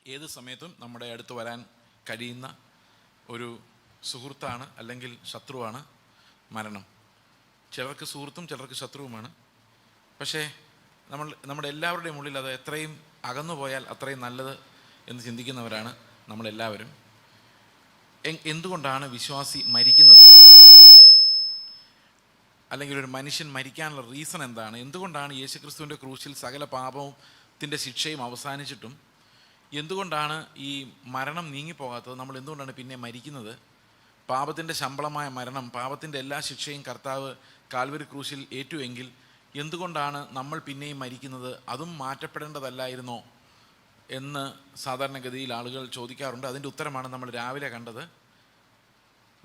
ഏത് സമയത്തും നമ്മുടെ അടുത്ത് വരാൻ കഴിയുന്ന ഒരു സുഹൃത്താണ് അല്ലെങ്കിൽ ശത്രുവാണ് മരണം. ചിലർക്ക് സുഹൃത്തും ചിലർക്ക് ശത്രുവുമാണ്. പക്ഷേ നമ്മുടെ എല്ലാവരുടെയും ഉള്ളിൽ അത് എത്രയും അകന്നു പോയാൽ അത്രയും നല്ലത് എന്ന് ചിന്തിക്കുന്നവരാണ് നമ്മളെല്ലാവരും. എന്തുകൊണ്ടാണ് വിശ്വാസി മരിക്കുന്നത്? അല്ലെങ്കിൽ ഒരു മനുഷ്യൻ മരിക്കാനുള്ള റീസൺ എന്താണ്? എന്തുകൊണ്ടാണ് യേശുക്രിസ്തുവിൻ്റെ ക്രൂശിൽ സകല പാപത്തിൻ്റെ ശിക്ഷയും അവസാനിച്ചിട്ടും എന്തുകൊണ്ടാണ് ഈ മരണം നീങ്ങിപ്പോകാത്തത്? നമ്മൾ എന്തുകൊണ്ടാണ് പിന്നെ മരിക്കുന്നത്? പാപത്തിൻ്റെ ശമ്പളമായ മരണം, പാപത്തിൻ്റെ എല്ലാ ശിക്ഷയും കർത്താവ് കാൽവരി ക്രൂശിൽ ഏറ്റുവെങ്കിൽ എന്തുകൊണ്ടാണ് നമ്മൾ പിന്നെയും മരിക്കുന്നത്? അതും മാറ്റപ്പെടേണ്ടതല്ലായിരുന്നോ എന്ന് സാധാരണഗതിയിൽ ആളുകൾ ചോദിക്കാറുണ്ട്. അതിൻ്റെ ഉത്തരമാണ് നമ്മൾ രാവിലെ കണ്ടത്.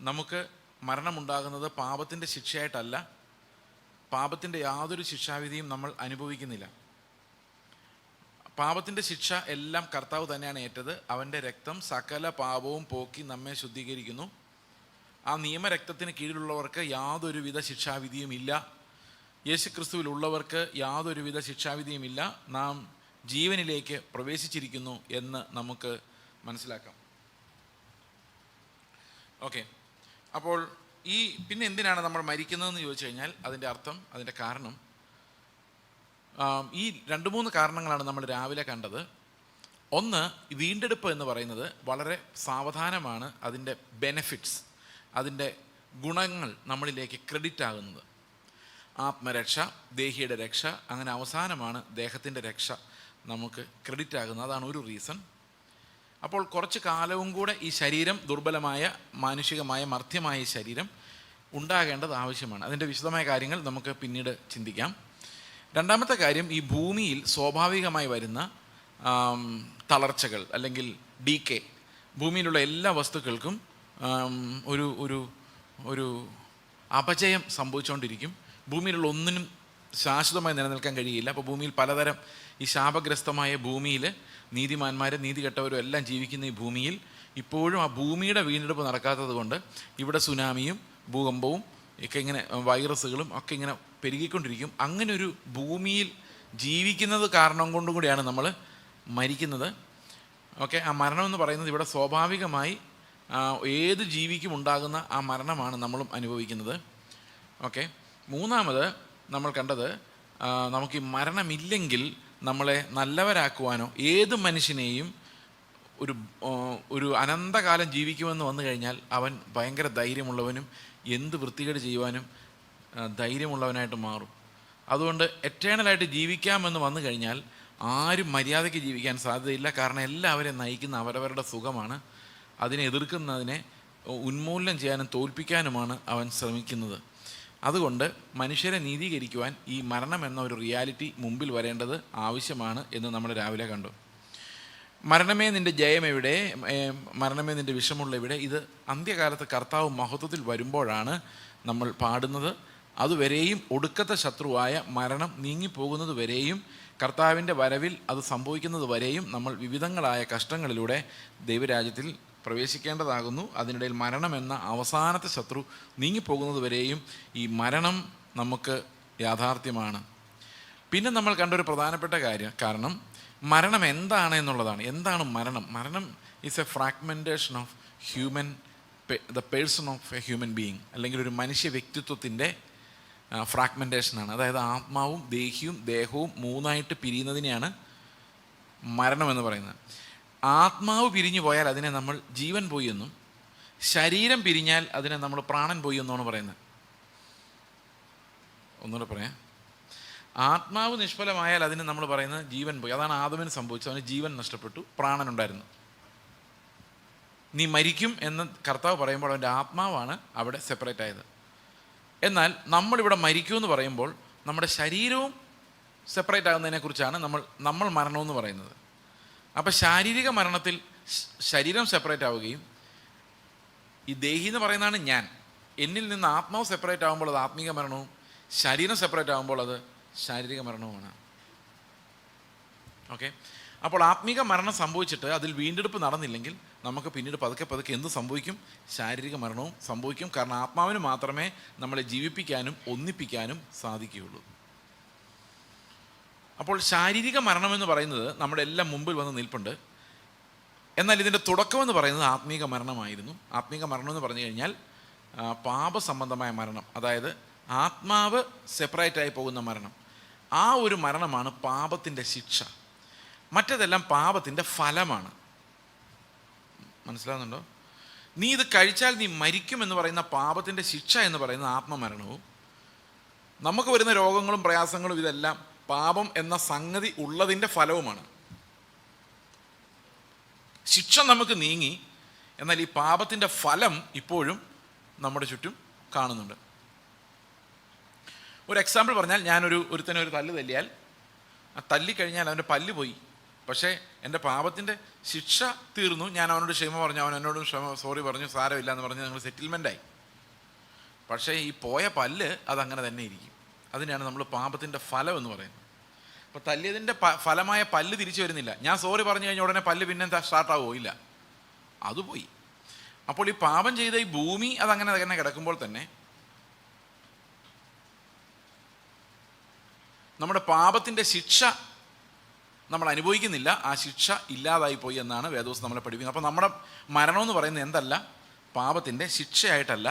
നമുക്ക് മരണമുണ്ടാകുന്നത് പാപത്തിൻ്റെ ശിക്ഷയായിട്ടല്ല. പാപത്തിൻ്റെ യാതൊരു ശിക്ഷാവിധിയും നമ്മൾ അനുഭവിക്കുന്നില്ല. പാപത്തിൻ്റെ ശിക്ഷ എല്ലാം കർത്താവ് തന്നെയാണ് ഏറ്റത്. അവൻ്റെ രക്തം സകല പാപവും പോക്കി നമ്മെ ശുദ്ധീകരിക്കുന്നു. ആ നിയമരക്തത്തിന് കീഴിലുള്ളവർക്ക് യാതൊരുവിധ ശിക്ഷാവിധിയും ഇല്ല. യേശുക്രിസ്തുവിലുള്ളവർക്ക് യാതൊരുവിധ ശിക്ഷാവിധിയുമില്ല. നാം ജീവനിലേക്ക് പ്രവേശിച്ചിരിക്കുന്നു എന്ന് നമുക്ക് മനസ്സിലാക്കാം. ഓക്കെ, അപ്പോൾ പിന്നെ എന്തിനാണ് നമ്മൾ മരിക്കുന്നതെന്ന് ചോദിച്ചു കഴിഞ്ഞാൽ അതിൻ്റെ അർത്ഥം, അതിൻ്റെ കാരണം, ഈ 2-3 കാരണങ്ങളാണ് നമ്മൾ രാവിലെ കണ്ടത്. ഒന്ന്, വീണ്ടെടുപ്പ് എന്ന് പറയുന്നത് വളരെ സാവധാനമാണ് അതിൻ്റെ ബെനഫിറ്റ്സ്, അതിൻ്റെ ഗുണങ്ങൾ നമ്മളിലേക്ക് ക്രെഡിറ്റ് ആകുന്നത്. ആത്മരക്ഷ, ദേഹിയുടെ രക്ഷ, അങ്ങനെ അവസാനമാണ് ദേഹത്തിൻ്റെ രക്ഷ നമുക്ക് ക്രെഡിറ്റ് ആകുന്നത്. അതാണ് ഒരു റീസൺ. അപ്പോൾ കുറച്ച് കാലവും കൂടെ ഈ ശരീരം, ദുർബലമായ മാനുഷികമായ മർത്യമായ ഈ ശരീരം ഉണ്ടാകേണ്ടത് ആവശ്യമാണ്. അതിൻ്റെ വിശദമായ കാര്യങ്ങൾ നമുക്ക് പിന്നീട് ചിന്തിക്കാം. രണ്ടാമത്തെ കാര്യം, ഈ ഭൂമിയിൽ സ്വാഭാവികമായി വരുന്ന തളർച്ചകൾ അല്ലെങ്കിൽ ഡീകേ, ഭൂമിയിലുള്ള എല്ലാ വസ്തുക്കൾക്കും ഒരു ഒരു ഒരു അപചയം സംഭവിച്ചുകൊണ്ടിരിക്കും. ഭൂമിയിലുള്ള ഒന്നിനും ശാശ്വതമായി നിലനിൽക്കാൻ കഴിയില്ല. അപ്പോൾ ഭൂമിയിൽ പലതരം ഈ ശാപഗ്രസ്തമായ ഭൂമിയിൽ നീതിമാന്മാരും നീതി കെട്ടവരും എല്ലാം ജീവിക്കുന്ന ഈ ഭൂമിയിൽ ഇപ്പോഴും ആ ഭൂമിയുടെ വീണ്ടെടുപ്പ് നടക്കാത്തത് കൊണ്ട് ഇവിടെ സുനാമിയും ഭൂകമ്പവും ഒക്കെ ഇങ്ങനെ വൈറസുകളും ഒക്കെ ഇങ്ങനെ പെരുകിക്കൊണ്ടിരിക്കും. അങ്ങനെ ഒരു ഭൂമിയിൽ ജീവിക്കുന്നത് കാരണം കൊണ്ടും കൂടിയാണ് നമ്മൾ മരിക്കുന്നത്. ഓക്കെ, ആ മരണം എന്ന് പറയുന്നത് ഇവിടെ സ്വാഭാവികമായി ഏത് ജീവിക്കും ഉണ്ടാകുന്ന ആ മരണമാണ് നമ്മളും അനുഭവിക്കുന്നത്. ഓക്കെ, മൂന്നാമത് നമ്മൾ കണ്ടത്, നമുക്ക് ഈ മരണമില്ലെങ്കിൽ നമ്മളെ നല്ലവരാക്കുവാനോ ഏത് മനുഷ്യനെയും ഒരു അനന്തകാലം ജീവിക്കുമെന്ന് വന്നു കഴിഞ്ഞാൽ അവൻ ഭയങ്കര ധൈര്യമുള്ളവനും എന്ത് വൃത്തികേട് ചെയ്യുവാനും ധൈര്യമുള്ളവനായിട്ട് മാറും. അതുകൊണ്ട് എറ്റേണലായിട്ട് ജീവിക്കാമെന്ന് വന്നു കഴിഞ്ഞാൽ ആരും മര്യാദയ്ക്ക് ജീവിക്കാൻ സാധ്യതയില്ല. കാരണം എല്ലാവരെയും നയിക്കുന്ന അവരവരുടെ സുഖമാണ്. അതിനെ എതിർക്കുന്നതിനെ ഉന്മൂലനം ചെയ്യാനും തോൽപ്പിക്കാനുമാണ് അവൻ ശ്രമിക്കുന്നത്. അതുകൊണ്ട് മനുഷ്യരെ നീതീകരിക്കുവാൻ ഈ മരണം എന്ന ഒരു റിയാലിറ്റി മുമ്പിൽ വരേണ്ടത് ആവശ്യമാണ് എന്ന് നമ്മൾ രാവിലെ കണ്ടു. മരണമേ നിൻ്റെ ജയം എവിടെ, മരണമേ നിൻ്റെ വിഷമുള്ള എവിടെ, ഇത് അന്ത്യകാലത്ത് കർത്താവ് മഹത്വത്തിൽ വരുമ്പോഴാണ് നമ്മൾ പാടുന്നത്. അതുവരെയും ഒടുക്കത്തെ ശത്രുവായ മരണം നീങ്ങിപ്പോകുന്നത് വരെയും കർത്താവിൻ്റെ വരവിൽ അത് സംഭവിക്കുന്നത് വരെയും നമ്മൾ വിവിധങ്ങളായ കഷ്ടങ്ങളിലൂടെ ദൈവരാജ്യത്തിൽ പ്രവേശിക്കേണ്ടതാകുന്നു. അതിനിടയിൽ മരണം എന്ന അവസാനത്തെ ശത്രു നീങ്ങിപ്പോകുന്നത് വരെയും ഈ മരണം നമുക്ക് യാഥാർത്ഥ്യമാണ്. പിന്നെ നമ്മൾ കണ്ടൊരു പ്രധാനപ്പെട്ട കാരണം മരണം എന്താണ് എന്നുള്ളതാണ്. എന്താണ് മരണം? മരണം is A fragmentation of the person of A human being, അല്ലെങ്കിൽ ഒരു മനുഷ്യ വ്യക്തിത്വത്തിൻ്റെ ഫ്രാഗ്മെൻറ്റേഷനാണ്. അതായത് ആത്മാവും ദേഹവും 3ആയിട്ട് പിരിയുന്നതിനെയാണ് മരണം എന്ന് പറയുന്നത്. ആത്മാവ് പിരിഞ്ഞു പോയാൽ അതിനെ നമ്മൾ ജീവൻ പോയി എന്നും, ശരീരം പിരിഞ്ഞാൽ അതിനെ നമ്മൾ പ്രാണൻ പോയി എന്നാണ് പറയുന്നത്. ഒന്നുകൂടെ പറയാം. ആത്മാവ് നിഷ്ഫലമായാൽ അതിന് നമ്മൾ പറയുന്നത് ജീവൻ പോയി. അതാണ് ആദമിന് സംഭവിച്ചത്. അവന് ജീവൻ നഷ്ടപ്പെട്ടു, പ്രാണനുണ്ടായിരുന്നു. നീ മരിക്കും എന്ന് കർത്താവ് പറയുമ്പോൾ അവൻ്റെ ആത്മാവാണ് അവിടെ സെപ്പറേറ്റ് ആയത്. എന്നാൽ നമ്മളിവിടെ മരിക്കുമെന്ന് പറയുമ്പോൾ നമ്മുടെ ശരീരവും സെപ്പറേറ്റ് ആകുന്നതിനെക്കുറിച്ചാണ് നമ്മൾ മരണമെന്ന് പറയുന്നത്. അപ്പോൾ ശാരീരിക മരണത്തിൽ ശരീരം സെപ്പറേറ്റ് ആവുകയും, ഈ ദേഹി എന്ന് പറയുന്നതാണ് ഞാൻ, എന്നിൽ നിന്ന് ആത്മാവ് സെപ്പറേറ്റ് ആകുമ്പോൾ അത് ആത്മീക മരണവും, ശരീരം സെപ്പറേറ്റ് ആകുമ്പോൾ അത് ശാരീരിക മരണവുമാണ്. ഓക്കെ, അപ്പോൾ ആത്മീക മരണം സംഭവിച്ചിട്ട് അതിൽ വീണ്ടെടുപ്പ് നടന്നില്ലെങ്കിൽ നമുക്ക് പിന്നീട് പതുക്കെ എന്ത് സംഭവിക്കും? ശാരീരിക മരണവും സംഭവിക്കും. കാരണം ആത്മാവിന് മാത്രമേ നമ്മളെ ജീവിപ്പിക്കാനും ഒന്നിപ്പിക്കാനും സാധിക്കുകയുള്ളൂ. അപ്പോൾ ശാരീരിക മരണമെന്ന് പറയുന്നത് നമ്മുടെ എല്ലാം മുമ്പിൽ വന്ന് നിൽപ്പുണ്ട്. എന്നാൽ ഇതിൻ്റെ തുടക്കമെന്ന് പറയുന്നത് ആത്മീക മരണമായിരുന്നു. ആത്മീക മരണം എന്ന് പറഞ്ഞു കഴിഞ്ഞാൽ പാപസംബന്ധമായ മരണം, അതായത് ആത്മാവ് സെപ്പറേറ്റായി പോകുന്ന മരണം. ആ ഒരു മരണമാണ് പാപത്തിൻ്റെ ശിക്ഷ. മറ്റതെല്ലാം പാപത്തിൻ്റെ ഫലമാണ്. മനസ്സിലാവുന്നുണ്ടോ? നീ ഇത് കഴിച്ചാൽ നീ മരിക്കുമെന്ന് പറയുന്ന പാപത്തിൻ്റെ ശിക്ഷ എന്ന് പറയുന്ന ആത്മമരണവും, നമുക്ക് വരുന്ന രോഗങ്ങളും പ്രയാസങ്ങളും ഇതെല്ലാം പാപം എന്ന സംഗതി ഉള്ളതിൻ്റെ ഫലവുമാണ്. ശിക്ഷ നമുക്ക് നീങ്ങി, എന്നാൽ ഈ പാപത്തിൻ്റെ ഫലം ഇപ്പോഴും നമ്മുടെ ചുറ്റും കാണുന്നുണ്ട്. ഒരു എക്സാമ്പിൾ പറഞ്ഞാൽ, ഒരുത്തനെ ഒരു തല്ല് തല്ലിയാൽ, ആ തല്ലിക്കഴിഞ്ഞാൽ അവൻ്റെ പല്ല് പോയി, പക്ഷേ എൻ്റെ പാപത്തിൻ്റെ ശിക്ഷ തീർന്നു. ഞാൻ അവനോട് ക്ഷമ പറഞ്ഞു, അവൻ എന്നോടും സോറി പറഞ്ഞു, സാരമില്ല എന്ന് പറഞ്ഞ് ഞങ്ങൾ സെറ്റിൽമെൻ്റായി. പക്ഷേ ഈ പോയ പല്ല് അതങ്ങനെ തന്നെ ഇരിക്കും. അതിനാണ് നമ്മൾ പാപത്തിൻ്റെ ഫലം എന്ന് പറയുന്നത്. അപ്പോൾ തല്ലിയതിൻ്റെ ഫലമായ പല്ല് തിരിച്ചു വരുന്നില്ല. ഞാൻ സോറി പറഞ്ഞു കഴിഞ്ഞാൽ ഉടനെ പല്ല് പിന്നെ സ്റ്റാർട്ടാവോ? ഇല്ല, അതുപോയി. അപ്പോൾ ഈ പാപം ചെയ്ത ഈ ഭൂമി അതങ്ങനെ തന്നെ കിടക്കുമ്പോൾ തന്നെ നമ്മുടെ പാപത്തിൻ്റെ ശിക്ഷ നമ്മൾ അനുഭവിക്കുന്നില്ല, ആ ശിക്ഷ ഇല്ലാതായി പോയി എന്നാണ് വേദോസ് നമ്മളെ പഠിപ്പിക്കുന്നത്. അപ്പോൾ നമ്മുടെ മരണം എന്ന് പറയുന്നത് എന്തല്ല? പാപത്തിൻ്റെ ശിക്ഷയായിട്ടല്ല.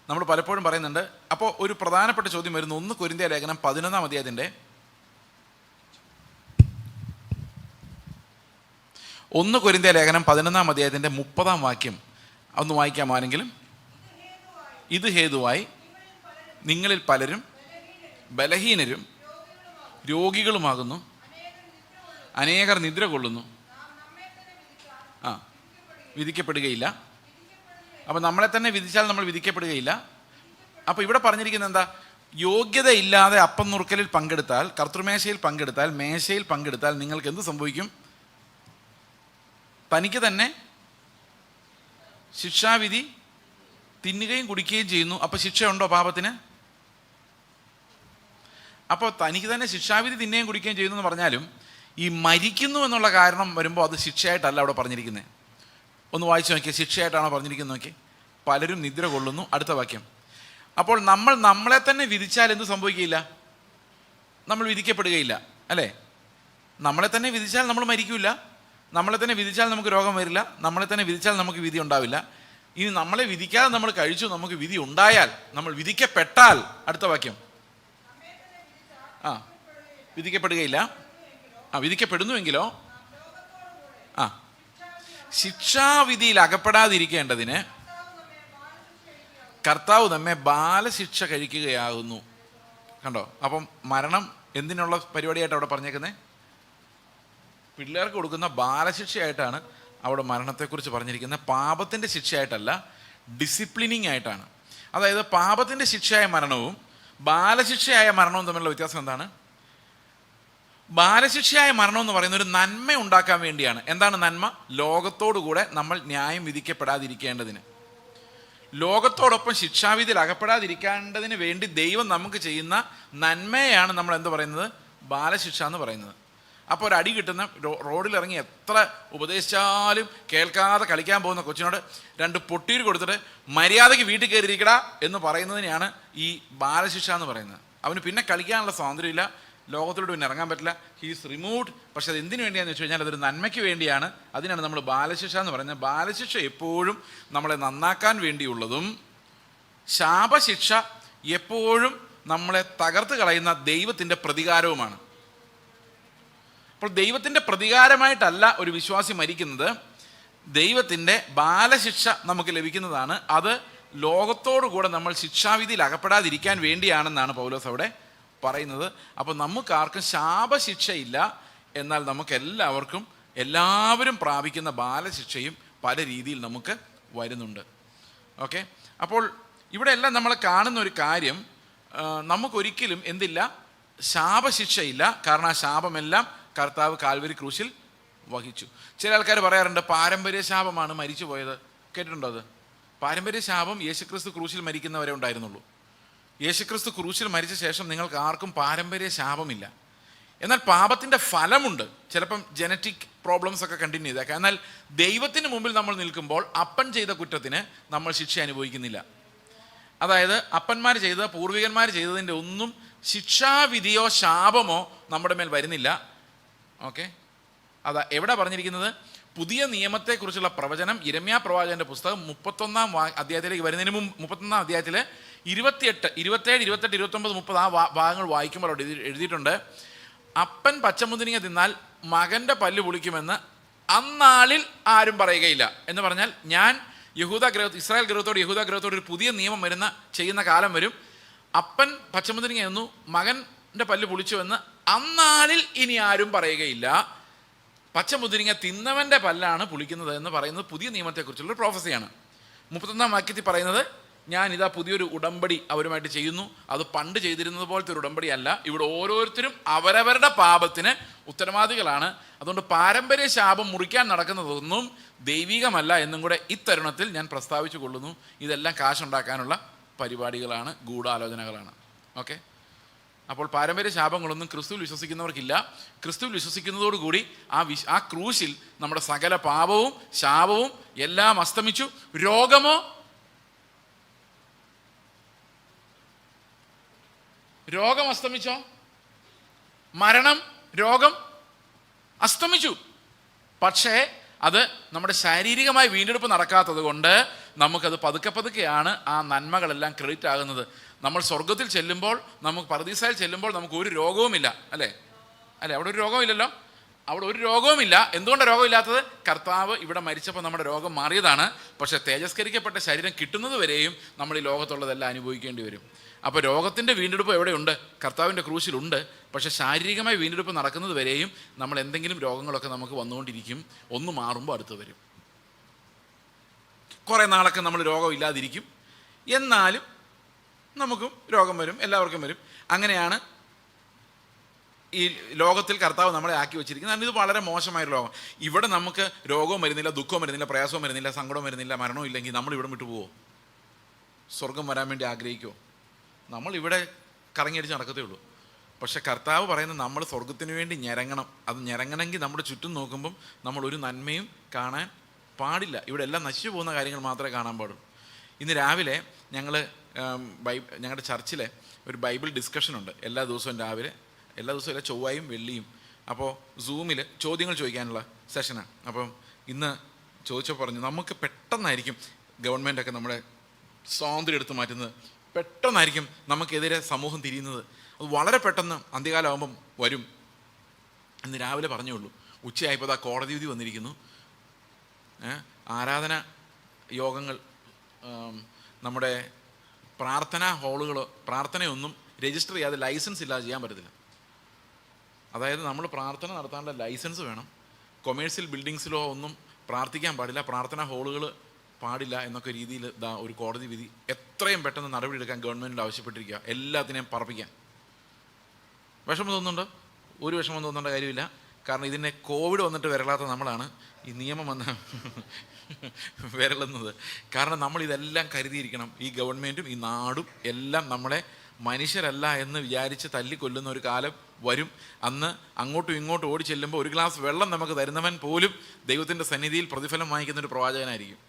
നമ്മൾ പലപ്പോഴും പറയുന്നുണ്ട്. അപ്പോൾ ഒരു പ്രധാനപ്പെട്ട ചോദ്യം വരുന്നു. 1 കൊരിന്ത്യർ ലേഖനം 11-ാം അധ്യായത്തിൻ്റെ 1 കൊരിന്ത്യർ ലേഖനം 11-ാം അധ്യായത്തിൻ്റെ 30-ാം വാക്യം ഒന്ന് വായിക്കാമാരെങ്കിലും. ഇത് ഹേതുവായി നിങ്ങളിൽ പലരും ബലഹീനരും രോഗികളുമാകുന്നു, അനേകർ നിദ്ര കൊള്ളുന്നു. വിധിക്കപ്പെടുകയില്ല. അപ്പം നമ്മളെ തന്നെ വിധിച്ചാൽ നമ്മൾ വിധിക്കപ്പെടുകയില്ല. അപ്പോൾ ഇവിടെ പറഞ്ഞിരിക്കുന്നത് എന്താ? യോഗ്യതയില്ലാതെ അപ്പം നുറുക്കലിൽ പങ്കെടുത്താൽ, കർത്തൃമേശയിൽ പങ്കെടുത്താൽ, മേശയിൽ പങ്കെടുത്താൽ നിങ്ങൾക്ക് എന്ത് സംഭവിക്കും? തനിക്ക് തന്നെ ശിക്ഷാവിധി തിന്നുകയും കുടിക്കുകയും ചെയ്യുന്നു. അപ്പോൾ ശിക്ഷയുണ്ടോ പാപത്തിന്? അപ്പോൾ തനിക്ക് തന്നെ ശിക്ഷാവിധി തിന്നുകയും കുടിക്കുകയും ചെയ്യുന്നു എന്ന് പറഞ്ഞാലും ഈ മരിക്കുന്നു എന്നുള്ള കാരണം വരുമ്പോൾ അത് ശിക്ഷയായിട്ടല്ല അവിടെ പറഞ്ഞിരിക്കുന്നത്. ഒന്ന് വായിച്ചു നോക്കിയാൽ ശിക്ഷയായിട്ടാണോ പറഞ്ഞിരിക്കുന്നത്? നോക്കി, പലരും നിദ്ര കൊള്ളുന്നു. അടുത്ത വാക്യം. അപ്പോൾ നമ്മളെ തന്നെ വിധിച്ചാൽ എന്ത് സംഭവിക്കില്ല? നമ്മൾ വിധിക്കപ്പെടുകയില്ല, അല്ലേ? നമ്മളെ തന്നെ വിധിച്ചാൽ നമ്മൾ മരിക്കില്ല. നമ്മളെ തന്നെ വിധിച്ചാൽ നമുക്ക് രോഗം വരില്ല. നമ്മളെ തന്നെ വിധിച്ചാൽ നമുക്ക് വിധി ഉണ്ടാവില്ല. ഇനി നമ്മളെ വിധിക്കാതെ നമ്മൾ കഴിച്ചു, നമുക്ക് വിധി ഉണ്ടായാൽ, നമ്മൾ വിധിക്കപ്പെട്ടാൽ, അടുത്ത വാക്യം, വിധിക്കപ്പെടുകയില്ല. വിധിക്കപ്പെടുന്നുവെങ്കിലോ ശിക്ഷാവിധിയിൽ അകപ്പെടാതിരിക്കേണ്ടതിന് കർത്താവ് നമ്മെ ബാലശിക്ഷ കഴിക്കുകയാകുന്നു. കണ്ടോ? അപ്പം മരണം എന്തിനുള്ള പരിപാടിയായിട്ട് അവിടെ പറഞ്ഞേക്കുന്നത്? പിള്ളേർക്ക് കൊടുക്കുന്ന ബാലശിക്ഷയായിട്ടാണ് അവിടെ മരണത്തെക്കുറിച്ച് പറഞ്ഞിരിക്കുന്നത്. പാപത്തിൻ്റെ ശിക്ഷയായിട്ടല്ല, ഡിസിപ്ലിനിങ് ആയിട്ടാണ്. അതായത് പാപത്തിൻ്റെ ശിക്ഷയായ മരണവും ബാലശിക്ഷയായ മരണവും തമ്മിലുള്ള വ്യത്യാസം എന്താണ്? ബാലശിക്ഷയായ മരണം എന്ന് പറയുന്ന ഒരു നന്മ ഉണ്ടാക്കാൻ വേണ്ടിയാണ്. എന്താണ് നന്മ? ലോകത്തോടുകൂടെ നമ്മൾ ന്യായം വിധിക്കപ്പെടാതിരിക്കേണ്ടതിന്, ലോകത്തോടൊപ്പം ശിക്ഷാവിധിയിൽ അകപ്പെടാതിരിക്കേണ്ടതിന് വേണ്ടി ദൈവം നമുക്ക് ചെയ്യുന്ന നന്മയാണ് നമ്മൾ എന്ത് പറയുന്നത്? ബാലശിക്ഷ എന്ന് പറയുന്നത്. അപ്പോൾ ഒരു അടി കിട്ടുന്ന, റോഡിലിറങ്ങി എത്ര ഉപദേശിച്ചാലും കേൾക്കാതെ കളിക്കാൻ പോകുന്ന കൊച്ചിനോട് 2 പൊട്ടീര് കൊടുത്തിട്ട് മര്യാദയ്ക്ക് വീട്ടിൽ കയറിയിരിക്കടാ എന്ന് പറയുന്നതിനെയാണ് ഈ ബാലശിക്ഷ എന്ന് പറയുന്നത്. അവന് പിന്നെ കളിക്കാനുള്ള സ്വാതന്ത്ര്യമില്ല, ലോകത്തിലോട്ട് പിന്നെ ഇറങ്ങാൻ പറ്റില്ല, ഹീസ് റിമൂവ്ഡ്. പക്ഷെ അത് എന്തിനു വേണ്ടിയാണെന്ന് വെച്ച് കഴിഞ്ഞാൽ അതൊരു നന്മയ്ക്ക് വേണ്ടിയാണ്. അതിനാണ് നമ്മൾ ബാലശിക്ഷ എന്ന് പറയുന്നത്. ബാലശിക്ഷ എപ്പോഴും നമ്മളെ നന്നാക്കാൻ വേണ്ടിയുള്ളതും ശാപശിക്ഷ എപ്പോഴും നമ്മളെ തകർത്ത് കളയുന്ന ദൈവത്തിൻ്റെ പ്രതികാരവുമാണ്. അപ്പോൾ ദൈവത്തിൻ്റെ പ്രതികാരമായിട്ടല്ല ഒരു വിശ്വാസി മരിക്കുന്നത്, ദൈവത്തിൻ്റെ ബാലശിക്ഷ നമുക്ക് ലഭിക്കുന്നതാണ്. അത് ലോകത്തോടു കൂടെ നമ്മൾ ശിക്ഷാവിധിയിൽ അകപ്പെടാതിരിക്കാൻ വേണ്ടിയാണെന്നാണ് പൗലോസ് അവിടെ പറയുന്നത്. അപ്പോൾ നമുക്കാർക്കും ശാപശിക്ഷയില്ല, എന്നാൽ എല്ലാവരും പ്രാപിക്കുന്ന ബാലശിക്ഷയും പല രീതിയിൽ നമുക്ക് വരുന്നുണ്ട്. ഓക്കെ, അപ്പോൾ ഇവിടെ എല്ലാം നമ്മൾ കാണുന്ന ഒരു കാര്യം, നമുക്കൊരിക്കലും എന്തില്ല? ശാപശിക്ഷയില്ല. കാരണം ആ ശാപമെല്ലാം കർത്താവ് കാൽവരി ക്രൂശിൽ വഹിച്ചു. ചില ആൾക്കാർ പറയാറുണ്ട് പാരമ്പര്യ ശാപമാണ് മരിച്ചു പോയത്. കേട്ടിട്ടുണ്ടോ അത്? പാരമ്പര്യ ശാപം യേശുക്രിസ്തു ക്രൂശിൽ മരിക്കുന്നവരെ ഉണ്ടായിരുന്നുള്ളൂ. യേശുക്രിസ്തു ക്രൂശിൽ മരിച്ച ശേഷം നിങ്ങൾക്ക് ആർക്കും പാരമ്പര്യ ശാപമില്ല. എന്നാൽ പാപത്തിൻ്റെ ഫലമുണ്ട്. ചിലപ്പം ജനറ്റിക് പ്രോബ്ലംസ് ഒക്കെ കണ്ടിന്യൂ ചെയ്തേക്കാം. എന്നാൽ ദൈവത്തിന് മുമ്പിൽ നമ്മൾ നിൽക്കുമ്പോൾ അപ്പൻ ചെയ്ത കുറ്റത്തിന് നമ്മൾ ശിക്ഷ അനുഭവിക്കുന്നില്ല. അതായത് അപ്പന്മാർ ചെയ്ത, പൂർവികന്മാർ ചെയ്തതിൻ്റെ ഒന്നും ശിക്ഷാവിധിയോ ശാപമോ നമ്മുടെ മേൽ വരുന്നില്ല. ഓക്കെ, അതാ എവിടെ പറഞ്ഞിരിക്കുന്നത്? പുതിയ നിയമത്തെക്കുറിച്ചുള്ള പ്രവചനം യിരെമ്യാ പ്രവാചകന്റെ പുസ്തകം 31-ാം അധ്യായത്തിലേക്ക് വരുന്നതിന് മുമ്പ് 31-ാം അധ്യായത്തിൽ 27, 28, 29, 30 ആ ഭാഗങ്ങൾ വായിക്കുമ്പോൾ അവിടെ എഴുതിയിട്ടുണ്ട്, അപ്പൻ പച്ചമുന്തിരിങ്ങ തിന്നാൽ മകൻ്റെ പല്ല് പുളിക്കുമെന്ന് അന്നാളിൽ ആരും പറയുകയില്ല. എന്ന് പറഞ്ഞാൽ ഞാൻ ഇസ്രായേൽ ഗൃഹത്തോട് യഹൂദ ഗൃഹത്തോട് ഒരു പുതിയ നിയമം ചെയ്യുന്ന കാലം വരും. അപ്പൻ പച്ചമുന്തിരിങ്ങ തിന്നു മകൻ്റെ പല്ല് പുളിച്ചുവെന്ന് അന്നാളിൽ ഇനി ആരും പറയുകയില്ല. പച്ചമുന്തിരിങ്ങ തിന്നവൻ്റെ പല്ലാണ് പുളിക്കുന്നത് എന്ന് പറയുന്നത് പുതിയ നിയമത്തെക്കുറിച്ചുള്ളൊരു പ്രോഫസിയാണ്. 31-ാം വാക്യത്തിൽ പറയുന്നത്, ഞാൻ ഇതാ പുതിയൊരു ഉടമ്പടി അവരുമായിട്ട് ചെയ്യുന്നു, അത് പണ്ട് ചെയ്തിരുന്നത് പോലത്തെ ഒരു ഉടമ്പടി അല്ല. ഇവിടെ ഓരോരുത്തരും അവരവരുടെ പാപത്തിന് ഉത്തരവാദികളാണ്. അതുകൊണ്ട് പാരമ്പര്യ ശാപം മുറിക്കാൻ നടക്കുന്നതൊന്നും ദൈവികമല്ല എന്നും കൂടെ ഇത്തരുണത്തിൽ ഞാൻ പ്രസ്താവിച്ചു കൊള്ളുന്നു. ഇതെല്ലാം കാശുണ്ടാക്കാനുള്ള പരിപാടികളാണ്, ഗൂഢാലോചനകളാണ്. ഓക്കെ, അപ്പോൾ പാരമ്പര്യ ശാപങ്ങളൊന്നും ക്രിസ്തുവിൽ വിശ്വസിക്കുന്നവർക്കില്ല. ക്രിസ്തുവിൽ വിശ്വസിക്കുന്നതോടുകൂടി ആ ക്രൂശിൽ നമ്മുടെ സകല പാപവും ശാപവും എല്ലാം അസ്തമിച്ചു. രോഗം അസ്തമിച്ചോ? മരണം, രോഗം അസ്തമിച്ചു. പക്ഷേ അത് നമ്മുടെ ശാരീരികമായി വീണ്ടെടുപ്പ് നടക്കാത്തത് കൊണ്ട് നമുക്കത് പതുക്കെ പതുക്കെയാണ് ആ നന്മകളെല്ലാം ക്രെഡിറ്റ് ആകുന്നത്. നമ്മൾ സ്വർഗത്തിൽ ചെല്ലുമ്പോൾ, നമുക്ക് പറുദീസയിൽ ചെല്ലുമ്പോൾ നമുക്ക് ഒരു രോഗവുമില്ല, അല്ലേ? അവിടെ ഒരു രോഗമില്ലല്ലോ. അവിടെ ഒരു രോഗവുമില്ല. എന്തുകൊണ്ടാണ് രോഗമില്ലാത്തത്? കർത്താവ് ഇവിടെ മരിച്ചപ്പോൾ നമ്മുടെ രോഗം മാറിയതാണ്. പക്ഷേ തേജസ്കരിക്കപ്പെട്ട ശരീരം കിട്ടുന്നത് വരെയും നമ്മൾ ഈ ലോകത്തുള്ളതെല്ലാം അനുഭവിക്കേണ്ടി വരും. അപ്പോൾ രോഗത്തിൻ്റെ വീണ്ടെടുപ്പ് എവിടെയുണ്ട്? കർത്താവിൻ്റെ ക്രൂശിലുണ്ട്. പക്ഷേ ശാരീരികമായി വീണ്ടെടുപ്പ് നടക്കുന്നത് വരെയും നമ്മൾ എന്തെങ്കിലും രോഗങ്ങളൊക്കെ നമുക്ക് വന്നുകൊണ്ടിരിക്കും. ഒന്ന് മാറുമ്പോൾ അടുത്ത് വരും. കുറേ നാളൊക്കെ നമ്മൾ രോഗമില്ലാതിരിക്കും, എന്നാലും നമുക്കും രോഗം വരും, എല്ലാവർക്കും വരും. അങ്ങനെയാണ് ഈ ലോകത്തിൽ കർത്താവ് നമ്മളെ ആക്കി വെച്ചിരിക്കുന്നത്. ഇത് വളരെ മോശമായൊരു ലോകം. ഇവിടെ നമുക്ക് രോഗവും വരുന്നില്ല, ദുഃഖവും വരുന്നില്ല, പ്രയാസവും വരുന്നില്ല, സങ്കടവും വരുന്നില്ല, മരണവും ഇല്ലെങ്കിൽ നമ്മൾ ഇവിടെ വിട്ടു പോവോ? സ്വർഗം വരാൻ വേണ്ടി ആഗ്രഹിക്കുമോ? നമ്മളിവിടെ കറങ്ങിയടിച്ച് നടക്കത്തേ ഉള്ളൂ. പക്ഷെ കർത്താവ് പറയുന്നത് നമ്മൾ സ്വർഗത്തിന് വേണ്ടി ഞരങ്ങണം. അത് ഞരങ്ങണമെങ്കിൽ നമ്മുടെ ചുറ്റും നോക്കുമ്പം നമ്മൾ ഒരു നന്മയും കാണാൻ പാടില്ല. ഇവിടെ എല്ലാം നശിച്ചു പോകുന്ന കാര്യങ്ങൾ മാത്രമേ കാണാൻ പാടുള്ളൂ. ഇന്ന് രാവിലെ ഞങ്ങളുടെ ചർച്ചിലെ ഒരു ബൈബിൾ ഡിസ്കഷനുണ്ട് എല്ലാ ദിവസവും രാവിലെ, എല്ലാ ദിവസവും അല്ല, ചൊവ്വയും വെള്ളിയും. അപ്പോൾ സൂമിൽ ചോദ്യങ്ങൾ ചോദിക്കാനുള്ള സെഷനാണ്. അപ്പം ഇന്ന് ചോദിച്ചപ്പോൾ പറഞ്ഞു, നമുക്ക് പെട്ടെന്നായിരിക്കും ഗവൺമെൻറ്റൊക്കെ നമ്മുടെ സ്വാതന്ത്ര്യം എടുത്ത് മാറ്റുന്നത്, പെട്ടെന്നായിരിക്കും നമുക്കെതിരെ സമൂഹം തിരിയുന്നത്. അത് വളരെ പെട്ടെന്ന് അന്ത്യകാലമാകുമ്പം വരും. ഇന്ന് രാവിലെ പറഞ്ഞുള്ളൂ, ഉച്ചയായപ്പോൾ ആ കോടതി വിധി വന്നിരിക്കുന്നു. ആരാധന യോഗങ്ങൾ, നമ്മുടെ പ്രാർത്ഥനാ ഹാളുകൾ, പ്രാർത്ഥനയൊന്നും രജിസ്റ്റർ ചെയ്യാതെ ലൈസൻസ് ഇല്ലാതെ ചെയ്യാൻ പറ്റത്തില്ല. അതായത് നമ്മൾ പ്രാർത്ഥന നടത്താനുള്ള ലൈസൻസ് വേണം. കൊമേഴ്സ്യൽ ബിൽഡിങ്സിലോ ഒന്നും പ്രാർത്ഥിക്കാൻ പാടില്ല, പ്രാർത്ഥനാ ഹാളുകൾ പാടില്ല എന്നൊക്കെ രീതിയിൽ ഒരു കോടതി വിധി. എത്രയും പെട്ടെന്ന് നടപടിയെടുക്കാൻ ഗവൺമെൻറ്റിൽ ആവശ്യപ്പെട്ടിരിക്കുക, എല്ലാത്തിനെയും പറപ്പിക്കാൻ. വിഷമം തോന്നുന്നുണ്ടോ? ഒരു വിഷമം തോന്നേണ്ട കാര്യമില്ല. കാരണം ഇതിനെ കോവിഡ് വന്നിട്ട് വിരളാത്ത നമ്മളാണ് ഈ നിയമം വന്ന് വിരളുന്നത്. കാരണം നമ്മളിതെല്ലാം കരുതിയിരിക്കണം. ഈ ഗവൺമെൻറ്റും ഈ നാടും എല്ലാം നമ്മളെ മനുഷ്യരല്ല എന്ന് വിചാരിച്ച് തല്ലിക്കൊല്ലുന്ന ഒരു കാലം വരും. അന്ന് അങ്ങോട്ടും ഇങ്ങോട്ടും ഓടി ചെല്ലുമ്പോൾ ഒരു ഗ്ലാസ് വെള്ളം നമുക്ക് തരുന്നവൻ പോലും ദൈവത്തിൻ്റെ സന്നിധിയിൽ പ്രതിഫലം വാങ്ങിക്കുന്നൊരു പ്രവാചകനായിരിക്കും.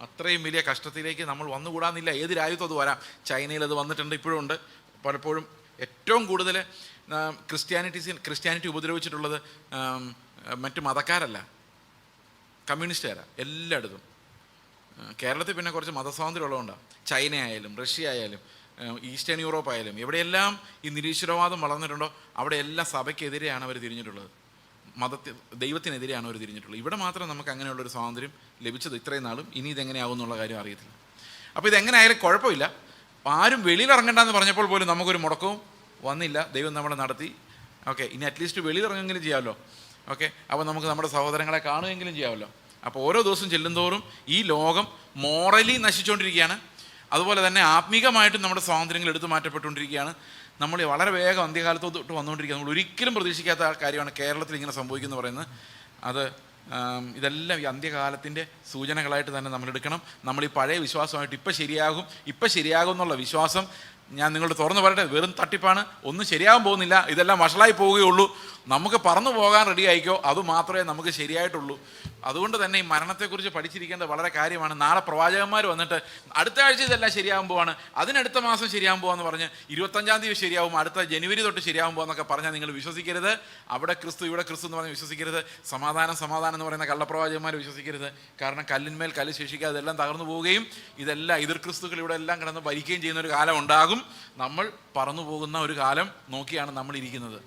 അത്രയും വലിയ കഷ്ടത്തിലേക്ക് നമ്മൾ വന്നുകൂടാന്നില്ല. ഏത് രാജ്യത്തും അത് വരാം. ചൈനയിൽ അത് വന്നിട്ടുണ്ട്, ഇപ്പോഴും ഉണ്ട്. പലപ്പോഴും ഏറ്റവും കൂടുതൽ ക്രിസ്ത്യാനിറ്റി ഉപദ്രവിച്ചിട്ടുള്ളത് മറ്റു മതക്കാരല്ല, കമ്മ്യൂണിസ്റ്റുകാരാണ് എല്ലായിടത്തും. കേരളത്തിൽ പിന്നെ കുറച്ച് മതസ്വാതന്ത്ര്യം ഉള്ളതുകൊണ്ടാണ്. ചൈന ആയാലും റഷ്യ ആയാലും ഈസ്റ്റേൺ യൂറോപ്പ് ആയാലും എവിടെയെല്ലാം ഈ നിരീശ്വരവാദം വളർന്നിട്ടുണ്ടോ അവിടെയെല്ലാം സഭയ്ക്കെതിരെയാണ് അവർ തിരിഞ്ഞിട്ടുള്ളത്, ദൈവത്തിനെതിരെയാണ് അവർ തിരിഞ്ഞിട്ടുള്ളത്. ഇവിടെ മാത്രം നമുക്ക് അങ്ങനെയുള്ളൊരു സ്വാതന്ത്ര്യം ലഭിച്ചത് ഇത്രയും നാളും. ഇനി ഇതെങ്ങനെയാകും എന്നുള്ള കാര്യം അറിയത്തില്ല. അപ്പോൾ ഇതെങ്ങനെ ആയാലും കുഴപ്പമില്ല. ആരും വെളിയിലിറങ്ങണ്ടെന്ന് പറഞ്ഞപ്പോൾ പോലും നമുക്കൊരു മുടക്കവും വന്നില്ല. ദൈവം നമ്മളെ നടത്തി. ഓക്കെ, ഇനി അറ്റ്ലീസ്റ്റ് വെളിയിലിറങ്ങുമെങ്കിലും ചെയ്യാമല്ലോ. ഓക്കെ, അപ്പോൾ നമുക്ക് നമ്മുടെ സഹോദരങ്ങളെ കാണുമെങ്കിലും ചെയ്യാമല്ലോ. അപ്പോൾ ഓരോ ദിവസം ചെല്ലുന്തോറും ഈ ലോകം മോറലി നശിച്ചുകൊണ്ടിരിക്കുകയാണ്. അതുപോലെ തന്നെ ആത്മീകമായിട്ടും നമ്മുടെ സ്വാതന്ത്ര്യങ്ങൾ എടുത്തു മാറ്റപ്പെട്ടുകൊണ്ടിരിക്കുകയാണ്. നമ്മൾ വളരെ വേഗം അന്ത്യകാലത്തോട്ട് വന്നുകൊണ്ടിരിക്കുക. നമ്മൾ ഒരിക്കലും പ്രതീക്ഷിക്കാത്ത കാര്യമാണ് കേരളത്തിൽ ഇങ്ങനെ സംഭവിക്കുന്നത് പറയുന്നത്. അത് ഇതെല്ലാം ഈ അന്ത്യകാലത്തിൻ്റെ സൂചനകളായിട്ട് തന്നെ നമ്മളെടുക്കണം. നമ്മൾ ഈ പഴയ വിശ്വാസമായിട്ട് ഇപ്പം ശരിയാകും എന്നുള്ള വിശ്വാസം ഞാൻ നിങ്ങളോട് തുറന്നു പറയട്ടെ, വെറും തട്ടിപ്പാണ്, ഒന്നും ശരിയാകാൻ പോകുന്നില്ല, ഇതെല്ലാം വഷളായി പോവുകയുള്ളൂ. നമുക്ക് പറന്നു പോകാൻ റെഡി ആയിക്കോ, അത് മാത്രമേ നമുക്ക് ശരിയായിട്ടുള്ളൂ. അതുകൊണ്ട് തന്നെ ഈ മരണത്തെക്കുറിച്ച് പഠിച്ചിരിക്കേണ്ടത് വളരെ കാര്യമാണ്. നാളെ പ്രവാചകന്മാർ വന്നിട്ട് അടുത്ത ആഴ്ച ഇതെല്ലാം ശരിയാകാൻ പോവാണ്, അതിനടുത്ത മാസം ശരിയാകാൻ പോകാന്ന് പറഞ്ഞ് 25-ാം തീയതി ശരിയാവും, അടുത്ത ജനുവരി തൊട്ട് ശരിയാകാൻ പോകാന്നൊക്കെ പറഞ്ഞാൽ നിങ്ങൾ വിശ്വസിക്കരുത്. അവിടെ ക്രിസ്തു ഇവിടെ ക്രിസ്തു എന്ന് പറഞ്ഞ് വിശ്വസിക്കരുത്. സമാധാനം സമാധാനം എന്ന് പറയുന്ന കള്ളപ്രവാചകന്മാർ വിശ്വസിക്കരുത്. കാരണം കല്ലിന്മേൽ കല്ല് ശേഷിക്കാതെ ഇതെല്ലാം തകർന്നു പോവുകയും ഇതെല്ലാം എതിർ ക്രിസ്തുക്കൾ ഇവിടെ എല്ലാം കിടന്ന് ഭരിക്കുകയും ചെയ്യുന്ന ഒരു കാലം ഉണ്ടാകും. നമ്മൾ പറന്നു പോകുന്ന ഒരു കാലം നോക്കിയാണ് നമ്മൾ ഇരിക്കുന്നത്.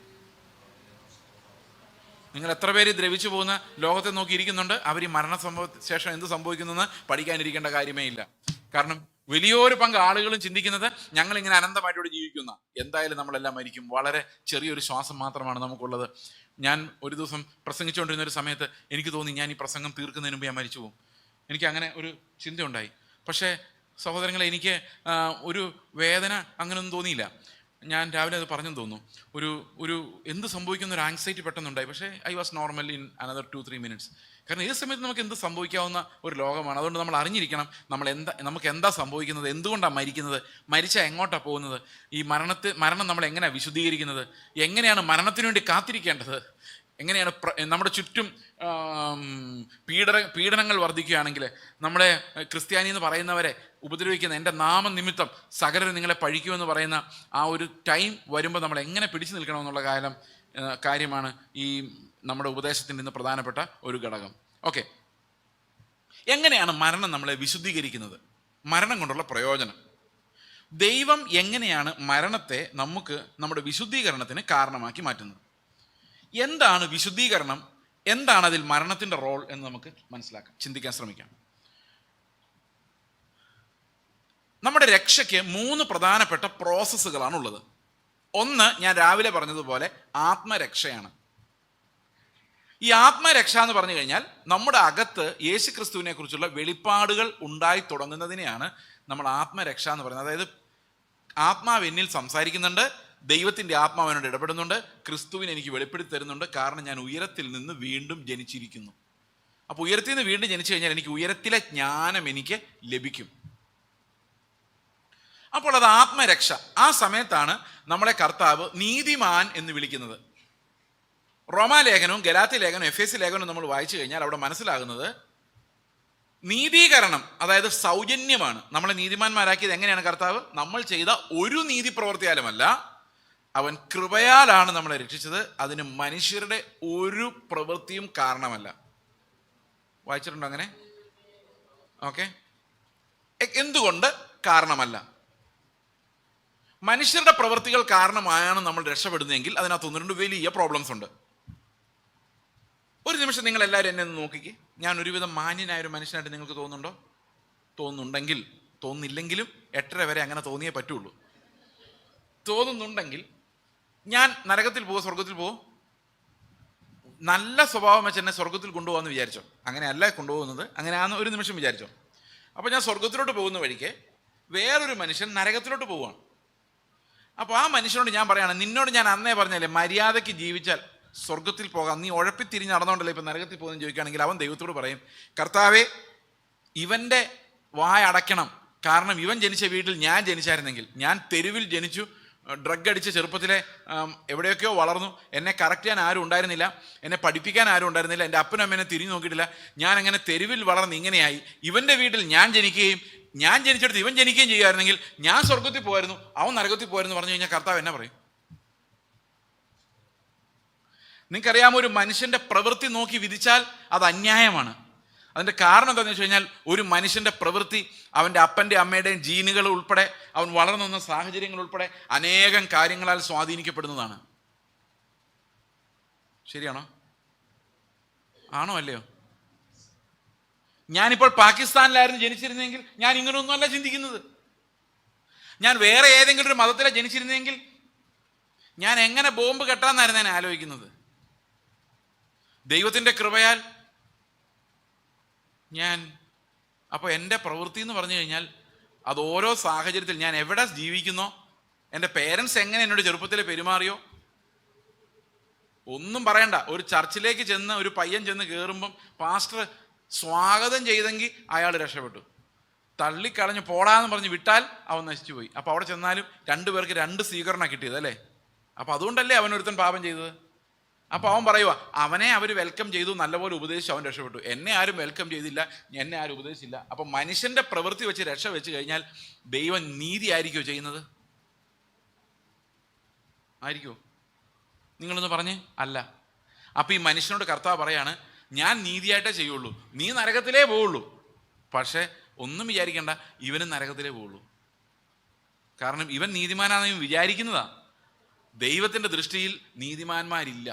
നിങ്ങൾ എത്ര പേര് ദ്രവിച്ചു പോകുന്ന ലോകത്തെ നോക്കി ഇരിക്കുന്നുണ്ട്? അവർ ഈ ശേഷം എന്ത് സംഭവിക്കുന്നെന്ന് പഠിക്കാനിരിക്കേണ്ട കാര്യമേ ഇല്ല. കാരണം വലിയൊരു പങ്ക് ആളുകളും ചിന്തിക്കുന്നത് ഞങ്ങളിങ്ങനെ അനന്തമായിട്ടോട് ജീവിക്കുന്ന, എന്തായാലും നമ്മളെല്ലാം മരിക്കും, വളരെ ചെറിയൊരു ശ്വാസം മാത്രമാണ് നമുക്കുള്ളത്. ഞാൻ ഒരു ദിവസം പ്രസംഗിച്ചുകൊണ്ടിരുന്ന ഒരു സമയത്ത് എനിക്ക് തോന്നി ഞാൻ ഈ പ്രസംഗം തീർക്കുന്നതിന് മുമ്പ് ഞാൻ മരിച്ചു പോകും. എനിക്ക് അങ്ങനെ ഒരു ചിന്തയുണ്ടായി. പക്ഷേ സഹോദരങ്ങളെ, എനിക്ക് ഒരു വേദന അങ്ങനെയൊന്നും തോന്നിയില്ല. ഞാൻ രാവിലെ അത് പറഞ്ഞെന്ന് തോന്നുന്നു. ഒരു എന്ത് സംഭവിക്കുന്ന ഒരു ആങ്സൈറ്റി പെട്ടെന്നുണ്ടായി. പക്ഷേ I was normal in another 2-3 minutes. കാരണം ഏത് സമയത്ത് നമുക്ക് എന്ത് സംഭവിക്കാവുന്ന ഒരു ലോകമാണ്. അതുകൊണ്ട് നമ്മൾ അറിഞ്ഞിരിക്കണം നമുക്ക് എന്താ സംഭവിക്കുന്നത്, എന്തുകൊണ്ടാണ് മരിക്കുന്നത്, മരിച്ചാൽ എങ്ങോട്ടാണ് പോകുന്നത്, ഈ മരണം നമ്മളെ എങ്ങനെയാണ് വിശുദ്ധീകരിക്കുന്നത്, എങ്ങനെയാണ് മരണത്തിന് വേണ്ടി കാത്തിരിക്കേണ്ടത്, എങ്ങനെയാണ് നമ്മുടെ ചുറ്റും പീഡനങ്ങൾ വർദ്ധിക്കുകയാണെങ്കിൽ നമ്മളെ ക്രിസ്ത്യാനി എന്ന് പറയുന്നവരെ ഉപദ്രവിക്കുന്ന, എൻ്റെ നാമനിമിത്തം സകലരും നിങ്ങളെ പഴിക്കുമെന്ന് പറയുന്ന ആ ഒരു ടൈം വരുമ്പോൾ നമ്മൾ എങ്ങനെ പിടിച്ചു നിൽക്കണമെന്നുള്ള കാര്യമാണ് ഈ നമ്മുടെ ഉപദേശത്തിൻ്റെ ഇന്ന് പ്രധാനപ്പെട്ട ഒരു ഘടകം. ഓക്കെ, എങ്ങനെയാണ് മരണം നമ്മളെ വിശുദ്ധീകരിക്കുന്നത്? മരണം കൊണ്ടുള്ള പ്രയോജനം. ദൈവം എങ്ങനെയാണ് മരണത്തെ നമ്മുടെ വിശുദ്ധീകരണത്തിന് കാരണമാക്കി മാറ്റുന്നത്? എന്താണ് വിശുദ്ധീകരണം, എന്താണ് അതിൽ മരണത്തിൻ്റെ റോൾ എന്ന് നമുക്ക് മനസ്സിലാക്കാം, ചിന്തിക്കാൻ ശ്രമിക്കാം. നമ്മുടെ രക്ഷയ്ക്ക് 3 പ്രധാനപ്പെട്ട പ്രോസസ്സുകളാണുള്ളത്. ഒന്ന്, ഞാൻ രാവിലെ പറഞ്ഞതുപോലെ ആത്മരക്ഷയാണ്. ഈ ആത്മരക്ഷ എന്ന് പറഞ്ഞു കഴിഞ്ഞാൽ നമ്മുടെ അകത്ത് യേശു ക്രിസ്തുവിനെ കുറിച്ചുള്ള വെളിപ്പാടുകൾ ഉണ്ടായി തുടങ്ങുന്നതിനെയാണ് നമ്മൾ ആത്മരക്ഷ എന്ന് പറയുന്നത്. അതായത് ആത്മാവ് എന്നിൽ സംസാരിക്കുന്നുണ്ട്, ദൈവത്തിൻ്റെ ആത്മാവ് എന്നോട് ഇടപെടുന്നുണ്ട്, ക്രിസ്തുവിനെ എനിക്ക് വെളിപ്പെടുത്തി തരുന്നുണ്ട്, കാരണം ഞാൻ ഉയരത്തിൽ നിന്ന് വീണ്ടും ജനിച്ചിരിക്കുന്നു. അപ്പോൾ ഉയരത്തിൽ നിന്ന് വീണ്ടും ജനിച്ചു കഴിഞ്ഞാൽ എനിക്ക് ഉയരത്തിലെ ജ്ഞാനം എനിക്ക് ലഭിക്കും. അപ്പോൾ അത് ആത്മരക്ഷ. ആ സമയത്താണ് നമ്മളെ കർത്താവ് നീതിമാൻ എന്ന് വിളിക്കുന്നത്. റോമാലേഖനവും ഗലാത്യ ലേഖനവും എഫേസ്യ ലേഖനവും നമ്മൾ വായിച്ചു കഴിഞ്ഞാൽ അവിടെ മനസ്സിലാകുന്നത് നീതീകരണം, അതായത് സൗജന്യമാണ്. നമ്മളെ നീതിമാന്മാരാക്കിയത് എങ്ങനെയാണ് കർത്താവ്? നമ്മൾ ചെയ്ത ഒരു നീതി പ്രവൃത്തിയാലുമല്ല, അവൻ കൃപയാലാണ് നമ്മളെ രക്ഷിച്ചത്. അതിന് മനുഷ്യരുടെ ഒരു പ്രവൃത്തിയും കാരണമല്ല. വായിച്ചിട്ടുണ്ടോ അങ്ങനെ? ഓക്കെ, എന്തുകൊണ്ട് കാരണമല്ല? മനുഷ്യരുടെ പ്രവൃത്തികൾ കാരണമായാണ് നമ്മൾ രക്ഷപ്പെടുന്നതെങ്കിൽ അതിനകത്ത് 1-2 വലിയ പ്രോബ്ലംസ് ഉണ്ട്. ഒരു നിമിഷം നിങ്ങൾ എല്ലാവരും എന്നെ ഒന്ന് നോക്കിക്കേ. ഞാൻ ഒരുവിധം മാന്യനായ ഒരു മനുഷ്യനായിട്ട് നിങ്ങൾക്ക് തോന്നുന്നുണ്ടോ? തോന്നുന്നുണ്ടെങ്കിൽ, തോന്നുന്നില്ലെങ്കിലും 8:30 വരെ അങ്ങനെ തോന്നിയേ പറ്റുള്ളൂ. തോന്നുന്നുണ്ടെങ്കിൽ ഞാൻ നരകത്തിൽ പോവോ സ്വർഗത്തിൽ പോവോ? നല്ല സ്വഭാവം വെച്ച് എന്നെ സ്വർഗത്തിൽ കൊണ്ടുപോകാമെന്ന് വിചാരിച്ചോ? അങ്ങനെയല്ല കൊണ്ടുപോകുന്നത്, അങ്ങനെയാണെന്ന് ഒരു നിമിഷം വിചാരിച്ചോ? അപ്പോൾ ഞാൻ സ്വർഗത്തിലോട്ട് പോകുന്ന വഴിക്ക് വേറൊരു മനുഷ്യൻ നരകത്തിലോട്ട് പോവുകയാണ്. അപ്പോൾ ആ മനുഷ്യനോട് ഞാൻ പറയാണ്, നിന്നോട് ഞാൻ അന്നേ പറഞ്ഞല്ലേ മര്യാദയ്ക്ക് ജീവിച്ചാൽ സ്വർഗത്തിൽ പോകാം, നീ ഉഴപ്പിത്തിരിഞ്ഞ് നടന്നുകൊണ്ടല്ലേ ഇപ്പം നരകത്തിൽ പോകുമെന്ന് ചോദിക്കുകയാണെങ്കിൽ അവൻ ദൈവത്തോട് പറയും, കർത്താവേ, ഇവൻ്റെ വായ അടയ്ക്കണം, കാരണം ഇവൻ ജനിച്ച വീട്ടിൽ ഞാൻ ജനിച്ചായിരുന്നെങ്കിൽ, ഞാൻ തെരുവിൽ ജനിച്ചു, ഡ്രഗ് അടിച്ച് ചെറുപ്പത്തിലെ എവിടെയൊക്കെയോ വളർന്നു, എന്നെ കറക്റ്റ് ചെയ്യാൻ ആരും ഉണ്ടായിരുന്നില്ല, എന്നെ പഠിപ്പിക്കാൻ ആരും ഉണ്ടായിരുന്നില്ല, എൻ്റെ അപ്പനും അമ്മേനെ തിരിഞ്ഞു നോക്കിയിട്ടില്ല, ഞാൻ അങ്ങനെ തെരുവിൽ വളർന്ന് ഇങ്ങനെയായി, ഇവൻ്റെ വീട്ടിൽ ഞാൻ ജനിക്കുകയും ഞാൻ ജനിച്ചെടുത്ത് ഇവൻ ജനിക്കുകയും ചെയ്യുമായിരുന്നെങ്കിൽ ഞാൻ സ്വർഗത്തിൽ പോയിരുന്നു, അവൻ നരകത്തിൽ പോയിരുന്നു പറഞ്ഞു കഴിഞ്ഞാൽ കർത്താവ് എന്നെ പറയും? നിങ്ങൾക്കറിയാമോ, ഒരു മനുഷ്യൻ്റെ പ്രവൃത്തി നോക്കി വിധിച്ചാൽ അത് അന്യായമാണ്. അതിൻ്റെ കാരണം എന്താണെന്ന് വെച്ച് കഴിഞ്ഞാൽ ഒരു മനുഷ്യൻ്റെ പ്രവൃത്തി അവൻ്റെ അപ്പൻ്റെ അമ്മയുടെയും ജീനുകൾ ഉൾപ്പെടെ അവൻ വളർന്നു വന്ന സാഹചര്യങ്ങൾ ഉൾപ്പെടെ അനേകം കാര്യങ്ങളാൽ സ്വാധീനിക്കപ്പെടുന്നതാണ്. ശരിയാണോ? ആണോ അല്ലയോ? ഞാനിപ്പോൾ പാകിസ്ഥാനിലായിരുന്നു ജനിച്ചിരുന്നെങ്കിൽ ഞാൻ ഇങ്ങനെയൊന്നുമല്ല ചിന്തിക്കുന്നത്. ഞാൻ വേറെ ഏതെങ്കിലും ഒരു മതത്തിലാണ് ജനിച്ചിരുന്നെങ്കിൽ ഞാൻ എങ്ങനെ ബോംബ് കെട്ടാമെന്നായിരുന്നു ഞാൻ ആലോചിക്കുന്നത്. ദൈവത്തിൻ്റെ കൃപയാൽ അപ്പോൾ എൻ്റെ പ്രവൃത്തി എന്ന് പറഞ്ഞു കഴിഞ്ഞാൽ അത് ഓരോ സാഹചര്യത്തിൽ ഞാൻ എവിടെ ജീവിക്കുന്നോ, എൻ്റെ പേരൻസ് എങ്ങനെ എന്നോട് ചെറുപ്പത്തിൽ പെരുമാറിയോ, ഒന്നും പറയണ്ട. ഒരു ചർച്ചിലേക്ക് ചെന്ന് ഒരു പയ്യൻ ചെന്ന് കയറുമ്പം പാസ്റ്റർ സ്വാഗതം ചെയ്തെങ്കിൽ അയാൾ രക്ഷപ്പെട്ടു. തള്ളിക്കളഞ്ഞ് പോടാന്ന് പറഞ്ഞ് വിട്ടാൽ അവൻ നശിച്ചു പോയി. അപ്പോൾ അവിടെ ചെന്നാലും രണ്ടുപേർക്ക് രണ്ട് സ്വീകരണ കിട്ടിയത് അല്ലേ? അപ്പോൾ അതുകൊണ്ടല്ലേ അവനൊരുത്തൻ പാപം ചെയ്തത്. അപ്പോൾ അവൻ പറയുക, അവനെ അവർ വെൽക്കം ചെയ്തു, നല്ലപോലെ ഉപദേശിച്ചു, അവൻ രക്ഷപ്പെട്ടു. എന്നെ ആരും വെൽക്കം ചെയ്തില്ല, എന്നെ ആരും ഉപദേശിച്ചില്ല. അപ്പം മനുഷ്യൻ്റെ പ്രവൃത്തി വെച്ച് രക്ഷ വെച്ച് കഴിഞ്ഞാൽ ദൈവം നീതി ആയിരിക്കുമോ ചെയ്യുന്നത്? ആയിരിക്കുമോ? നിങ്ങളൊന്ന് പറഞ്ഞേ. അല്ല. അപ്പം ഈ മനുഷ്യനോട് കർത്താവ് പറയാണ്, ഞാൻ നീതിയായിട്ടേ ചെയ്യുള്ളൂ, നീ നരകത്തിലേ പോവുള്ളൂ. പക്ഷേ ഒന്നും വിചാരിക്കേണ്ട, ഇവനും നരകത്തിലേ പോവുള്ളൂ. കാരണം ഇവൻ നീതിമാനാണെന്ന് വിചാരിക്കുന്നതാ. ദൈവത്തിൻ്റെ ദൃഷ്ടിയിൽ നീതിമാന്മാരില്ല.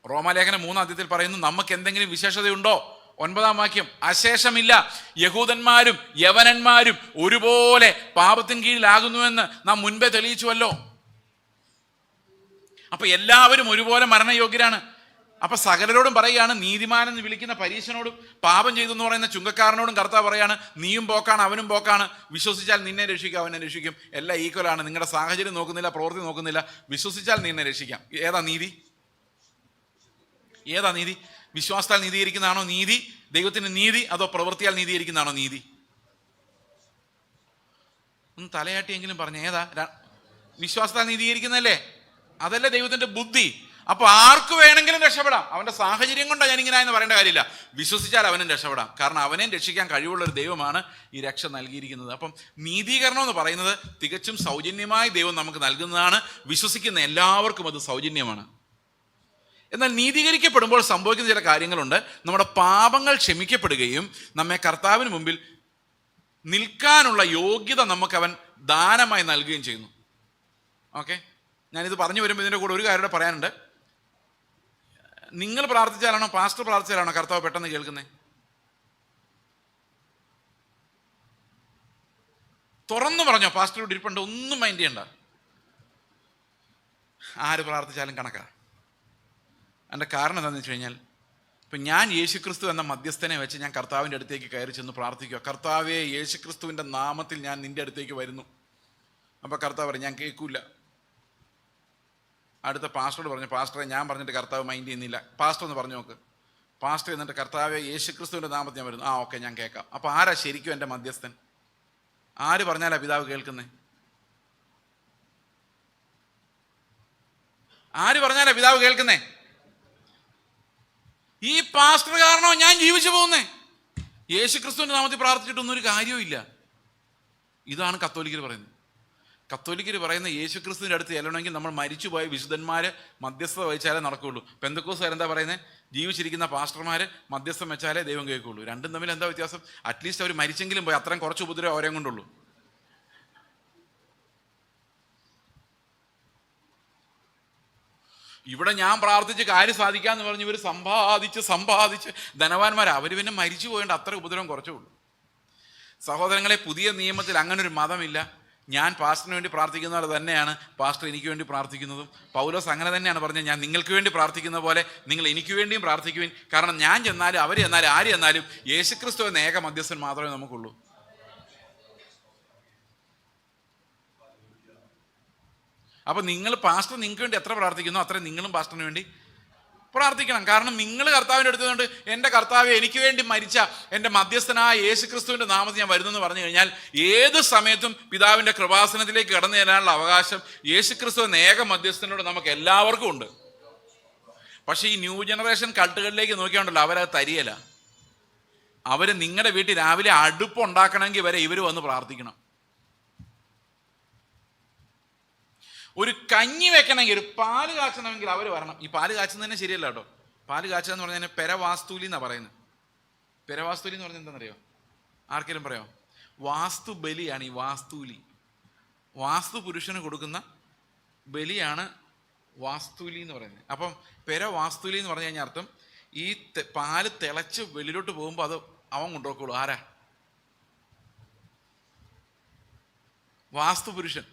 റോമാലേഖനം 3 പറയുന്നു, നമുക്ക് എന്തെങ്കിലും വിശേഷതയുണ്ടോ? 9 വാക്യം, അശേഷമില്ല. യഹൂദന്മാരും യവനന്മാരും ഒരുപോലെ പാപത്തിൻ കീഴിലാകുന്നുവെന്ന് നാം മുൻപേ തെളിയിച്ചുവല്ലോ. അപ്പൊ എല്ലാവരും ഒരുപോലെ മരണയോഗ്യരാണ്. അപ്പൊ സകലരോടും പറയുകയാണ്, നീതിമാനെന്ന് വിളിക്കുന്ന പരീശനോടും പാപം ചെയ്തു എന്ന് പറയുന്ന ചുങ്കക്കാരനോടും കർത്താവ് പറയാണ്, നീയും പോക്കാണ്, അവനും പോക്കാണ്. വിശ്വസിച്ചാൽ നിന്നെ രക്ഷിക്കും, അവനെ രക്ഷിക്കും. എല്ലാം ഈക്വലാണ്. നിങ്ങളുടെ സാഹചര്യം നോക്കുന്നില്ല, പ്രവൃത്തി നോക്കുന്നില്ല. വിശ്വസിച്ചാൽ നിന്നെ രക്ഷിക്കാം. ഏതാ നീതി? ഏതാ നീതി? വിശ്വാസത്താൽ നീതീകരിക്കുന്നതാണോ നീതി? ദൈവത്തിന്റെ നീതി? അതോ പ്രവൃത്തിയാൽ നീതീകരിക്കുന്നതാണോ നീതി? ഒന്ന് തലയാട്ടിയെങ്കിലും പറഞ്ഞ ഏതാ? വിശ്വാസത്താൽ നീതീകരിക്കുന്നതല്ലേ? അതല്ലേ ദൈവത്തിന്റെ ബുദ്ധി. അപ്പൊ ആർക്ക് വേണമെങ്കിലും രക്ഷപ്പെടാം. അവന്റെ സാഹചര്യം കൊണ്ടാണ് ഞാൻ ഇങ്ങനെ എന്ന് പറയേണ്ട കാര്യമില്ല. വിശ്വസിച്ചാൽ അവനും രക്ഷപ്പെടാം. കാരണം അവനെയും രക്ഷിക്കാൻ കഴിവുള്ള ഒരു ദൈവമാണ് ഈ രക്ഷ നൽകിയിരിക്കുന്നത്. അപ്പം നീതീകരണം എന്ന് പറയുന്നത് തികച്ചും സൗജന്യമായി ദൈവം നമുക്ക് നൽകുന്നതാണ്. വിശ്വസിക്കുന്ന എല്ലാവർക്കും അത് സൗജന്യമാണ്. എന്നാൽ നീതീകരിക്കപ്പെടുമ്പോൾ സംഭവിക്കുന്ന ചില കാര്യങ്ങളുണ്ട്. നമ്മുടെ പാപങ്ങൾ ക്ഷമിക്കപ്പെടുകയും നമ്മെ കർത്താവിന് മുമ്പിൽ നിൽക്കാനുള്ള യോഗ്യത നമുക്ക് അവൻ ദാനമായി നൽകുകയും ചെയ്യുന്നു. ഓക്കെ, ഞാനിത് പറഞ്ഞു വരുമ്പോൾ ഇതിൻ്റെ കൂടെ ഒരു കാര്യം കൂടെ പറയാനുണ്ട്. നിങ്ങൾ പ്രാർത്ഥിച്ചാലാണോ പാസ്റ്റർ പ്രാർത്ഥിച്ചാലാണോ കർത്താവ് പെട്ടെന്ന് കേൾക്കുന്നത്? തുറന്നു പറഞ്ഞോ, പാസ്റ്റർ ഇരിപ്പുണ്ട്, ഒന്നും മൈൻഡ് ചെയ്യണ്ട. ആര് പ്രാർത്ഥിച്ചാലും കണക്കാ. അതിൻ്റെ കാരണം എന്താണെന്ന് വെച്ച് കഴിഞ്ഞാൽ, ഇപ്പം ഞാൻ യേശുക്രിസ്തു എന്ന മധ്യസ്ഥനെ വെച്ച് ഞാൻ കർത്താവിൻ്റെ അടുത്തേക്ക് കയറി ചെന്ന് പ്രാർത്ഥിക്കുക, കർത്താവേ യേശുക്രിസ്തുവിൻ്റെ നാമത്തിൽ ഞാൻ നിൻ്റെ അടുത്തേക്ക് വരുന്നു. അപ്പോൾ കർത്താവ് പറയും, ഞാൻ കേൾക്കൂല. അടുത്ത പാസ്റ്ററോട് പറഞ്ഞു, പാസ്റ്ററെ ഞാൻ പറഞ്ഞിട്ട് കർത്താവ് മൈൻഡ് ചെയ്യുന്നില്ല. പാസ്റ്റർ ഒന്ന് പറഞ്ഞു നോക്ക്. പാസ്റ്റർ എന്നിട്ട് കർത്താവേ യേശുക്രിസ്തുവിൻ്റെ നാമത്തിൽ ഞാൻ വരുന്നു. ഓക്കെ, ഞാൻ കേൾക്കാം. അപ്പോൾ ആരാ ശരിക്കും എൻ്റെ മധ്യസ്ഥൻ? ആര് പറഞ്ഞാലാ പിതാവ് കേൾക്കുന്നേ? ആര് പറഞ്ഞാലാ പിതാവ് കേൾക്കുന്നേ? ഈ പാസ്റ്റർ കാരണോ ഞാൻ ജീവിച്ചു പോകുന്നേ. യേശുക്രിസ്തുവിൻ്റെ നാമത്തിൽ പ്രാർത്ഥിച്ചിട്ടൊന്നും ഒരു കാര്യവും ഇല്ല. ഇതാണ് കത്തോലിക്കർ പറയുന്നത്. കത്തോലിക്കർ പറയുന്ന യേശുക്രിസ്തുവിൻ്റെ അടുത്ത് ചെല്ലണമെങ്കിൽ നമ്മൾ മരിച്ചുപോയ വിശുദ്ധന്മാർ മധ്യസ്ഥത വഹിച്ചാലേ നടക്കുകയുള്ളൂ. പെന്തക്കോസ്തുകാർ എന്താ പറയുന്നത്? ജീവിച്ചിരിക്കുന്ന പാസ്റ്റർമാർ മധ്യസ്ഥം വെച്ചാലേ ദൈവം കേൾക്കുകയുള്ളൂ. രണ്ടും തമ്മിൽ എന്താ വ്യത്യാസം? അറ്റ്ലീസ്റ്റ് അവർ മരിച്ചെങ്കിലും പോയി, അത്രയും കുറച്ച് ഉപദ്രവം അവരെ കൊണ്ടുള്ളൂ. ഇവിടെ ഞാൻ പ്രാർത്ഥിച്ച് കാര്യം സാധിക്കാന്ന് പറഞ്ഞ് ഇവർ സമ്പാദിച്ച് ധനവാന്മാർ. അവർ പിന്നെ മരിച്ചു പോയേണ്ട അത്ര ഉപദ്രവം കുറച്ചേ ഉള്ളൂ. സഹോദരങ്ങളെ, പുതിയ നിയമത്തിൽ അങ്ങനൊരു മതമില്ല. ഞാൻ പാസ്റ്ററിന് വേണ്ടി പ്രാർത്ഥിക്കുന്ന പോലെ തന്നെയാണ് പാസ്റ്റർ എനിക്ക് വേണ്ടി പ്രാർത്ഥിക്കുന്നതും. പൗലോസ് അങ്ങനെ തന്നെയാണ് പറഞ്ഞത്, ഞാൻ നിങ്ങൾക്ക് വേണ്ടി പ്രാർത്ഥിക്കുന്ന പോലെ നിങ്ങൾ എനിക്ക് വേണ്ടിയും പ്രാർത്ഥിക്കുവിൻ. കാരണം ഞാൻ ചെന്നാലും അവർ ചെന്നാലും ആര് ചെന്നാലും യേശുക്രിസ്തു എന്ന ഏക മധ്യസ്ഥൻ മാത്രമേ നമുക്കുള്ളൂ. അപ്പൊ നിങ്ങൾ പാസ്റ്റർ നിങ്ങൾക്ക് വേണ്ടി എത്ര പ്രാർത്ഥിക്കുന്നു അത്രയും നിങ്ങളും പാസ്റ്ററിന് വേണ്ടി പ്രാർത്ഥിക്കണം. കാരണം നിങ്ങൾ കർത്താവിൻ്റെ അടുത്തുകൊണ്ട് എൻ്റെ കർത്താവ് എനിക്ക് വേണ്ടി മരിച്ച എൻ്റെ മധ്യസ്ഥനായ യേശുക്രിസ്തുവിൻ്റെ നാമത്തിൽ ഞാൻ വരുന്നെന്ന് പറഞ്ഞു കഴിഞ്ഞാൽ ഏത് സമയത്തും പിതാവിൻ്റെ കൃപാസനത്തിലേക്ക് കടന്നു ചെല്ലാനുള്ള അവകാശം യേശുക്രിസ്തു എന്ന ഏക മധ്യസ്ഥനോട് നമുക്ക് എല്ലാവർക്കും ഉണ്ട്. പക്ഷേ ഈ ന്യൂ ജനറേഷൻ കൾട്ടുകളിലേക്ക് നോക്കിയാണ്ടല്ലോ, അവരത് തരിയല. അവർ നിങ്ങളുടെ വീട്ടിൽ രാവിലെ അടുപ്പുണ്ടാക്കണമെങ്കിൽ വരെ ഇവർ വന്ന് പ്രാർത്ഥിക്കണം. ഒരു കഞ്ഞി വെക്കണമെങ്കിൽ, ഒരു പാല് കാച്ചണമെങ്കിൽ അവർ വരണം. ഈ പാല് കാച്ചുന്നത് തന്നെ ശരിയല്ല കേട്ടോ. പാല് കാച്ചുക എന്ന് പറഞ്ഞാൽ പെരവാസ്തൂലി എന്നാണ് പറയുന്നത്. പെരവാസ്തൂലി എന്ന് പറഞ്ഞാൽ എന്താണെന്നറിയോ? ആർക്കെങ്കിലും പറയാമോ? വാസ്തു ബലിയാണ് ഈ വാസ്തൂലി. വാസ്തു പുരുഷന് കൊടുക്കുന്ന ബലിയാണ് വാസ്തൂലി എന്ന് പറയുന്നത്. അപ്പം പെരവാസ്തൂലി എന്ന് പറഞ്ഞു കഴിഞ്ഞാൽ അർത്ഥം ഈ പാല് തിളച്ച് വെളിയിലോട്ട് പോകുമ്പോൾ അത് അവൻ കൊണ്ടുപോക്കുള്ളൂ. ആരാ? വാസ്തു പുരുഷൻ.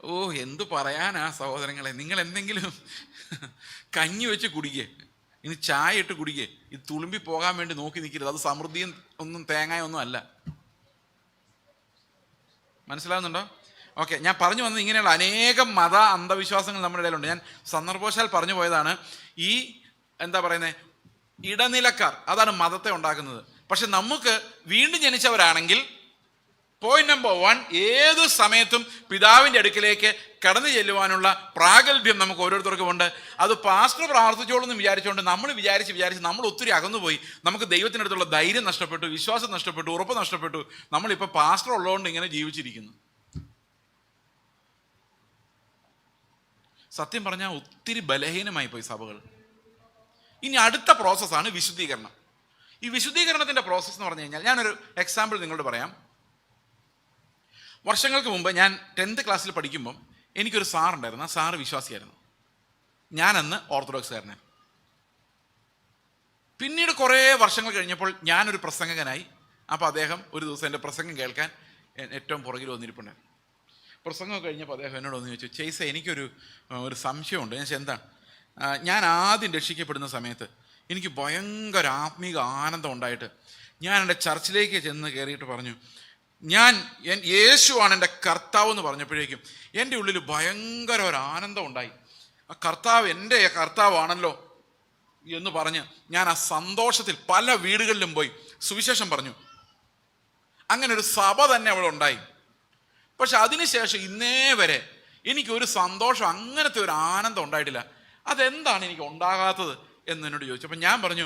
ഓ, എന്തു പറയാനാ സഹോദരങ്ങളെ. നിങ്ങൾ എന്തെങ്കിലും കഞ്ഞി വെച്ച് കുടിക്കേ, ഇനി ചായ ഇട്ട് കുടിക്കേ. ഇത് തുളുമ്പി പോകാൻ വേണ്ടി നോക്കി നിൽക്കരുത്. അത് സമൃദ്ധിയും ഒന്നും തേങ്ങയൊന്നും അല്ല. മനസ്സിലാവുന്നുണ്ടോ? ഓക്കെ, ഞാൻ പറഞ്ഞു വന്നത് ഇങ്ങനെയുള്ള അനേകം മത അന്ധവിശ്വാസങ്ങൾ നമ്മുടെ ഇടയിലുണ്ട്. ഞാൻ സന്ദർഭവശാൽ പറഞ്ഞു പോയതാണ്. ഈ എന്താ പറയുന്നത്, ഇടനിലക്കാർ, അതാണ് മതത്തെ ഉണ്ടാക്കുന്നത്. പക്ഷെ നമുക്ക് വീണ്ടും ജനിച്ചവരാണെങ്കിൽ പോയിന്റ് നമ്പർ 1, ഏത് സമയത്തും പിതാവിൻ്റെ അടുക്കിലേക്ക് കടന്നു ചെല്ലുവാനുള്ള പ്രാഗൽഭ്യം നമുക്ക് ഓരോരുത്തർക്കും ഉണ്ട്. അത് പാസ്റ്റർ പ്രാർത്ഥിച്ചോളെന്ന് വിചാരിച്ചുകൊണ്ട് നമ്മൾ വിചാരിച്ച് നമ്മൾ ഒത്തിരി അകന്നുപോയി. നമുക്ക് ദൈവത്തിനടുത്തുള്ള ധൈര്യം നഷ്ടപ്പെട്ടു, വിശ്വാസം നഷ്ടപ്പെട്ടു, ഉറപ്പ് നഷ്ടപ്പെട്ടു. നമ്മളിപ്പോൾ പാസ്റ്റർ ഉള്ളതുകൊണ്ട് ഇങ്ങനെ ജീവിച്ചിരിക്കുന്നു. സത്യം പറഞ്ഞാൽ ഒത്തിരി ബലഹീനമായി പോയി സഭകൾ. ഇനി അടുത്ത പ്രോസസ്സാണ് വിശുദ്ധീകരണം. ഈ വിശുദ്ധീകരണത്തിൻ്റെ പ്രോസസ്സ് എന്ന് പറഞ്ഞു കഴിഞ്ഞാൽ ഞാനൊരു എക്സാമ്പിൾ നിങ്ങളോട് പറയാം. വർഷങ്ങൾക്ക് മുമ്പ് ഞാൻ 10th ക്ലാസ്സിൽ പഠിക്കുമ്പം എനിക്കൊരു സാറുണ്ടായിരുന്നു. ആ സാറ് വിശ്വാസിയായിരുന്നു. ഞാനന്ന് ഓർത്തഡോക്സുകാരനാണ്. പിന്നീട് കുറേ വർഷങ്ങൾ കഴിഞ്ഞപ്പോൾ ഞാനൊരു പ്രസംഗകനായി. അപ്പോൾ അദ്ദേഹം ഒരു ദിവസം എൻ്റെ പ്രസംഗം കേൾക്കാൻ ഏറ്റവും പുറകിൽ വന്നിരിപ്പുണ്ടായിരുന്നു. പ്രസംഗം കഴിഞ്ഞപ്പോൾ അദ്ദേഹം എന്നോട് ഒന്ന് ചോദിച്ചു, ചെയ്സ എനിക്കൊരു സംശയമുണ്ട്. ഞാൻ ചോദിച്ചു, എന്താണ്? ഞാൻ ആദ്യം രക്ഷിക്കപ്പെടുന്ന സമയത്ത് എനിക്ക് ഭയങ്കര ആത്മീക ആനന്ദം ഉണ്ടായിട്ട് ഞാൻ എൻ്റെ ചർച്ചിലേക്ക് ചെന്ന് കയറിയിട്ട് പറഞ്ഞു, യേശുവാണ് എൻ്റെ കർത്താവ് എന്ന് പറഞ്ഞപ്പോഴേക്കും എൻ്റെ ഉള്ളിൽ ഭയങ്കര ഒരു ആനന്ദം ഉണ്ടായി. ആ കർത്താവ് എൻ്റെ കർത്താവാണല്ലോ എന്ന് പറഞ്ഞ് ഞാൻ ആ സന്തോഷത്തിൽ പല വീടുകളിലും പോയി സുവിശേഷം പറഞ്ഞു. അങ്ങനെ ഒരു സഭ തന്നെ അവിടെ ഉണ്ടായി. പക്ഷെ അതിനുശേഷം ഇന്നേ വരെ എനിക്കൊരു സന്തോഷം, അങ്ങനത്തെ ഒരു ആനന്ദം ഉണ്ടായിട്ടില്ല. അതെന്താണ് എനിക്ക് ഉണ്ടാകാത്തത് എന്ന് എന്നോട് ചോദിച്ചു. അപ്പം ഞാൻ പറഞ്ഞു,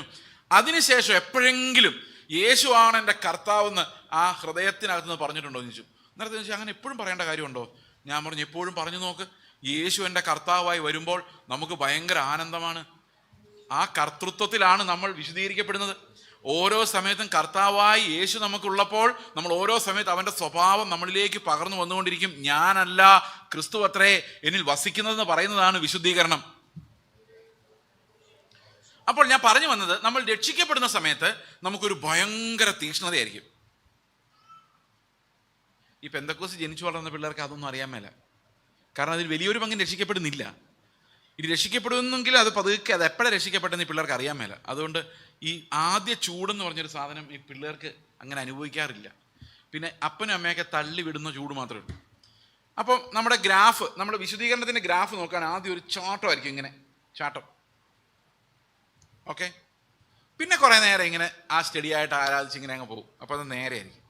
അതിനുശേഷം എപ്പോഴെങ്കിലും യേശുവാണ് എൻ്റെ കർത്താവെന്ന് ആ ഹൃദയത്തിനകത്ത് നിന്ന് പറഞ്ഞിട്ടുണ്ടോ എന്ന് ചോദിച്ചു. നേരത്തെ ചോദിച്ചു, അങ്ങനെ എപ്പോഴും പറയേണ്ട കാര്യമുണ്ടോ? ഞാൻ പറഞ്ഞു, എപ്പോഴും പറഞ്ഞു നോക്ക്. യേശു എൻ്റെ കർത്താവായി വരുമ്പോൾ നമുക്ക് ഭയങ്കര ആനന്ദമാണ്. ആ കർത്തൃത്വത്തിലാണ് നമ്മൾ വിശദീകരിക്കപ്പെടുന്നത്. ഓരോ സമയത്തും കർത്താവായി യേശു നമുക്കുള്ളപ്പോൾ നമ്മൾ ഓരോ സമയത്ത് അവൻ്റെ സ്വഭാവം നമ്മളിലേക്ക് പകർന്നു വന്നുകൊണ്ടിരിക്കും. ഞാനല്ല, ക്രിസ്തു അത്രേ എന്നിൽ വസിക്കുന്നതെന്ന് പറയുന്നതാണ് വിശുദ്ധീകരണം. അപ്പോൾ ഞാൻ പറഞ്ഞു വന്നത്, നമ്മൾ രക്ഷിക്കപ്പെടുന്ന സമയത്ത് നമുക്കൊരു ഭയങ്കര തീക്ഷ്ണതയായിരിക്കും. ഈ പെന്തക്കോസ്ത് ജനിച്ചു വളർന്ന പിള്ളേർക്ക് അതൊന്നും അറിയാൻ മേല. കാരണം അതിൽ വലിയൊരു പങ്കും രക്ഷിക്കപ്പെടുന്നില്ല. ഇനി രക്ഷിക്കപ്പെടുന്നെങ്കിൽ അത് പതുക്കെ, അത് എപ്പോഴാണ് രക്ഷിക്കപ്പെട്ടെന്ന് ഈ പിള്ളേർക്ക് അറിയാൻ മേല. അതുകൊണ്ട് ഈ ആദ്യ ചൂടെന്ന് പറഞ്ഞൊരു സാധനം ഈ പിള്ളേർക്ക് അങ്ങനെ അനുഭവിക്കാറില്ല. പിന്നെ അപ്പനും അമ്മയൊക്കെ തള്ളി വിടുന്ന ചൂട് മാത്രമേ ഉള്ളൂ. അപ്പം നമ്മുടെ ഗ്രാഫ്, നമ്മുടെ വിശുദ്ധീകരണത്തിൻ്റെ ഗ്രാഫ് നോക്കാൻ ആദ്യം ഒരു ചാട്ടമായിരിക്കും, ഇങ്ങനെ ചാട്ടം. ഓക്കെ, പിന്നെ കുറേ നേരം ഇങ്ങനെ ആ സ്റ്റഡിയായിട്ട് ആരാധിച്ച് ഇങ്ങനെ അങ്ങ് പോകും. അപ്പോൾ അത് നേരെ ആയിരിക്കും.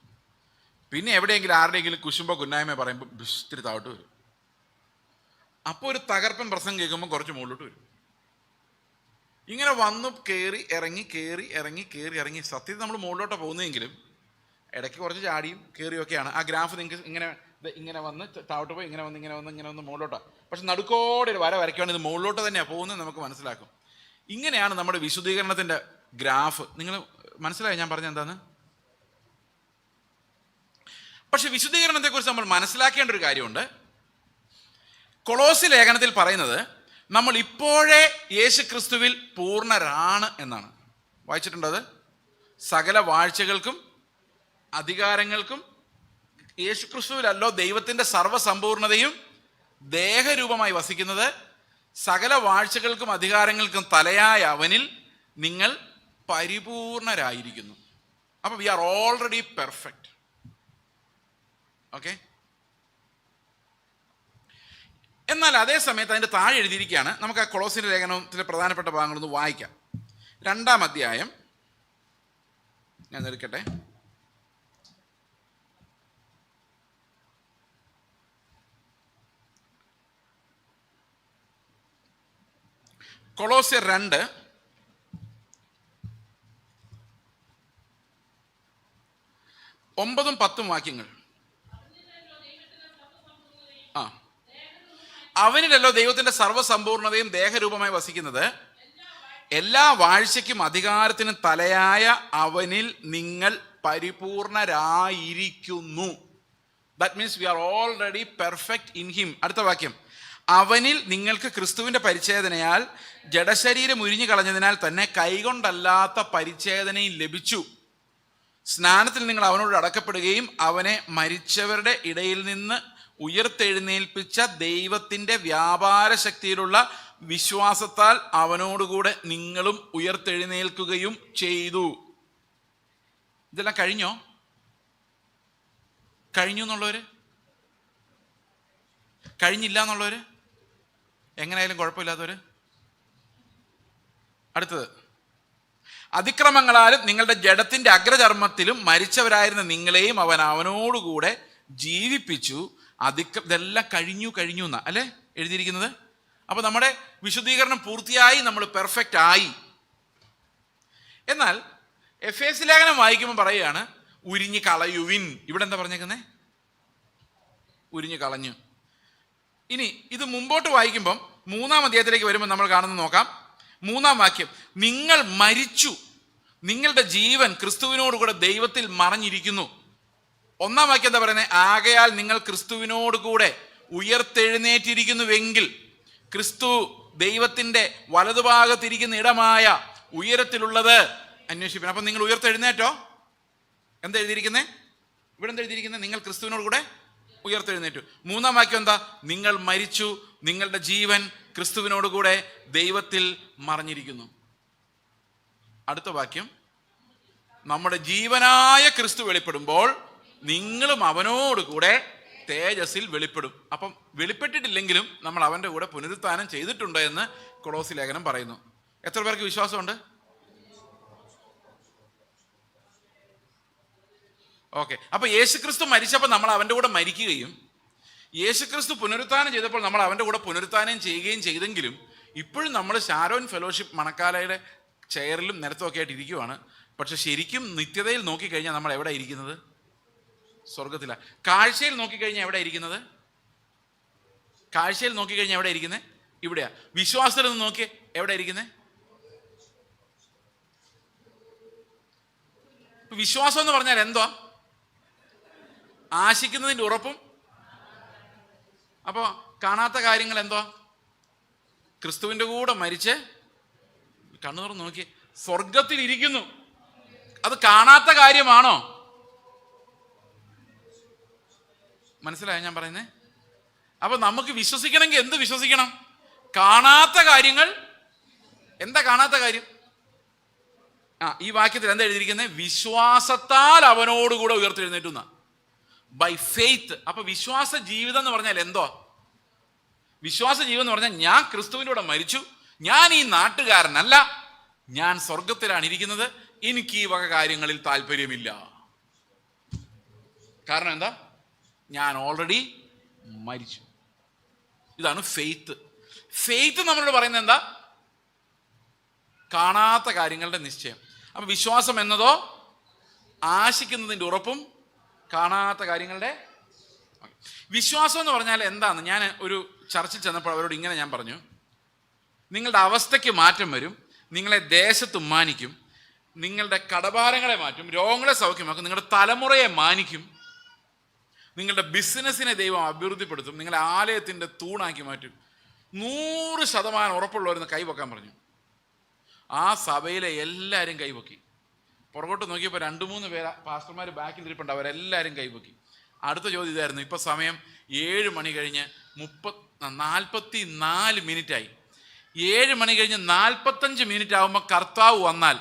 പിന്നെ എവിടെയെങ്കിലും ആരുടെയെങ്കിലും കുശുമ്പോ കുന്നായ്മ പറയുമ്പോൾ ഇത്തിരി താഴോട്ട് വരും. അപ്പോൾ ഒരു തകർപ്പൻ പ്രസംഗം കേൾക്കുമ്പോൾ കുറച്ച് മുകളിലോട്ട് വരും. ഇങ്ങനെ വന്നു കയറി ഇറങ്ങി സത്യത്തിൽ നമ്മൾ മുകളിലോട്ട് പോകുന്നതെങ്കിലും ഇടയ്ക്ക് കുറച്ച് ചാടിയും കയറിയൊക്കെയാണ്. ആ ഗ്രാഫ് നിങ്ങൾക്ക് ഇങ്ങനെ വന്ന് താഴോട്ട് പോയി ഇങ്ങനെ വന്ന് മുകളിലോട്ടാണ്. പക്ഷെ നടുക്കോടെ ഒരു വര വരയ്ക്കുകയാണ്, ഇത് മുകളിലോട്ട് തന്നെയാണ് പോകുന്നത് നമുക്ക് മനസ്സിലാക്കും. ഇങ്ങനെയാണ് നമ്മുടെ വിശുദ്ധീകരണത്തിൻ്റെ ഗ്രാഫ്. നിങ്ങൾ മനസ്സിലായി ഞാൻ പറഞ്ഞ എന്താന്ന്? പക്ഷെ വിശുദ്ധീകരണത്തെക്കുറിച്ച് നമ്മൾ മനസ്സിലാക്കേണ്ട ഒരു കാര്യമുണ്ട്. കൊളോസ്യ ലേഖനത്തിൽ പറയുന്നത് നമ്മൾ ഇപ്പോഴേ യേശു ക്രിസ്തുവിൽ പൂർണ്ണരാണ് എന്നാണ്. വായിച്ചിട്ടുണ്ടത്? സകല വാഴ്ചകൾക്കും അധികാരങ്ങൾക്കും യേശു ക്രിസ്തുവിലല്ലോ ദൈവത്തിൻ്റെ സർവ്വസമ്പൂർണതയും ദേഹരൂപമായി വസിക്കുന്നത്. സകല വാഴ്ചകൾക്കും അധികാരങ്ങൾക്കും തലയായ അവനിൽ നിങ്ങൾ പരിപൂർണരായിരിക്കുന്നു. അപ്പോൾ we are already perfect. Okay. എന്നാൽ അതേ സമയത്ത് അതിൻ്റെ താഴെ എഴുതിയിരിക്കുകയാണ്. നമുക്ക് ആ കൊളോസ്യ ലേഖനത്തിലെ പ്രധാനപ്പെട്ട ഭാഗങ്ങളൊന്ന് വായിക്കാം. 2-ാം അധ്യായം ഞാൻ എടുക്കട്ടെ. കൊളോസ്യർ 2 9-10 വാക്യങ്ങൾ. അവനിലല്ലോ ദൈവത്തിന്റെ സർവ്വസമ്പൂർണതയും ദേഹരൂപമായി വസിക്കുന്നത്. എല്ലാ വാഴ്ചയ്ക്കും അധികാരത്തിനും തലയായ അവനിൽ നിങ്ങൾ പരിപൂർണരായിരിക്കുന്നു. That means we are already perfect in him. അടുത്ത വാക്യം, അവനിൽ നിങ്ങൾക്ക് ക്രിസ്തുവിന്റെ പരിച്ഛേദനയാൽ ജഡശരീരം ഉരിഞ്ഞു കളഞ്ഞതിനാൽ തന്നെ കൈകൊണ്ടല്ലാത്ത പരിച്ഛേദനയും ലഭിച്ചു. സ്നാനത്തിൽ നിങ്ങൾ അവനോട് അടക്കപ്പെടുകയും അവനെ മരിച്ചവരുടെ ഇടയിൽ നിന്ന് ഉയർത്തെഴുന്നേൽപ്പിച്ച ദൈവത്തിൻ്റെ വ്യാപാര ശക്തിയിലുള്ള വിശ്വാസത്താൽ അവനോടുകൂടെ നിങ്ങളും ഉയർത്തെഴുന്നേൽക്കുകയും ചെയ്തു. ഇതെല്ലാം കഴിഞ്ഞു എന്നുള്ളവര്, കഴിഞ്ഞില്ല എന്നുള്ളവര്, എങ്ങനെയായാലും കുഴപ്പമില്ലാത്തവര്. അടുത്തത്, അതിക്രമങ്ങളാലും നിങ്ങളുടെ ജഡത്തിന്റെ അഗ്രചർമ്മത്തിലും മരിച്ചവരായിരുന്ന നിങ്ങളെയും അവൻ അവനോടുകൂടെ ജീവിപ്പിച്ചു. ഇതെല്ലാം കഴിഞ്ഞു എന്നാ അല്ലെ എഴുതിയിരിക്കുന്നത്. അപ്പൊ നമ്മുടെ വിശുദ്ധീകരണം പൂർത്തിയായി, നമ്മൾ പെർഫെക്റ്റ് ആയി. എന്നാൽ എഫേസ്യ ലേഖനം വായിക്കുമ്പോൾ പറയുകയാണ് ഉരിഞ്ഞു കളയുവിൻ. ഇവിടെ എന്താ പറഞ്ഞേക്കുന്നേ? ഉരിഞ്ഞു കളഞ്ഞു. ഇനി ഇത് മുമ്പോട്ട് വായിക്കുമ്പം 3-ാം അധ്യായത്തിലേക്ക് വരുമ്പോൾ നമ്മൾ കാണുന്നത് നോക്കാം. 3-ാം വാക്യം, നിങ്ങൾ മരിച്ചു, നിങ്ങളുടെ ജീവൻ ക്രിസ്തുവിനോട് കൂടെ ദൈവത്തിൽ മറഞ്ഞിരിക്കുന്നു. 1-ാം വാക്യം എന്താ പറയുന്നത്? ആകയാൽ നിങ്ങൾ ക്രിസ്തുവിനോട് കൂടെ ഉയർത്തെഴുന്നേറ്റിരിക്കുന്നുവെങ്കിൽ ക്രിസ്തു ദൈവത്തിന്റെ വലതുഭാഗത്തിരിക്കുന്ന ഇടമായ ഉയരത്തിലുള്ളത് അന്വേഷിക്കണം. അപ്പൊ നിങ്ങൾ ഉയർത്തെഴുന്നേറ്റോ? എന്താ എഴുതിയിരിക്കുന്നേ? ഇവിടെ എന്താ എഴുതിയിരിക്കുന്നത്? നിങ്ങൾ ക്രിസ്തുവിനോട് കൂടെ ഉയർത്തെഴുന്നേറ്റു. 3-ാം വാക്യം എന്താ? നിങ്ങൾ മരിച്ചു, നിങ്ങളുടെ ജീവൻ ക്രിസ്തുവിനോട് കൂടെ ദൈവത്തിൽ മറഞ്ഞിരിക്കുന്നു. അടുത്ത വാക്യം, നമ്മുടെ ജീവനായ ക്രിസ്തു വെളിപ്പെടുമ്പോൾ നിങ്ങളും അവനോട് കൂടെ തേജസ്സിൽ വെളിപ്പെടും. അപ്പം വെളിപ്പെട്ടിട്ടില്ലെങ്കിലും നമ്മൾ അവന്റെ കൂടെ പുനരുത്ഥാനം ചെയ്തിട്ടുണ്ട് എന്ന് കൊളോസി ലേഖനം പറയുന്നു. എത്ര പേർക്ക് വിശ്വാസമുണ്ട്? ഓക്കെ. അപ്പൊ യേശുക്രിസ്തു മരിച്ചപ്പോൾ നമ്മൾ അവന്റെ കൂടെ മരിക്കുകയും യേശുക്രിസ്തു പുനരുത്ഥാനം ചെയ്തപ്പോൾ നമ്മൾ അവന്റെ കൂടെ പുനരുത്ഥാനം ചെയ്യുകയും ചെയ്തെങ്കിലും ഇപ്പോഴും നമ്മൾ ഷാരോൻ ഫെലോഷിപ്പ് മണക്കാലയുടെ ചെയറിലും നിരത്തുമൊക്കെ ആയിട്ട് ഇരിക്കുവാണ്. പക്ഷെ ശരിക്കും നിത്യതയിൽ നോക്കിക്കഴിഞ്ഞാൽ നമ്മൾ എവിടെ ഇരിക്കുന്നത്? സ്വർഗത്തിലാണ്. കാഴ്ചയിൽ നോക്കിക്കഴിഞ്ഞാൽ എവിടെ ഇരിക്കുന്നത്? കാഴ്ചയിൽ നോക്കിക്കഴിഞ്ഞാൽ എവിടെ ഇരിക്കുന്നത്? ഇവിടെയാ. വിശ്വാസത്തിൽ നിന്ന് നോക്കി എവിടെ ഇരിക്കുന്നത്? വിശ്വാസം എന്ന് പറഞ്ഞാൽ എന്തുവാ? ആശിക്കുന്നതിന്റെ ഉറപ്പും. അപ്പൊ കാണാത്ത കാര്യങ്ങൾ എന്തുവാ? ക്രിസ്തുവിന്റെ കൂടെ മരിച്ച് കണ്ണു തുറന്ന് നോക്കി സ്വർഗത്തിൽ ഇരിക്കുന്നു. അത് കാണാത്ത കാര്യമാണോ? മനസ്സിലായോ ഞാൻ പറയുന്നേ? അപ്പൊ നമുക്ക് വിശ്വസിക്കണമെങ്കിൽ എന്ത് വിശ്വസിക്കണം? കാണാത്ത കാര്യങ്ങൾ. എന്താ കാണാത്ത കാര്യം? ഈ വാക്യത്തിൽ എന്താ എഴുതിയിരിക്കുന്നത്? വിശ്വാസത്താൽ അവനോടുകൂടെ ഉയർത്തെഴുന്നേറ്റുന്ന, ബൈ ഫെയ്ത്ത്. അപ്പൊ വിശ്വാസ ജീവിതം എന്ന് പറഞ്ഞാൽ എന്തോ? വിശ്വാസ ജീവിതം എന്ന് പറഞ്ഞാൽ ഞാൻ ക്രിസ്തുവിൻ്റെ കൂടെ മരിച്ചു, ഞാൻ ഈ നാട്ടുകാരനല്ല, ഞാൻ സ്വർഗത്തിലാണ് ഇരിക്കുന്നത്, എനിക്ക് ഈ വക കാര്യങ്ങളിൽ താല്പര്യമില്ല. കാരണം എന്താ? ഞാൻ ഓൾറെഡി മരിച്ചു. ഇതാണ് ഫെയ്ത്ത്. ഫെയ്ത്ത് നമ്മളോട് പറയുന്നത് എന്താ? കാണാത്ത കാര്യങ്ങളുടെ നിശ്ചയം. അപ്പൊ വിശ്വാസം എന്നതോ ആശിക്കുന്നതിൻ്റെ ഉറപ്പും കാണാത്ത കാര്യങ്ങളുടെ. വിശ്വാസം എന്ന് പറഞ്ഞാൽ എന്താന്ന് ഞാൻ ഒരു ചർച്ചിൽ ചെന്നപ്പോൾ അവരോട് ഇങ്ങനെ ഞാൻ പറഞ്ഞു, നിങ്ങളുടെ അവസ്ഥയ്ക്ക് മാറ്റം വരും, നിങ്ങളെ ദേശത്ത് മാനിക്കും, നിങ്ങളുടെ കടഭാരങ്ങളെ മാറ്റും, രോഗങ്ങളെ സൗഖ്യമാക്കും, നിങ്ങളുടെ തലമുറയെ മാനിക്കും, നിങ്ങളുടെ ബിസിനസ്സിനെ ദൈവം അഭിവൃദ്ധിപ്പെടുത്തും, നിങ്ങളെ ആലയത്തിൻ്റെ തൂണാക്കി മാറ്റും. 100% ഉറപ്പുള്ളവരെന്ന് കൈവക്കാൻ പറഞ്ഞു. ആ സഭയിലെ എല്ലാവരും കൈവക്കി. പുറകോട്ട് നോക്കിയപ്പോൾ 2-3 പേര് പാസ്റ്റർമാർ ബാക്കിൽ ഇരിപ്പുണ്ട്, അവരെല്ലാവരും കൈവക്കി. അടുത്ത ചോദ്യം ഇതായിരുന്നു. ഇപ്പം സമയം 7 മണി കഴിഞ്ഞ് 44 മിനിറ്റായി. 7 മണി കഴിഞ്ഞ് 45 മിനിറ്റ് ആകുമ്പോൾ കർത്താവ് വന്നാൽ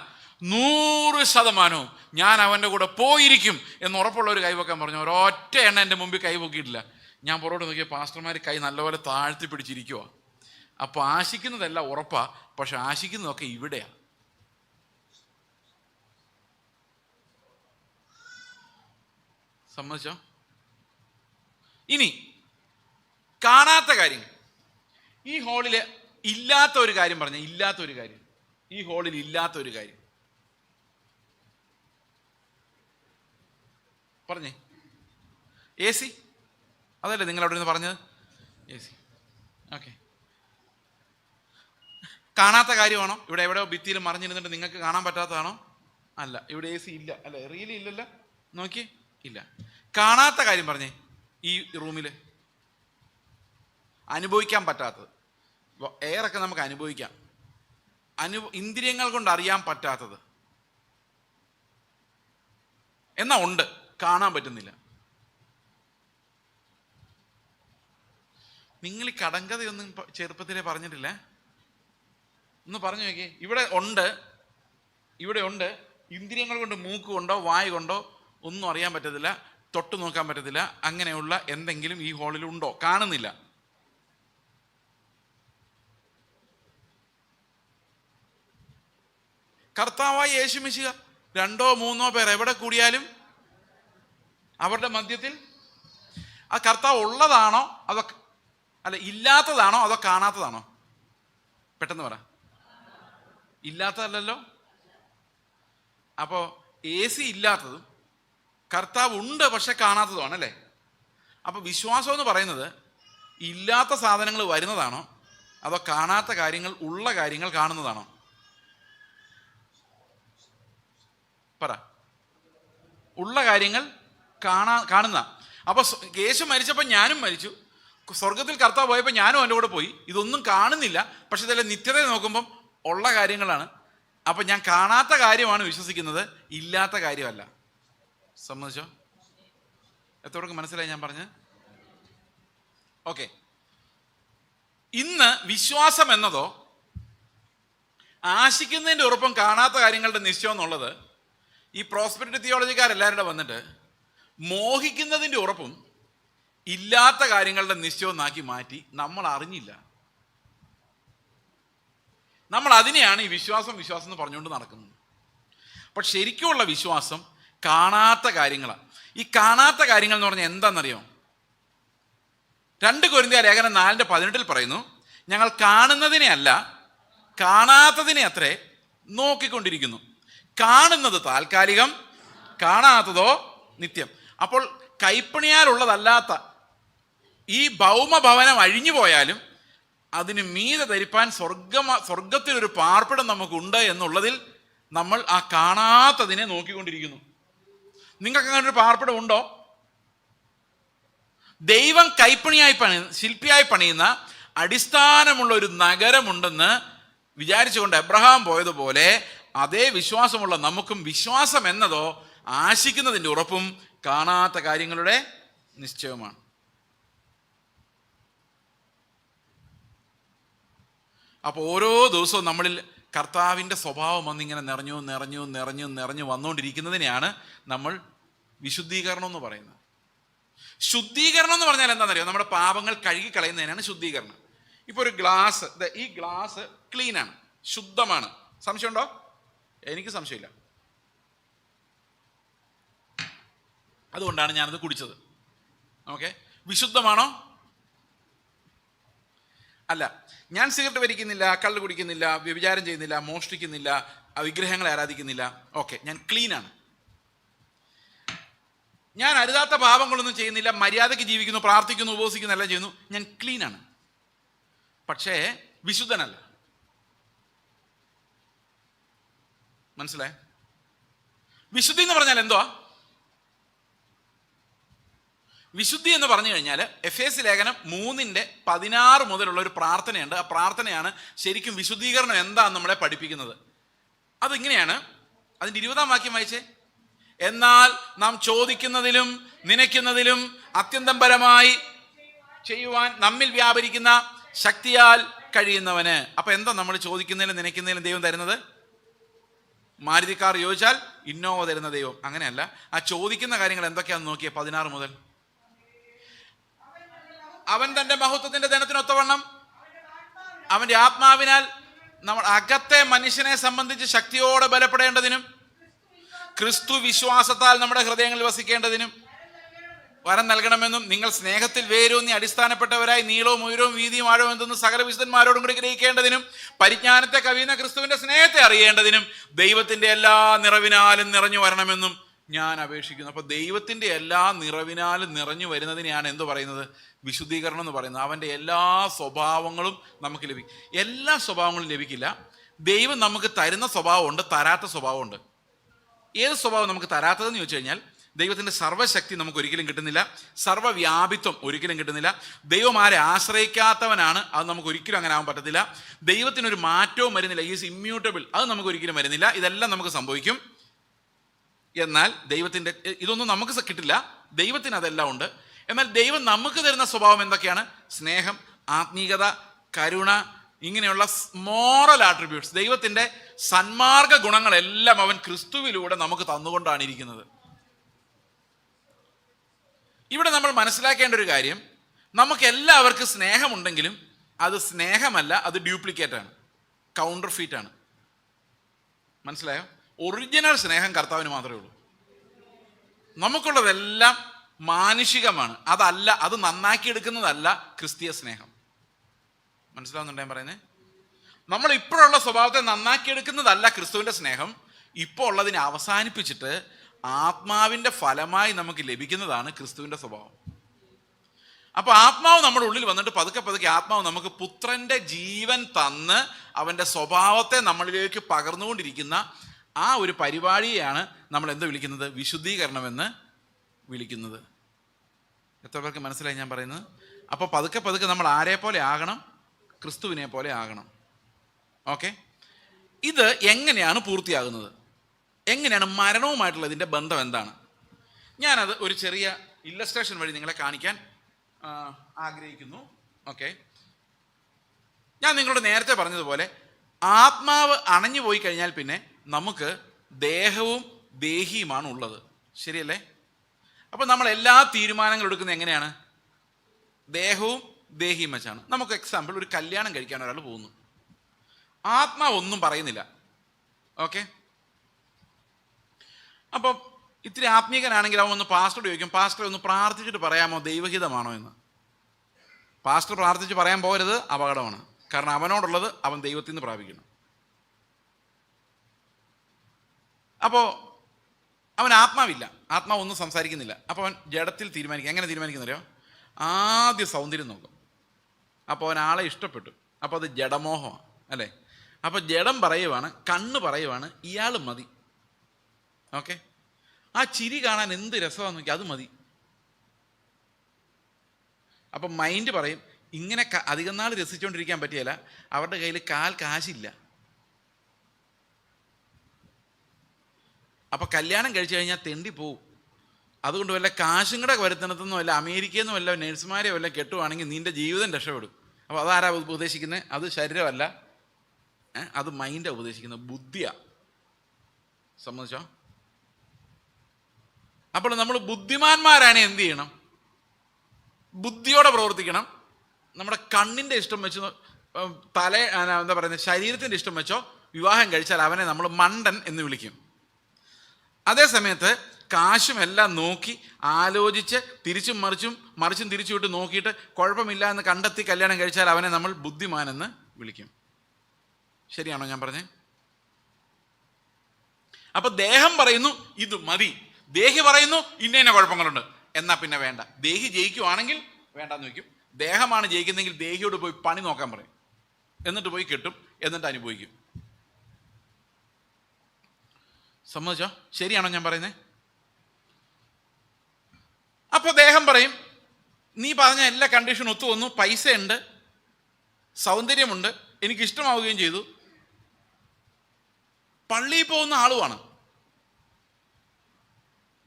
100% ഞാൻ അവൻ്റെ കൂടെ പോയിരിക്കും എന്ന് ഉറപ്പുള്ളവർ കൈവക്കാൻ പറഞ്ഞു. ഒരൊറ്റ എണ്ണ എൻ്റെ മുമ്പിൽ കൈവക്കിയിട്ടില്ല. ഞാൻ പുറകോട്ട് നോക്കിയ പാസ്റ്റർമാർ കൈ നല്ലപോലെ താഴ്ത്തി പിടിച്ചിരിക്കുക. അപ്പോൾ ആശിക്കുന്നതെല്ലാം ഉറപ്പാ, പക്ഷെ ആശിക്കുന്നതൊക്കെ ഇവിടെയാ. സമ്മതിച്ചോ? ഇനി കാണാത്ത കാര്യങ്ങൾ. ഈ ഹാളിൽ ഇല്ലാത്ത ഒരു കാര്യം പറഞ്ഞ, ഇല്ലാത്ത ഒരു കാര്യം, ഈ ഹാളിൽ ഇല്ലാത്ത ഒരു കാര്യം പറഞ്ഞേ. A C. അതല്ലേ നിങ്ങൾ അവിടെ നിന്ന് പറഞ്ഞത്? A C. ഓക്കെ. കാണാത്ത കാര്യമാണോ? ഇവിടെ എവിടെയോ ഭിത്തിയിൽ മറിഞ്ഞിരുന്നിട്ട് നിങ്ങൾക്ക് കാണാൻ പറ്റാത്തതാണോ? അല്ല. ഇവിടെ എ സി ഇല്ല അല്ലേ? റിയലി ഇല്ലല്ലോ. നോക്കി, ഇല്ല. കാണാത്ത കാര്യം പറഞ്ഞേ. ഈ റൂമിൽ അനുഭവിക്കാൻ പറ്റാത്തത്. എയറൊക്കെ നമുക്ക് അനുഭവിക്കാം. ഇന്ദ്രിയങ്ങൾ കൊണ്ട് അറിയാൻ പറ്റാത്തത് എന്നാ ഉണ്ട്, കാണാൻ പറ്റുന്നില്ല. നിങ്ങൾ ഈ കടങ്കഥയൊന്നും ചെറുപ്പത്തിലേ പറഞ്ഞിട്ടില്ല. ഒന്ന് പറഞ്ഞു നോക്കിയേ. ഇവിടെ ഉണ്ട്, ഇവിടെ ഉണ്ട്. ഇന്ദ്രിയങ്ങൾ കൊണ്ട്, മൂക്ക് കൊണ്ടോ വായ കൊണ്ടോ ഒന്നും അറിയാൻ പറ്റത്തില്ല, തൊട്ട് നോക്കാൻ പറ്റത്തില്ല. അങ്ങനെയുള്ള എന്തെങ്കിലും ഈ ഹാളിൽ ഉണ്ടോ? കാണുന്നില്ല. കർത്താവായ യേശു മിശിഹ. 2 or 3 പേർ എവിടെ കൂടിയാലും അവരുടെ മധ്യത്തിൽ. ആ കർത്താവ് ഉള്ളതാണോ അതോ അല്ല ഇല്ലാത്തതാണോ അതോ കാണാത്തതാണോ? പെട്ടെന്ന് പറ. ഇല്ലാത്തതല്ലോ. അപ്പോൾ AC ഇല്ലാത്തതും കർത്താവ് ഉണ്ട് പക്ഷെ കാണാത്തതുമാണ് അല്ലേ? അപ്പോൾ വിശ്വാസം എന്ന് പറയുന്നത് ഇല്ലാത്ത സാധനങ്ങൾ വരുന്നതാണോ അതോ കാണാത്ത കാര്യങ്ങൾ ഉള്ള കാര്യങ്ങൾ കാണുന്നതാണോ? പറ. ഉള്ള കാര്യങ്ങൾ കാണുന്ന. അപ്പോൾ യേശു മരിച്ചപ്പോൾ ഞാനും മരിച്ചു, സ്വർഗത്തിൽ കർത്താവ് പോയപ്പോൾ ഞാനും എൻ്റെ കൂടെ പോയി. ഇതൊന്നും കാണുന്നില്ല, പക്ഷെ ഇതെല്ലാം നിത്യത നോക്കുമ്പം ഉള്ള കാര്യങ്ങളാണ്. അപ്പം ഞാൻ കാണാത്ത കാര്യമാണ് വിശ്വസിക്കുന്നത്, ഇല്ലാത്ത കാര്യമല്ല. സമ്മതിച്ചോ? എത്രയൊക്കെ മനസ്സിലായി ഞാൻ പറഞ്ഞത്? ഓക്കെ. ഇന്ന് വിശ്വാസം എന്നതോ ആശിക്കുന്നതിൻ്റെ ഉറപ്പും കാണാത്ത കാര്യങ്ങളുടെ നിശ്ചയം എന്നുള്ളത് ഈ പ്രോസ്പെരിറ്റി തിയോളജിക്കാരെല്ലാവരുടെ വന്നിട്ട് മോഹിക്കുന്നതിൻ്റെ ഉറപ്പും ഇല്ലാത്ത കാര്യങ്ങളുടെ നിശ്ചയം ആക്കി മാറ്റി. നമ്മൾ അറിഞ്ഞില്ല. നമ്മൾ അതിനെയാണ് ഈ വിശ്വാസം എന്ന് പറഞ്ഞുകൊണ്ട് നടക്കുന്നത്. പക്ഷെ ശരിക്കുമുള്ള വിശ്വാസം കാണാത്ത കാര്യങ്ങളാണ്. ഈ കാണാത്ത കാര്യങ്ങൾ എന്ന് പറഞ്ഞാൽ എന്താണെന്നറിയോ? 2 കൊരിന്ത്യർ ലേഖനം 4:18 പറയുന്നു, ഞങ്ങൾ കാണുന്നതിനെ അല്ല കാണാത്തതിനെ അത്രേ നോക്കിക്കൊണ്ടിരിക്കുന്നു. കാണുന്നത് താൽക്കാലികം, കാണാത്തതോ നിത്യം. അപ്പോൾ കൈപ്പണിയാലുള്ളതല്ലാത്ത ഈ ഭൗമഭവനം അഴിഞ്ഞു പോയാലും അതിന് മീതെ ധരിപ്പാൻ സ്വർഗത്തിലൊരു പാർപ്പിടം നമുക്കുണ്ട് എന്നുള്ളതിൽ നമ്മൾ ആ കാണാത്തതിനെ നോക്കിക്കൊണ്ടിരിക്കുന്നു. നിങ്ങൾക്ക് അങ്ങനെ ഒരു പാർപ്പിടം ഉണ്ടോ? ദൈവം ശില്പിയായി പണിയുന്ന അടിസ്ഥാനമുള്ള ഒരു നഗരമുണ്ടെന്ന് വിചാരിച്ചുകൊണ്ട് എബ്രഹാം പോയതുപോലെ അതേ വിശ്വാസമുള്ള നമുക്കും വിശ്വാസം എന്നതോ ആശിക്കുന്നതിൻ്റെ ഉറപ്പും കാണാത്ത കാര്യങ്ങളുടെ നിശ്ചയവുമാണ്. അപ്പോൾ ഓരോ ദിവസവും നമ്മളിൽ കർത്താവിൻ്റെ സ്വഭാവം വന്നിങ്ങനെ നിറഞ്ഞു വന്നുകൊണ്ടിരിക്കുന്നതിനെയാണ് നമ്മൾ വിശുദ്ധീകരണം എന്ന് പറയുന്നത്. ശുദ്ധീകരണം എന്ന് പറഞ്ഞാൽ എന്താണെന്നറിയോ? നമ്മുടെ പാപങ്ങൾ കഴുകിക്കളയുന്നതിനാണ് ശുദ്ധീകരണം. ഇപ്പോൾ ഒരു ഗ്ലാസ്, ഈ ഗ്ലാസ് ക്ലീനാണ്, ശുദ്ധമാണ്. സംശയമുണ്ടോ? എനിക്ക് സംശയമില്ല. അതുകൊണ്ടാണ് ഞാനത് കുടിച്ചത്. ഓക്കെ, വിശുദ്ധമാണോ? അല്ല. ഞാൻ സിഗരറ്റ് വലിക്കുന്നില്ല, കള്ള് കുടിക്കുന്നില്ല, വ്യഭിചാരം ചെയ്യുന്നില്ല, മോഷ്ടിക്കുന്നില്ല, വിഗ്രഹങ്ങളെ ആരാധിക്കുന്നില്ല. ഓക്കെ, ഞാൻ ക്ലീനാണ്. ഞാൻ അരുതാത്ത പാപങ്ങളൊന്നും ചെയ്യുന്നില്ല, മര്യാദയ്ക്ക് ജീവിക്കുന്നു, പ്രാർത്ഥിക്കുന്നു, ഉപവസിക്കുന്നു, എല്ലാം ചെയ്യുന്നു. ഞാൻ ക്ലീനാണ്. പക്ഷേ വിശുദ്ധനല്ല. മനസ്സിലായേ? വിശുദ്ധി എന്ന് പറഞ്ഞാൽ എന്തുവാ? വിശുദ്ധി എന്ന് പറഞ്ഞു കഴിഞ്ഞാൽ എഫേസ്യ ലേഖനം 3:16 മുതലുള്ള ഒരു പ്രാർത്ഥനയുണ്ട്. ആ പ്രാർത്ഥനയാണ് ശരിക്കും വിശുദ്ധീകരണം എന്താണെന്ന് നമ്മളെ പഠിപ്പിക്കുന്നത്. അതിങ്ങനെയാണ്. അതിൻ്റെ 20-ാം വാക്യം വായിച്ചേ. എന്നാൽ നാം ചോദിക്കുന്നതിലും നനയ്ക്കുന്നതിലും അത്യന്തം പരമായി ചെയ്യുവാൻ നമ്മിൽ വ്യാപരിക്കുന്ന ശക്തിയാൽ കഴിയുന്നവന്. അപ്പൊ എന്താ നമ്മൾ ചോദിക്കുന്നതിലും നനയ്ക്കുന്നതിലും ദൈവം തരുന്നത്? മാരുതി കാർ ചോദിച്ചാൽ ഇന്നോവ തരുന്ന ദൈവം. അങ്ങനെയല്ല. ആ ചോദിക്കുന്ന കാര്യങ്ങൾ എന്തൊക്കെയാണെന്ന് നോക്കിയേ. 16 മുതൽ. അവൻ തന്റെ മഹത്വത്തിന്റെ ധനത്തിനൊത്തവണ്ണം അവന്റെ ആത്മാവിനാൽ നമ്മൾ അകത്തെ മനുഷ്യനെ സംബന്ധിച്ച് ശക്തിയോടെ ബലപ്പെടേണ്ടതിനും ക്രിസ്തു വിശ്വാസത്താൽ നമ്മുടെ ഹൃദയങ്ങളിൽ വസിക്കേണ്ടതിനും വരം നൽകണമെന്നും നിങ്ങൾ സ്നേഹത്തിൽ വേരൂന്നി അടിസ്ഥാനപ്പെട്ടവരായി നീളവും ഉയരവും വീതിയും ആഴവും എന്തെന്ന് സകല വിശുദ്ധന്മാരോടും കൂടി ഗ്രഹിക്കേണ്ടതിനും പരിജ്ഞാനത്തെ കവിയുന്ന ക്രിസ്തുവിന്റെ സ്നേഹത്തെ അറിയേണ്ടതിനും ദൈവത്തിന്റെ എല്ലാ നിറവിനാലും നിറഞ്ഞു വരണമെന്നും ഞാൻ അപേക്ഷിക്കുന്നു. അപ്പൊ ദൈവത്തിന്റെ എല്ലാ നിറവിനാലും നിറഞ്ഞു വരുന്നതിനെയാണ് എന്ത് പറയുന്നത്? വിശുദ്ധീകരണം എന്ന് പറയുന്നത്. അവന്റെ എല്ലാ സ്വഭാവങ്ങളും നമുക്ക് ലഭിക്കും. എല്ലാ സ്വഭാവങ്ങളും ലഭിക്കില്ല. ദൈവം നമുക്ക് തരുന്ന സ്വഭാവമുണ്ട്, തരാത്ത സ്വഭാവമുണ്ട്. ഏത് സ്വഭാവം നമുക്ക് തരാത്തതെന്ന് ചോദിച്ചു കഴിഞ്ഞാൽ ദൈവത്തിൻ്റെ സർവ്വശക്തി നമുക്ക് ഒരിക്കലും കിട്ടുന്നില്ല, സർവ്വവ്യാപിത്വം ഒരിക്കലും കിട്ടുന്നില്ല. ദൈവം ആരെ ആശ്രയിക്കാത്തവനാണ്, അത് നമുക്ക് ഒരിക്കലും അങ്ങനെ ആവാൻ പറ്റത്തില്ല. ദൈവത്തിനൊരു മാറ്റവും വരുന്നില്ല, ഈസ് ഇമ്മ്യൂട്ടബിൾ, അത് നമുക്ക് ഒരിക്കലും വരുന്നില്ല. ഇതെല്ലാം നമുക്ക് സംഭവിക്കും. എന്നാൽ ദൈവത്തിൻ്റെ ഇതൊന്നും നമുക്ക് കിട്ടില്ല, ദൈവത്തിന് അതെല്ലാം ഉണ്ട്. എന്നാൽ ദൈവം നമുക്ക് തരുന്ന സ്വഭാവം എന്തൊക്കെയാണ്? സ്നേഹം, ആത്മീയത, കരുണ, ഇങ്ങനെയുള്ള മോറൽ ആട്രിബ്യൂട്ട്സ്, ദൈവത്തിൻ്റെ സന്മാർഗ ഗുണങ്ങളെല്ലാം അവൻ ക്രിസ്തുവിലൂടെ നമുക്ക് തന്നുകൊണ്ടാണ് ഇരിക്കുന്നത്. ഇവിടെ നമ്മൾ മനസ്സിലാക്കേണ്ട ഒരു കാര്യം, നമുക്ക് എല്ലാവർക്കും സ്നേഹമുണ്ടെങ്കിലും അത് സ്നേഹമല്ല, അത് ഡ്യൂപ്ലിക്കേറ്റ് ആണ്, കൗണ്ടർ ഫീറ്റ് ആണ്. മനസ്സിലായോ? ഒറിജിനൽ സ്നേഹം കർത്താവിന് മാത്രമേ ഉള്ളൂ. നമുക്കുള്ളതെല്ലാം മാനുഷികമാണ്. അതല്ല, അത് നന്നാക്കിയെടുക്കുന്നതല്ല ക്രിസ്തീയ സ്നേഹം. മനസ്സിലാവുന്നുണ്ടോ ഞാൻ പറയുന്നത്? നമ്മൾ ഇപ്പോഴുള്ള സ്വഭാവത്തെ നന്നാക്കിയെടുക്കുന്നതല്ല ക്രിസ്തുവിൻ്റെ സ്നേഹം. ഇപ്പോൾ ഉള്ളതിനെ അവസാനിപ്പിച്ചിട്ട് ആത്മാവിൻ്റെ ഫലമായി നമുക്ക് ലഭിക്കുന്നതാണ് ക്രിസ്തുവിൻ്റെ സ്വഭാവം. അപ്പോൾ ആത്മാവ് നമ്മുടെ ഉള്ളിൽ വന്നിട്ട് പതുക്കെ പതുക്കെ ആത്മാവ് നമുക്ക് പുത്രൻ്റെ ജീവൻ തന്ന് അവൻ്റെ സ്വഭാവത്തെ നമ്മളിലേക്ക് പകർന്നുകൊണ്ടിരിക്കുന്ന ആ ഒരു പരിപാടിയെയാണ് നമ്മൾ എന്ത് വിളിക്കുന്നത്? വിശുദ്ധീകരണമെന്ന് വിളിക്കുന്നത്. എത്ര പേർക്ക് മനസ്സിലായി ഞാൻ പറയുന്നത്? അപ്പോൾ പതുക്കെ പതുക്കെ നമ്മൾ ആരെ പോലെ ആകണം? ക്രിസ്തുവിനെ പോലെ ആകണം. ഓക്കെ, ഇത് എങ്ങനെയാണ് പൂർത്തിയാകുന്നത്? എങ്ങനെയാണ് മരണവുമായിട്ടുള്ള ഇതിൻ്റെ ബന്ധം എന്താണ്? ഞാനത് ഒരു ചെറിയ ഇല്ലസ്ട്രേഷൻ വഴി നിങ്ങളെ കാണിക്കാൻ ആഗ്രഹിക്കുന്നു. ഓക്കെ, ഞാൻ നിങ്ങളോട് നേരത്തെ പറഞ്ഞതുപോലെ ആത്മാവ് അണഞ്ഞു പോയി കഴിഞ്ഞാൽ പിന്നെ നമുക്ക് ദേഹവും ദേഹിയുമാണ് ഉള്ളത്. ശരിയല്ലേ? അപ്പം നമ്മൾ എല്ലാ തീരുമാനങ്ങളും എടുക്കുന്നത് എങ്ങനെയാണ്? ദേഹവും ദേഹിയും വെച്ചാണ്. നമുക്ക് എക്സാമ്പിൾ, ഒരു കല്യാണം കഴിക്കാൻ ഒരാൾ പോകുന്നു. ആത്മാവ് ഒന്നും പറയുന്നില്ല. ഓക്കെ, അപ്പം ഇത്തിരി ആത്മീയനാണെങ്കിൽ അവൻ ഒന്ന് പാസ്റ്ററോട് ചോദിക്കും, പാസ്റ്റർ ഒന്ന് പ്രാർത്ഥിച്ചിട്ട് പറയാമോ ദൈവഹിതമാണോ എന്ന്. പാസ്റ്റർ പ്രാർത്ഥിച്ച് പറയാൻ പോകരുത്, അപകടമാണ്. കാരണം അവനോടുള്ളത് അവൻ ദൈവത്തിൽ നിന്ന് പ്രാപിക്കണം. അപ്പോൾ അവൻ ആത്മാവില്ല, ആത്മാവ് ഒന്നും സംസാരിക്കുന്നില്ല. അപ്പോൾ അവൻ ജഡത്തിൽ തീരുമാനിക്കും. എങ്ങനെ തീരുമാനിക്കുന്നറിയോ? ആദ്യം സൗന്ദര്യം നോക്കും. അപ്പോൾ അവൻ ആളെ ഇഷ്ടപ്പെട്ടു. അപ്പോൾ അത് ജഡമോഹമാണ് അല്ലേ? അപ്പോൾ ജഡം പറയുവാണ്, കണ്ണ് പറയുവാണ്, ഇയാൾ മതി. ഓക്കെ, ആ ചിരി കാണാൻ എന്ത് രസമാണെന്ന് നോക്കി, അത് മതി. അപ്പം മൈൻഡ് പറയും, ഇങ്ങനെ അധികം നാൾ രസിച്ചുകൊണ്ടിരിക്കാൻ പറ്റിയല്ല, അവരുടെ കയ്യിൽ കാശില്ല. അപ്പം കല്യാണം കഴിച്ചു കഴിഞ്ഞാൽ തെണ്ടി പോവും. അതുകൊണ്ട് വല്ല കാശും കൂടെ വരുത്തണത്തൊന്നും വല്ല അമേരിക്കയിൽ നിന്നും വല്ല നഴ്സുമാരെ വല്ല കെട്ടുവാണെങ്കിൽ നിൻ്റെ ജീവിതം രക്ഷപ്പെടും. അപ്പോൾ അതാരാ ഉപദേശിക്കുന്നത്? അത് ശരീരമല്ല, അത് മൈൻഡാണ് ഉപദേശിക്കുന്നത്, ബുദ്ധിയാണ്. സമ്മതിച്ചോ? അപ്പോൾ നമ്മൾ ബുദ്ധിമാന്മാരാണ് എന്ത് ചെയ്യണം? ബുദ്ധിയോടെ പ്രവർത്തിക്കണം. നമ്മുടെ കണ്ണിൻ്റെ ഇഷ്ടം വെച്ച് എന്താ പറയുന്നത്, ശരീരത്തിൻ്റെ ഇഷ്ടം വെച്ചോ വിവാഹം കഴിച്ചാൽ അവനെ നമ്മൾ മണ്ടൻ എന്ന് വിളിക്കും. അതേ സമയത്ത് കാശും എല്ലാം നോക്കി ആലോചിച്ച് തിരിച്ചും മറിച്ചും തിരിച്ചു വിട്ട് നോക്കിയിട്ട് കുഴപ്പമില്ല എന്ന് കണ്ടെത്തി കല്യാണം കഴിച്ചാൽ അവനെ നമ്മൾ ബുദ്ധിമാനെന്ന് വിളിക്കും. ശരിയാണോ ഞാൻ പറഞ്ഞേ? അപ്പൊ ദേഹം പറയുന്നു ഇത് മതി, ദേഹി പറയുന്നു ഇന്ന കുഴപ്പങ്ങളുണ്ട്, എന്നാ പിന്നെ വേണ്ട. ദേഹി ജയിക്കുവാണെങ്കിൽ വേണ്ടാന്ന് വയ്ക്കും. ദേഹമാണ് ജയിക്കുന്നെങ്കിൽ ദേഹിയോട് പോയി പണി നോക്കാൻ പറയും. എന്നിട്ട് പോയി കെട്ടും, എന്നിട്ട് അനുഭവിക്കും. സമ്മതിച്ചോ? ശരിയാണോ ഞാൻ പറയുന്നത്? അപ്പോൾ ദേഹം പറയും നീ പറഞ്ഞ എല്ലാ കണ്ടീഷനും ഒത്തു വന്നു, പൈസയുണ്ട്, സൗന്ദര്യമുണ്ട്, എനിക്കിഷ്ടമാവുകയും ചെയ്തു, പള്ളിയിൽ പോകുന്ന ആളുമാണ്,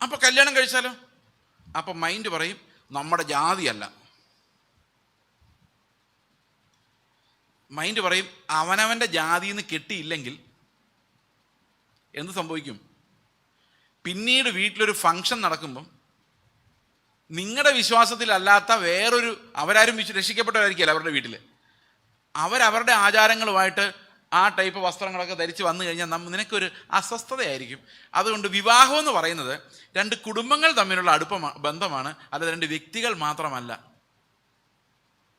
അപ്പൊ കല്യാണം കഴിച്ചാലോ? അപ്പൊ മൈൻഡ് പറയും നമ്മുടെ ജാതിയല്ല. മൈൻഡ് പറയും അവനവൻ്റെ ജാതിയിൽ നിന്ന് കെട്ടിയില്ലെങ്കിൽ എന്ത് സംഭവിക്കും? പിന്നീട് വീട്ടിലൊരു ഫംഗ്ഷൻ നടക്കുമ്പം നിങ്ങളുടെ വിശ്വാസത്തിലല്ലാത്ത വേറൊരു, അവരാരും രക്ഷിക്കപ്പെട്ടവരായിരിക്കില്ല അവരുടെ വീട്ടിൽ, അവരവരുടെ ആചാരങ്ങളുമായിട്ട് ആ ടൈപ്പ് വസ്ത്രങ്ങളൊക്കെ ധരിച്ച് വന്നു കഴിഞ്ഞാൽ നിനക്കൊരു അസ്വസ്ഥതയായിരിക്കും. അതുകൊണ്ട് വിവാഹം എന്ന് പറയുന്നത് രണ്ട് കുടുംബങ്ങൾ തമ്മിലുള്ള ബന്ധമാണ്, അല്ലാതെ രണ്ട് വ്യക്തികൾ മാത്രമല്ല.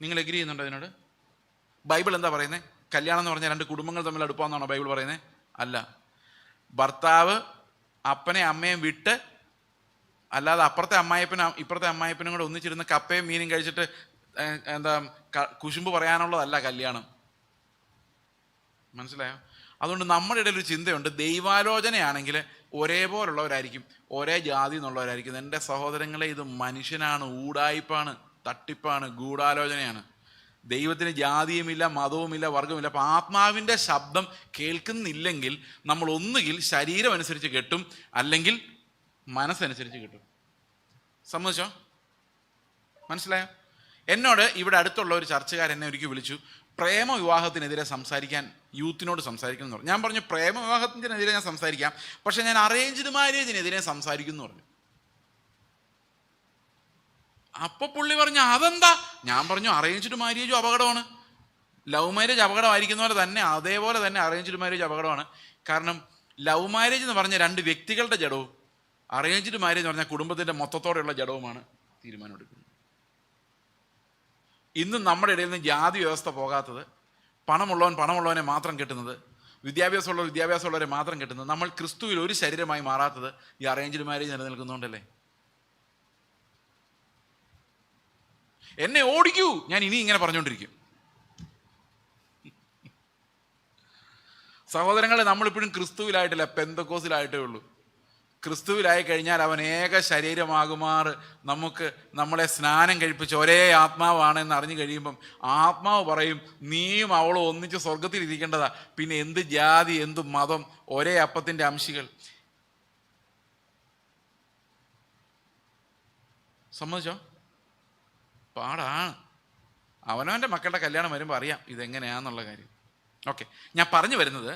നിങ്ങൾ എഗ്രി ചെയ്യുന്നുണ്ടോ ഇതിനോട്? ബൈബിൾ എന്താ പറയുന്നത്? കല്യാണം എന്ന് പറഞ്ഞാൽ രണ്ട് കുടുംബങ്ങൾ തമ്മിൽ അടുപ്പമെന്നാണോ ബൈബിൾ പറയുന്നത്? അല്ല. ഭർത്താവ് അപ്പനെ അമ്മയും വിട്ട്, അല്ലാതെ അപ്പുറത്തെ അമ്മായിപ്പനും ഇപ്പുറത്തെ അമ്മായിപ്പനും കൂടെ ഒന്നിച്ചിരുന്ന് കപ്പയും മീനും കഴിച്ചിട്ട് എന്താ കുശുമ്പ് പറയാനുള്ളതല്ല കല്യാണം. മനസ്സിലായോ? അതുകൊണ്ട് നമ്മുടെ ഇടയിൽ ഒരു ചിന്തയുണ്ട്, ദൈവാലോചനയാണെങ്കിൽ ഒരേപോലുള്ളവരായിരിക്കും, ഒരേ ജാതി എന്നുള്ളവരായിരിക്കും. എൻ്റെ സഹോദരങ്ങളെ, ഇത് മനുഷ്യനാണ്, ഊടായിപ്പാണ്, തട്ടിപ്പാണ്, ഗൂഢാലോചനയാണ്. ദൈവത്തിന് ജാതിയുമില്ല, മതവുമില്ല, വർഗവുമില്ല. അപ്പം ആത്മാവിൻ്റെ ശബ്ദം കേൾക്കുന്നില്ലെങ്കിൽ നമ്മൾ ഒന്നുകിൽ ശരീരം അനുസരിച്ച് കെട്ടും, അല്ലെങ്കിൽ മനസ്സനുസരിച്ച് കിട്ടും. സമ്മതിച്ചോ? മനസ്സിലായോ? എന്നോട് ഇവിടെ അടുത്തുള്ള ഒരു ചർച്ചക്കാരൻ എന്നെ ഒരിക്കൽ വിളിച്ചു, പ്രേമ വിവാഹത്തിനെതിരെ സംസാരിക്കാൻ യൂത്തിനോട് സംസാരിക്കണം എന്ന് പറഞ്ഞു. ഞാൻ പറഞ്ഞു പ്രേമ വിവാഹത്തിനെതിരെ ഞാൻ സംസാരിക്കാം, പക്ഷെ ഞാൻ അറേഞ്ച്ഡ് മാരേജിനെതിരെ സംസാരിക്കും എന്ന് പറഞ്ഞു. അപ്പൊ പുള്ളി പറഞ്ഞു അതെന്താ? ഞാൻ പറഞ്ഞു അറേഞ്ച്ഡ് മാരേജും അപകടമാണ്, ലവ് മാരേജ് അപകടമായിരിക്കുന്ന പോലെ തന്നെ അതേപോലെ തന്നെ അറേഞ്ച്ഡ് മാരേജ് അപകടമാണ്. കാരണം ലവ് മാരേജ് എന്ന് പറഞ്ഞ രണ്ട് വ്യക്തികളുടെ ജഡവും അറേഞ്ച്ഡ് മാരേജ് എന്ന് പറഞ്ഞാൽ കുടുംബത്തിൻ്റെ മൊത്തത്തോടെയുള്ള ജഡവുമാണ് തീരുമാനമെടുക്കുന്നത്. ഇന്നും നമ്മുടെ ഇടയിൽ നിന്ന് ജാതി വ്യവസ്ഥ പോകാത്തത്, പണമുള്ളവനെ മാത്രം കെട്ടുന്നത്, വിദ്യാഭ്യാസമുള്ളവരെ മാത്രം കെട്ടുന്നത്, നമ്മൾ ക്രിസ്തുവിൽ ഒരു ശരീരമായി മാറാത്തത് ഈ അറേഞ്ച്ഡ് മാരേജ് നിലനിൽക്കുന്നുണ്ടല്ലേ. എന്നെ ഓടിക്കൂ, ഞാൻ ഇനി ഇങ്ങനെ പറഞ്ഞുകൊണ്ടിരിക്കും. സഹോദരങ്ങളെ, നമ്മളിപ്പോഴും ക്രിസ്തുവിലായിട്ടില്ല, പെന്തക്കോസിലായിട്ടേ ഉള്ളൂ. ക്രിസ്തുവിലായി കഴിഞ്ഞാൽ അവൻ ഏക ശരീരമാകുമാറ് നമ്മളെ സ്നാനം കഴിപ്പിച്ച് ഒരേ ആത്മാവാണെന്ന് അറിഞ്ഞു കഴിയുമ്പം ആത്മാവ് പറയും, നീയും അവളും ഒന്നിച്ച് സ്വർഗത്തിൽ ഇരിക്കേണ്ടതാ, പിന്നെ എന്ത് ജാതി, എന്ത് മതം, ഒരേ അപ്പത്തിൻ്റെ അംശികൾ. സമ്മതിച്ചോ? പാടാണ്. അവനവൻ്റെ മക്കളുടെ കല്യാണം വരുമ്പോൾ അറിയാം ഇതെങ്ങനെയാന്നുള്ള കാര്യം. ഓക്കെ, ഞാൻ പറഞ്ഞു വരുന്നത്,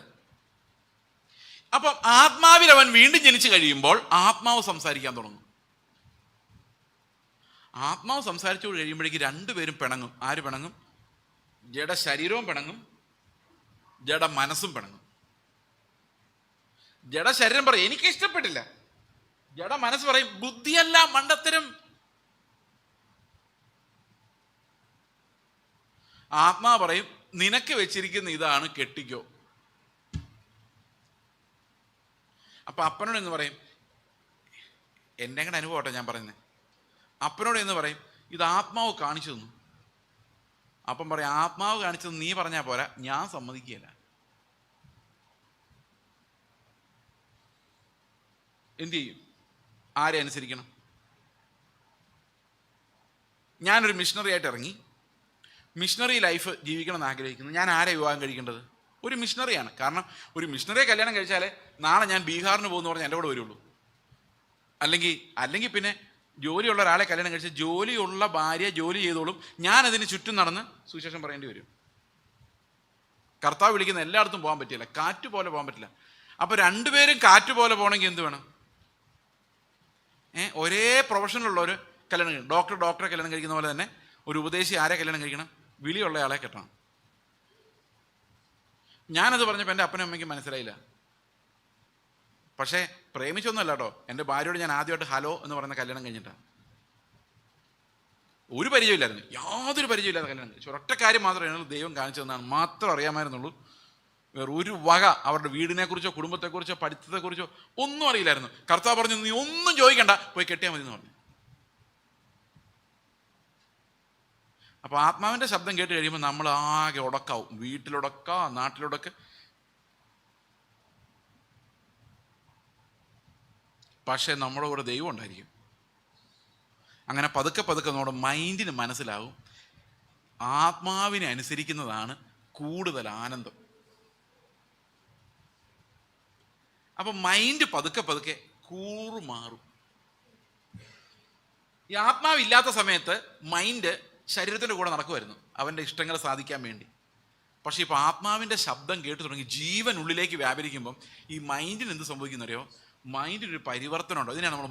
അപ്പം ആത്മാവിൽ അവൻ വീണ്ടും ജനിച്ചു കഴിയുമ്പോൾ ആത്മാവ് സംസാരിക്കാൻ തുടങ്ങും. ആത്മാവ് സംസാരിച്ചു കഴിയുമ്പോഴേക്ക് രണ്ടുപേരും പിണങ്ങും. ആര് പിണങ്ങും? ജഡ ശരീരവും പിണങ്ങും, ജഡ മനസ്സും പിണങ്ങും. ജഡ ശരീരം പറയും എനിക്ക് ഇഷ്ടപ്പെട്ടില്ല, ജഡ മനസ്സ് പറയും ബുദ്ധിയല്ല മണ്ടത്തരം. ആത്മാവ് പറയും നിനക്ക് വെച്ചിരിക്കുന്ന ഇതാണ്, കെട്ടിക്കോ. അപ്പൊ അപ്പനോട് എന്ന് പറയും, എൻ്റെ കൂടെ അനുഭവട്ടെ ഞാൻ പറയുന്നത്, അപ്പനോട് എന്ന് പറയും ഇത് ആത്മാവ് കാണിച്ചു തന്നു. അപ്പം പറയും ആത്മാവ് കാണിച്ചത് നീ പറഞ്ഞാൽ പോരാ, ഞാൻ സമ്മതിക്കുകയില്ല. എന്തു ചെയ്യും? ആരെ അനുസരിക്കണം? ഞാനൊരു മിഷണറി ആയിട്ട് ഇറങ്ങി, മിഷണറി ലൈഫ് ജീവിക്കണം എന്ന് ആഗ്രഹിക്കുന്നു. ഞാൻ ആരെ വിവാഹം കഴിക്കേണ്ടത്? ഒരു മിഷണറിയാണ്. കാരണം ഒരു മിഷണറിയെ കല്യാണം കഴിച്ചാലേ നാളെ ഞാൻ ബീഹാറിന് പോകുന്നു പറഞ്ഞാൽ എൻ്റെ കൂടെ വരുള്ളൂ. അല്ലെങ്കിൽ പിന്നെ ജോലിയുള്ള ഒരാളെ കല്യാണം കഴിച്ചാൽ ജോലിയുള്ള ഭാര്യ ജോലി ചെയ്തോളും, ഞാനതിന് ചുറ്റും നടന്ന് സുവിശേഷം പറയേണ്ടി വരും. കർത്താവ് വിളിക്കുന്ന എല്ലായിടത്തും പോകാൻ പറ്റില്ല, കാറ്റ് പോലെ പോകാൻ പറ്റില്ല. അപ്പോൾ രണ്ടുപേരും കാറ്റ് പോലെ പോകണമെങ്കിൽ എന്ത് വേണം? ഒരേ പ്രൊഫഷനിലുള്ളവർ കല്യാണം കഴിക്കണം. ഡോക്ടറെ കല്യാണം കഴിക്കുന്ന പോലെ തന്നെ ഒരു ഉപദേശി ആരെ കല്യാണം കഴിക്കണം? വിളിയുള്ള ആളെ കെട്ടണം. ഞാനത് പറഞ്ഞപ്പോൾ എൻ്റെ അപ്പനും അമ്മയ്ക്കും മനസ്സിലായില്ല. പക്ഷേ പ്രേമിച്ചൊന്നുമല്ല കേട്ടോ, എൻ്റെ ഭാര്യയോട് ഞാൻ ആദ്യമായിട്ട് ഹലോ എന്ന് പറയുന്ന കല്യാണം കഴിഞ്ഞിട്ടാണ്. ഒരു പരിചയമില്ലായിരുന്നു, യാതൊരു പരിചയമില്ലാത്ത കല്യാണം കഴിച്ചു. ഒരൊറ്റ കാര്യം മാത്രമേ ദൈവം കാണിച്ചു തന്നാണ്, മാത്രം അറിയാമായിരുന്നുള്ളൂ. വേറെ ഒരു വക അവരുടെ വീടിനെക്കുറിച്ചോ കുടുംബത്തെക്കുറിച്ചോ പഠിത്തത്തെക്കുറിച്ചോ ഒന്നും അറിയില്ലായിരുന്നു. കർത്താവ് പറഞ്ഞു നീ ഒന്നും ചോദിക്കണ്ട, പോയി കെട്ടിയാൽ മതി എന്ന് പറഞ്ഞു. അപ്പോൾ ആത്മാവിൻ്റെ ശബ്ദം കേട്ട് കഴിയുമ്പോൾ നമ്മൾ ആകെ ഉടക്കാവും. വീട്ടിലുടക്ക, നാട്ടിലുടക്ക്. പക്ഷേ നമ്മുടെ കൂടെ ദൈവം ഉണ്ടായിരിക്കും. അങ്ങനെ പതുക്കെ നമ്മുടെ മൈൻഡിന് മനസ്സിലാവും ആത്മാവിനെ അനുസരിക്കുന്നതാണ് കൂടുതൽ ആനന്ദം. അപ്പം മൈൻഡ് പതുക്കെ കൂറുമാറും. ഈ ആത്മാവില്ലാത്ത സമയത്ത് മൈൻഡ് ശരീരത്തിൻ്റെ കൂടെ നടക്കുമായിരുന്നു അവൻ്റെ ഇഷ്ടങ്ങൾ സാധിക്കാൻ വേണ്ടി. പക്ഷേ ഇപ്പോൾ ആത്മാവിൻ്റെ ശബ്ദം കേട്ടു തുടങ്ങി ജീവൻ ഉള്ളിലേക്ക് വ്യാപരിക്കുമ്പം ഈ മൈൻഡിന് എന്ത് സംഭവിക്കുന്നറിയോ? മൈൻഡിനൊരു പരിവർത്തനം ഉണ്ടോ. ഇതിനാണ് നമ്മൾ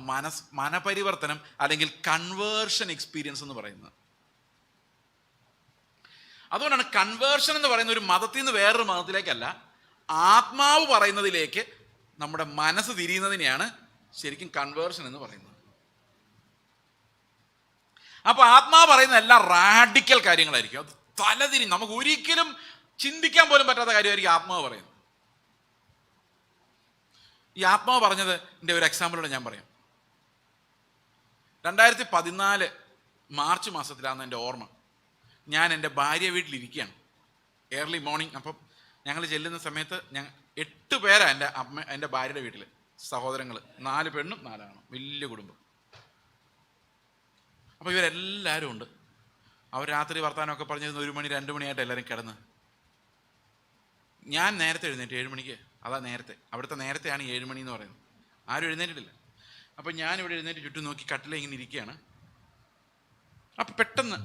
മനപരിവർത്തനം അല്ലെങ്കിൽ കൺവേർഷൻ എക്സ്പീരിയൻസ് എന്ന് പറയുന്നത്. അതുകൊണ്ടാണ് കൺവേർഷൻ എന്ന് പറയുന്ന ഒരു മതത്തിൽ നിന്ന് വേറൊരു മതത്തിലേക്കല്ല, ആത്മാവ് പറയുന്നതിലേക്ക് നമ്മുടെ മനസ്സ് തിരിയുന്നതിനെയാണ് ശരിക്കും കൺവേർഷൻ എന്ന് പറയുന്നത്. അപ്പോൾ ആത്മാവ് പറയുന്ന എല്ലാം റാഡിക്കൽ കാര്യങ്ങളായിരിക്കും. അത് തലതിരിഞ്ഞ് നമുക്ക് ഒരിക്കലും ചിന്തിക്കാൻ പോലും പറ്റാത്ത കാര്യമായിരിക്കും ആത്മാവ് പറയുന്നത്. ഈ ആത്മാവ് പറഞ്ഞത് എൻ്റെ ഒരു എക്സാമ്പിളോടെ ഞാൻ പറയാം. 2014 മാർച്ച് മാസത്തിലാണെന്ന് എൻ്റെ ഓർമ്മ. ഞാൻ എൻ്റെ ഭാര്യ വീട്ടിലിരിക്കുകയാണ്, ഏർലി മോർണിംഗ്. അപ്പം ഞങ്ങൾ ചെല്ലുന്ന സമയത്ത് 8 പേരാണ് എൻ്റെ ഭാര്യയുടെ വീട്ടിൽ, സഹോദരങ്ങൾ, 4 പെണ്ണും 4 ആണും, വലിയ കുടുംബം. അപ്പോൾ ഇവരെല്ലാവരും ഉണ്ട്. അവർ രാത്രി വർത്താനമൊക്കെ പറഞ്ഞിരുന്നു 1 മണി 2 മണിയായിട്ട് എല്ലാവരും കിടന്ന്. ഞാൻ നേരത്തെ എഴുന്നേറ്റ് 7 മണിക്ക്. അതാ നേരത്തെ, അവിടുത്തെ നേരത്തെയാണ് 7 മണി എന്ന് പറയുന്നത്. ആരും എഴുന്നേറ്റിട്ടില്ല. അപ്പം ഞാനിവിടെ എഴുന്നേറ്റ് ചുറ്റും നോക്കി കട്ടിലെ ഇങ്ങനെ ഇരിക്കുകയാണ്. അപ്പം പെട്ടെന്ന്,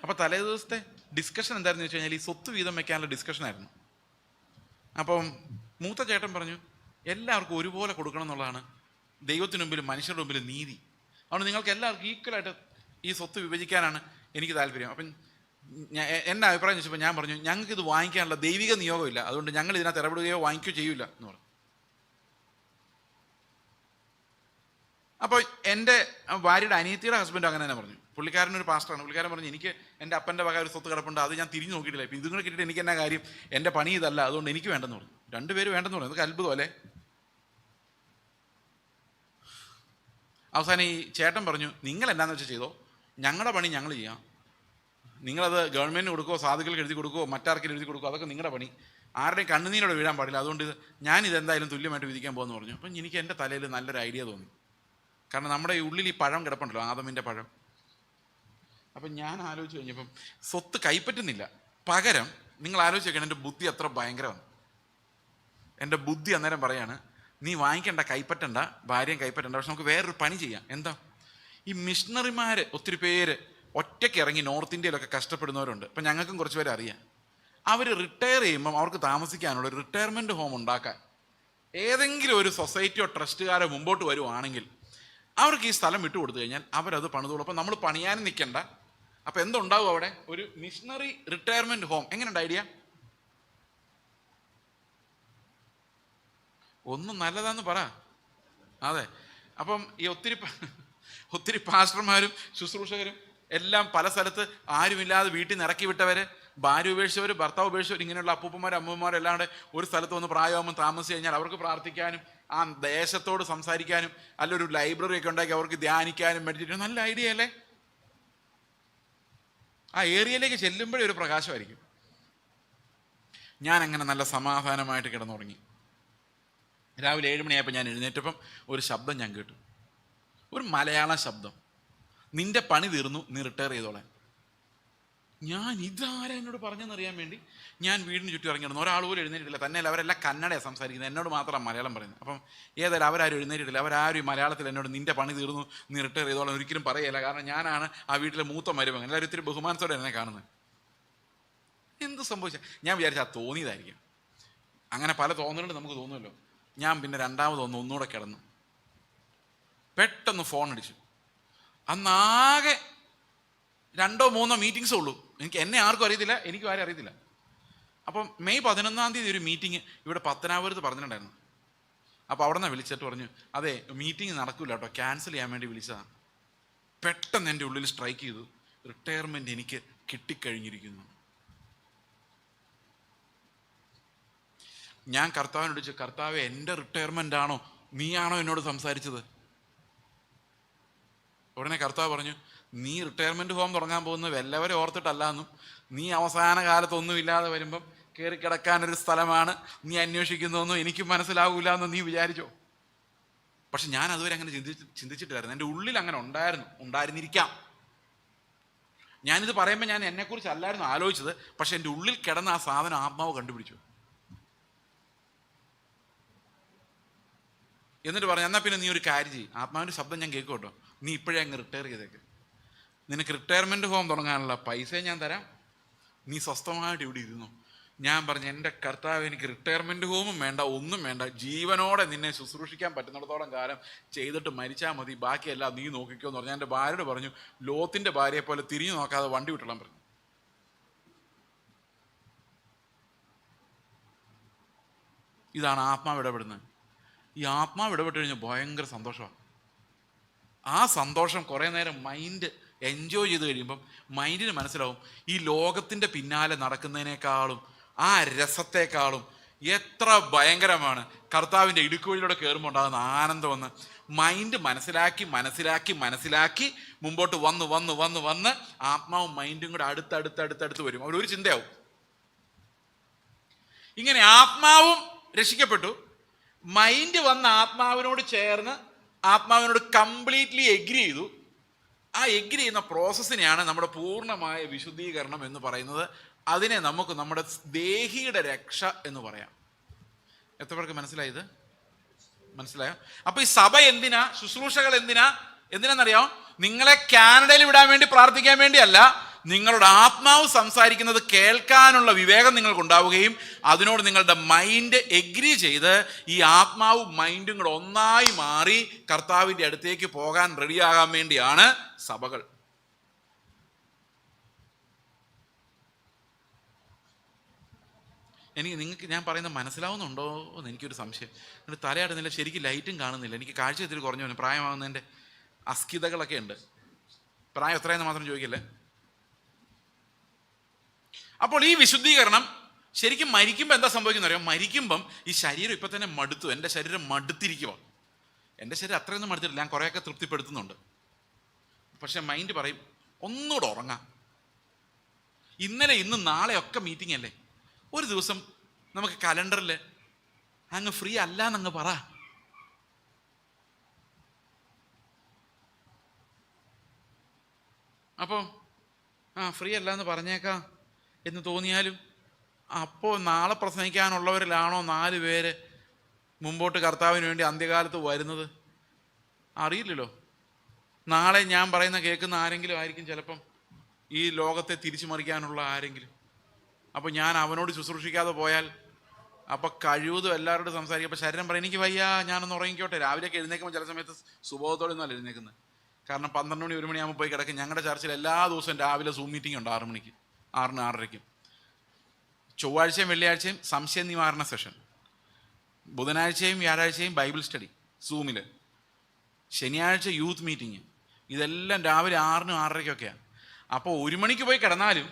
അപ്പോൾ തലേ ദിവസത്തെ ഡിസ്കഷൻ എന്തായിരുന്നു വെച്ച് കഴിഞ്ഞാൽ ഈ സ്വത്ത് വീതം വയ്ക്കാനുള്ള ഡിസ്കഷനായിരുന്നു. അപ്പം മൂത്ത ചേട്ടൻ പറഞ്ഞു എല്ലാവർക്കും ഒരുപോലെ കൊടുക്കണം എന്നുള്ളതാണ് ദൈവത്തിന് മുമ്പിലും മനുഷ്യരുടെ മുമ്പിലും നീതി. അതുകൊണ്ട് നിങ്ങൾക്ക് എല്ലാവർക്കും ഈക്വലായിട്ട് ഈ സ്വത്ത് വിഭജിക്കാനാണ് എനിക്ക് താല്പര്യം. അപ്പം എൻ്റെ അഭിപ്രായം ചോദിച്ചപ്പോൾ ഞാൻ പറഞ്ഞു ഞങ്ങൾക്കിത് വാങ്ങിക്കാനുള്ള ദൈവിക നിയോഗമില്ല, അതുകൊണ്ട് ഞങ്ങൾ ഇതിനകത്ത് ഇടപെടുകയോ വാങ്ങിക്കുകയോ ചെയ്യില്ല എന്ന് പറഞ്ഞു. അപ്പോൾ എൻ്റെ ഭാര്യയുടെ അനിയത്തിയുടെ ഹസ്ബൻഡ് അങ്ങനെ തന്നെ പറഞ്ഞു. പുള്ളിക്കാരനൊരു പാസ്റ്ററാണ്. പുള്ളിക്കാരൻ പറഞ്ഞു, എനിക്ക് എൻ്റെ അപ്പൻ്റെ വക ഒരു സ്വത്ത് കിടപ്പുണ്ട്, അത് ഞാൻ തിരിഞ്ഞു നോക്കിയിട്ടില്ല, ഇപ്പം ഇതും കൂടെ കിട്ടിയിട്ട് എനിക്ക് എന്നാ കാര്യം, എൻ്റെ പണി ഇതല്ല, അതുകൊണ്ട് എനിക്ക് വേണ്ടെന്ന് പറഞ്ഞു. രണ്ടുപേര് വേണ്ടെന്ന് പറഞ്ഞു. അതൊക്കെ അത്ഭുതം അല്ലേ? അവസാനം ഈ ചേട്ടൻ പറഞ്ഞു, നിങ്ങൾ എന്നാന്ന് വെച്ചാൽ ചെയ്തോ, ഞങ്ങളുടെ പണി ഞങ്ങൾ ചെയ്യാം, നിങ്ങളത് ഗവൺമെൻറ്റിന് കൊടുക്കുമോ, സാധുക്കൾക്ക് എഴുതി കൊടുക്കുമോ, മറ്റാർക്കും എഴുതി കൊടുക്കുമോ, അതൊക്കെ നിങ്ങളുടെ പണി, ആരുടെയും കണ്ണുനീരോടെ വീഴാൻ പാടില്ല, അതുകൊണ്ട് ഞാനിതെന്തായാലും തുല്യമായിട്ട് വിധിക്കാൻ പോകുമെന്ന് പറഞ്ഞു. അപ്പം എനിക്ക് എൻ്റെ തലയിൽ നല്ലൊരു ഐഡിയ തോന്നി. കാരണം നമ്മുടെ ഈ ഉള്ളിൽ ഈ പഴം കിടപ്പുണ്ടല്ലോ, ആദമിൻ്റെ പഴം. അപ്പം ഞാൻ ആലോചിച്ച് കഴിഞ്ഞപ്പം സ്വത്ത് കൈപ്പറ്റുന്നില്ല, പകരം നിങ്ങൾ ആലോചിച്ച് നോക്കണം, എൻ്റെ ബുദ്ധി അത്ര ഭയങ്കരമാണ്. എൻ്റെ ബുദ്ധി അന്നേരം പറയാണ്, നീ വാങ്ങിക്കണ്ട, കൈപ്പറ്റണ്ട, ഭാര്യയും കൈപ്പറ്റണ്ട, പക്ഷെ നമുക്ക് വേറൊരു പണി ചെയ്യാം. എന്താ? ഈ മിഷണറിമാർ ഒത്തിരി പേര് ഒറ്റയ്ക്ക് ഇറങ്ങി നോർത്ത് ഇന്ത്യയിലൊക്കെ കഷ്ടപ്പെടുന്നവരുണ്ട്. ഇപ്പം ഞങ്ങൾക്കും കുറച്ച് പേരെ അറിയാം. അവർ റിട്ടയർ ചെയ്യുമ്പം അവർക്ക് താമസിക്കാനുള്ള ഒരു റിട്ടയർമെൻറ്റ് ഹോം ഉണ്ടാക്കാൻ ഏതെങ്കിലും ഒരു സൊസൈറ്റിയോ ട്രസ്റ്റുകാരോ മുമ്പോട്ട് വരുവാണെങ്കിൽ അവർക്ക് ഈ സ്ഥലം വിട്ടു കൊടുത്തു കഴിഞ്ഞാൽ അവരത് പണിതോളും. അപ്പം നമ്മൾ പണിയാനും നിൽക്കണ്ട. അപ്പം എന്തുണ്ടാവും അവിടെ? ഒരു മിഷണറി റിട്ടയർമെൻറ്റ് ഹോം. എങ്ങനെയുണ്ട് ഐഡിയ? ഒന്നും നല്ലതാന്ന് പറ. അതെ. അപ്പം ഈ ഒത്തിരി പാസ്റ്റർമാരും ശുശ്രൂഷകരും എല്ലാം പല സ്ഥലത്ത് ആരുമില്ലാതെ വീട്ടിൽ നിന്ന് ഇറക്കി വിട്ടവർ, ഭാര്യ ഉപേക്ഷിച്ചവർ, ഭർത്താവ് ഉപേക്ഷിച്ചവർ, ഇങ്ങനെയുള്ള അപ്പൂപ്പന്മാരും അമ്മൂമ്മമാരും എല്ലാം കൂടെ ഒരു സ്ഥലത്ത് വന്ന് പ്രായമാകുമ്പോൾ താമസിച്ച് കഴിഞ്ഞാൽ അവർക്ക് പ്രാർത്ഥിക്കാനും ആ ദേശത്തോട് സംസാരിക്കാനും അല്ലൊരു ലൈബ്രറി ഒക്കെ ഉണ്ടാക്കി അവർക്ക് ധ്യാനിക്കാനും മെഡിറ്റേറ്റ്. നല്ല ഐഡിയ അല്ലേ? ആ ഏരിയയിലേക്ക് ചെല്ലുമ്പോഴേ ഒരു പ്രകാശമായിരിക്കും. ഞാൻ അങ്ങനെ നല്ല സമാധാനമായിട്ട് കിടന്നുറങ്ങി. രാവിലെ 7 മണിയായപ്പോൾ ഞാൻ എഴുന്നേറ്റപ്പം ഒരു ശബ്ദം ഞാൻ കേട്ടു, ഒരു മലയാളം ശബ്ദം. നിന്റെ പണി തീർന്നു, നീ റിട്ടയർ ചെയ്തോളാൻ. ഞാൻ ഇതാരാ എന്നോട് പറഞ്ഞെന്നറിയാൻ വേണ്ടി ഞാൻ വീടിന് ചുറ്റും ഇറങ്ങിയിരുന്നു. ഒരാൾ പോലും എഴുന്നേറ്റിട്ടില്ല. തന്നെയല്ല, അവരെല്ലാം കന്നഡയാണ് സംസാരിക്കുന്നത്, എന്നോട് മാത്രം മലയാളം പറയുന്നത്. അപ്പം ഏതായാലും അവരാരും എഴുന്നേറ്റിട്ടില്ല. അവരാരും ഈ മലയാളത്തിൽ എന്നോട് നിന്റെ പണി തീർന്നു, നീ റിട്ടയർ ചെയ്തോളാൻ ഒരിക്കലും പറയല്ല. കാരണം ഞാനാണ് ആ വീട്ടിലെ മൂത്ത മരുമകൻ. എല്ലാവരും ഒത്തിരി ബഹുമാനത്തോടെ എന്നെ കാണുന്നത്. എന്ത് സംഭവിച്ചാൽ ഞാൻ വിചാരിച്ചാൽ അത് തോന്നിയതായിരിക്കും. അങ്ങനെ പല തോന്നലുകൾ നമുക്ക് തോന്നുമല്ലോ. ഞാൻ പിന്നെ ഒന്നുകൂടെ കിടന്നു. പെട്ടെന്ന് ഫോൺ അടിച്ചു. അന്നാകെ 2-3 മീറ്റിങ്സേ ഉള്ളൂ. എന്നെ ആർക്കും അറിയത്തില്ല, എനിക്കും ആരും അറിയത്തില്ല. അപ്പം മെയ് 11-ാം തീയതി ഒരു മീറ്റിംഗ് ഇവിടെ പത്തനാപുരത്ത് പറഞ്ഞിട്ടുണ്ടായിരുന്നു. അപ്പോൾ അവിടെ നിന്ന് വിളിച്ചിട്ട് പറഞ്ഞു, അതെ മീറ്റിംഗ് നടക്കില്ല കേട്ടോ, ക്യാൻസൽ ചെയ്യാൻ വേണ്ടി വിളിച്ചതാണ്. പെട്ടെന്ന് എൻ്റെ ഉള്ളിൽ സ്ട്രൈക്ക് ചെയ്തു, റിട്ടയർമെൻറ്റ് എനിക്ക് കിട്ടിക്കഴിഞ്ഞിരിക്കുന്നു. ഞാൻ കർത്താവിനോട് ചോദിച്ചു, കർത്താവേ എൻ്റെ റിട്ടയർമെൻ്റ് ആണോ, നീയാണോ എന്നോട് സംസാരിച്ചത്? ഉടനെ കർത്താവ് പറഞ്ഞു, നീ റിട്ടയർമെൻറ്റ് ഹോം തുടങ്ങാൻ പോകുന്നത് വല്ലവരെ ഓർത്തിട്ടല്ലാന്നും, നീ അവസാന കാലത്തൊന്നും ഇല്ലാതെ വരുമ്പം കയറി കിടക്കാനൊരു സ്ഥലമാണ് നീ അന്വേഷിക്കുന്നതെന്നും എനിക്ക് മനസ്സിലാവൂല എന്ന് നീ വിചാരിച്ചോ? പക്ഷെ ഞാൻ അതുവരെ അങ്ങനെ ചിന്തിച്ചിട്ടില്ലായിരുന്നു. എൻ്റെ ഉള്ളിൽ അങ്ങനെ ഉണ്ടായിരുന്നിരിക്കാം. ഞാനിത് പറയുമ്പോൾ ഞാൻ എന്നെക്കുറിച്ച് അല്ലായിരുന്നു ആലോചിച്ചത്, പക്ഷെ എൻ്റെ ഉള്ളിൽ കിടന്ന ആ സാധനം ആത്മാവ് കണ്ടുപിടിച്ചു. എന്നിട്ട് പറഞ്ഞു, എന്നാൽ പിന്നെ നീ ഒരു കാര്യം ചെയ്യും, ആത്മാവിൻ്റെ ശബ്ദം ഞാൻ കേൾക്കും കേട്ടോ, നീ ഇപ്പോഴേ അങ്ങ് റിട്ടയർ ചെയ്തേക്ക്, നിനക്ക് റിട്ടയർമെൻറ്റ് ഹോം തുടങ്ങാനുള്ള പൈസ ഞാൻ തരാം, നീ സ്വസ്ഥമായിട്ട് ഇവിടെ ഇരുന്നു. ഞാൻ പറഞ്ഞു, എൻ്റെ കർത്താവ് എനിക്ക് റിട്ടയർമെൻറ്റ് ഹോമും വേണ്ട, ഒന്നും വേണ്ട, ജീവനോടെ നിന്നെ ശുശ്രൂഷിക്കാൻ പറ്റുന്നിടത്തോളം കാലം ചെയ്തിട്ട് മരിച്ചാൽ മതി, ബാക്കിയെല്ലാം നീ നോക്കിക്കോ എന്ന് പറഞ്ഞു. എൻ്റെ ഭാര്യയോട് പറഞ്ഞു, ലോത്തിൻ്റെ ഭാര്യയെ പോലെ തിരിഞ്ഞു നോക്കാതെ വണ്ടി വിട്ടോളാൻ പറഞ്ഞു. ഇതാണ് ആത്മാവ് ഇടപെടുന്നത്. ഈ ആത്മാവ് ഇടപെട്ട് കഴിഞ്ഞാൽ ഭയങ്കര സന്തോഷമാണ്. ആ സന്തോഷം കുറേ നേരം മൈൻഡ് എൻജോയ് ചെയ്ത് കഴിയുമ്പം മൈൻഡിന് മനസ്സിലാവും, ഈ ലോകത്തിൻ്റെ പിന്നാലെ നടക്കുന്നതിനേക്കാളും ആ രസത്തെക്കാളും എത്ര ഭയങ്കരമാണ് കർത്താവിൻ്റെ ഇടുക്കുവഴിയിലൂടെ കയറുമ്പോൾ ഉണ്ടാകുന്ന ആനന്ദമെന്ന് മൈൻഡ് മനസ്സിലാക്കി മുമ്പോട്ട് വന്ന് ആത്മാവും മൈൻഡും കൂടെ അടുത്തടുത്ത് വരും. അവരൊരു ചിന്തയാവും. ഇങ്ങനെ ആത്മാവും രക്ഷിക്കപ്പെട്ടു, മൈൻഡ് വന്ന് ആത്മാവിനോട് ചേർന്ന് ആത്മാവിനോട് കംപ്ലീറ്റ്ലി എഗ്രി ചെയ്തു. ആ എഗ്രി ചെയ്യുന്ന പ്രോസസ്സിനെയാണ് നമ്മുടെ പൂർണ്ണമായ വിശുദ്ധീകരണം എന്ന് പറയുന്നത്. അതിനെ നമുക്ക് നമ്മുടെ ദേഹിയുടെ രക്ഷ എന്ന് പറയാം. എത്ര പേർക്ക് മനസ്സിലായത്? മനസ്സിലായോ? അപ്പൊ ഈ സഭ എന്തിനാ, ശുശ്രൂഷകൾ എന്തിനാന്നറിയാമോ? നിങ്ങളെ കാനഡയിൽ വിടാൻ വേണ്ടി പ്രാർത്ഥിക്കാൻ വേണ്ടിയല്ല, നിങ്ങളുടെ ആത്മാവ് സംസാരിക്കുന്നത് കേൾക്കാനുള്ള വിവേകം നിങ്ങൾക്കുണ്ടാവുകയും അതിനോട് നിങ്ങളുടെ മൈൻഡ് എഗ്രി ചെയ്ത് ഈ ആത്മാവും മൈൻഡും കൂടെ ഒന്നായി മാറി കർത്താവിൻ്റെ അടുത്തേക്ക് പോകാൻ റെഡിയാകാൻ വേണ്ടിയാണ് സഭകൾ. നിങ്ങൾക്ക് ഞാൻ പറയുന്നത് മനസ്സിലാവുന്നുണ്ടോ എന്ന് എനിക്കൊരു സംശയം. എന്നിട്ട് തലയാടുന്നില്ല, ശരിക്കും ലൈറ്റും കാണുന്നില്ല, എനിക്ക് കാഴ്ച ഇത്തിരി കുറഞ്ഞു പോകുന്നു, പ്രായമാകുന്നതിൻ്റെ അസ്കിതകളൊക്കെ ഉണ്ട്. പ്രായം എത്രയെന്ന് മാത്രം ചോദിക്കല്ലേ. അപ്പോൾ ഈ വിശുദ്ധീകരണം ശരിക്കും മരിക്കുമ്പോൾ എന്താ സംഭവിക്കുന്നത് അറിയാം? മരിക്കുമ്പം ഈ ശരീരം ഇപ്പം തന്നെ മടുത്തു, എൻ്റെ ശരീരം മടുത്തിരിക്കുക. എൻ്റെ ശരീരം അത്രയൊന്നും മടുത്തിട്ടില്ല, ഞാൻ കുറേയൊക്കെ തൃപ്തിപ്പെടുത്തുന്നുണ്ട്. പക്ഷെ മൈൻഡ് പറയും ഒന്നുകൂടെ ഉറങ്ങാം, ഇന്നലെ ഇന്നും നാളെ ഒക്കെ മീറ്റിംഗ് അല്ലേ, ഒരു ദിവസം നമുക്ക് കലണ്ടറിൽ അങ്ങ് ഫ്രീ അല്ല എന്നങ്ങ് പറ. അപ്പോൾ ഫ്രീ അല്ല എന്ന് പറഞ്ഞേക്കാം എന്ന് തോന്നിയാലും അപ്പോൾ നാളെ പ്രസംഗിക്കാനുള്ളവരിലാണോ 4 പേര് മുമ്പോട്ട് കർത്താവിന് വേണ്ടി അന്ത്യകാലത്ത് വരുന്നത്? അറിയില്ലല്ലോ. നാളെ ഞാൻ പറയുന്ന കേൾക്കുന്ന ആരെങ്കിലും ആയിരിക്കും ചിലപ്പം ഈ ലോകത്തെ തിരിച്ചു മറിക്കാനുള്ള ആരെങ്കിലും. അപ്പോൾ ഞാൻ അവനോട് ശുശ്രൂഷിക്കാതെ പോയാൽ അപ്പോൾ കഴിവതും എല്ലാവരോടും സംസാരിക്കും. അപ്പോൾ ശരീരം പറയും എനിക്ക് വയ്യ, ഞാനൊന്ന് ഉറങ്ങിക്കോട്ടെ. രാവിലെയൊക്കെ എഴുന്നേക്കുമ്പോൾ ചില സമയത്ത് സുബോധത്തോടെ ഒന്നും അല്ല എഴുന്നേക്കുന്നത്. കാരണം 12 മണി 1 മണിയാകുമ്പോൾ പോയി കിടക്കും. ഞങ്ങളുടെ ചർച്ചിൽ എല്ലാ ദിവസവും രാവിലെ സൂം മീറ്റിംഗ് ഉണ്ട് 6 മണിക്ക്, 6-ന് 6:30ക്കും. ചൊവ്വാഴ്ചയും വെള്ളിയാഴ്ചയും സംശയ നിവാരണ സെഷൻ, ബുധനാഴ്ചയും വ്യാഴാഴ്ചയും ബൈബിൾ സ്റ്റഡി സൂമിൽ, ശനിയാഴ്ച യൂത്ത് മീറ്റിംഗ്. ഇതെല്ലാം രാവിലെ 6-നും 6:30ക്കൊക്കെയാണ്. അപ്പോൾ 1 മണിക്ക് പോയി കിടന്നാലും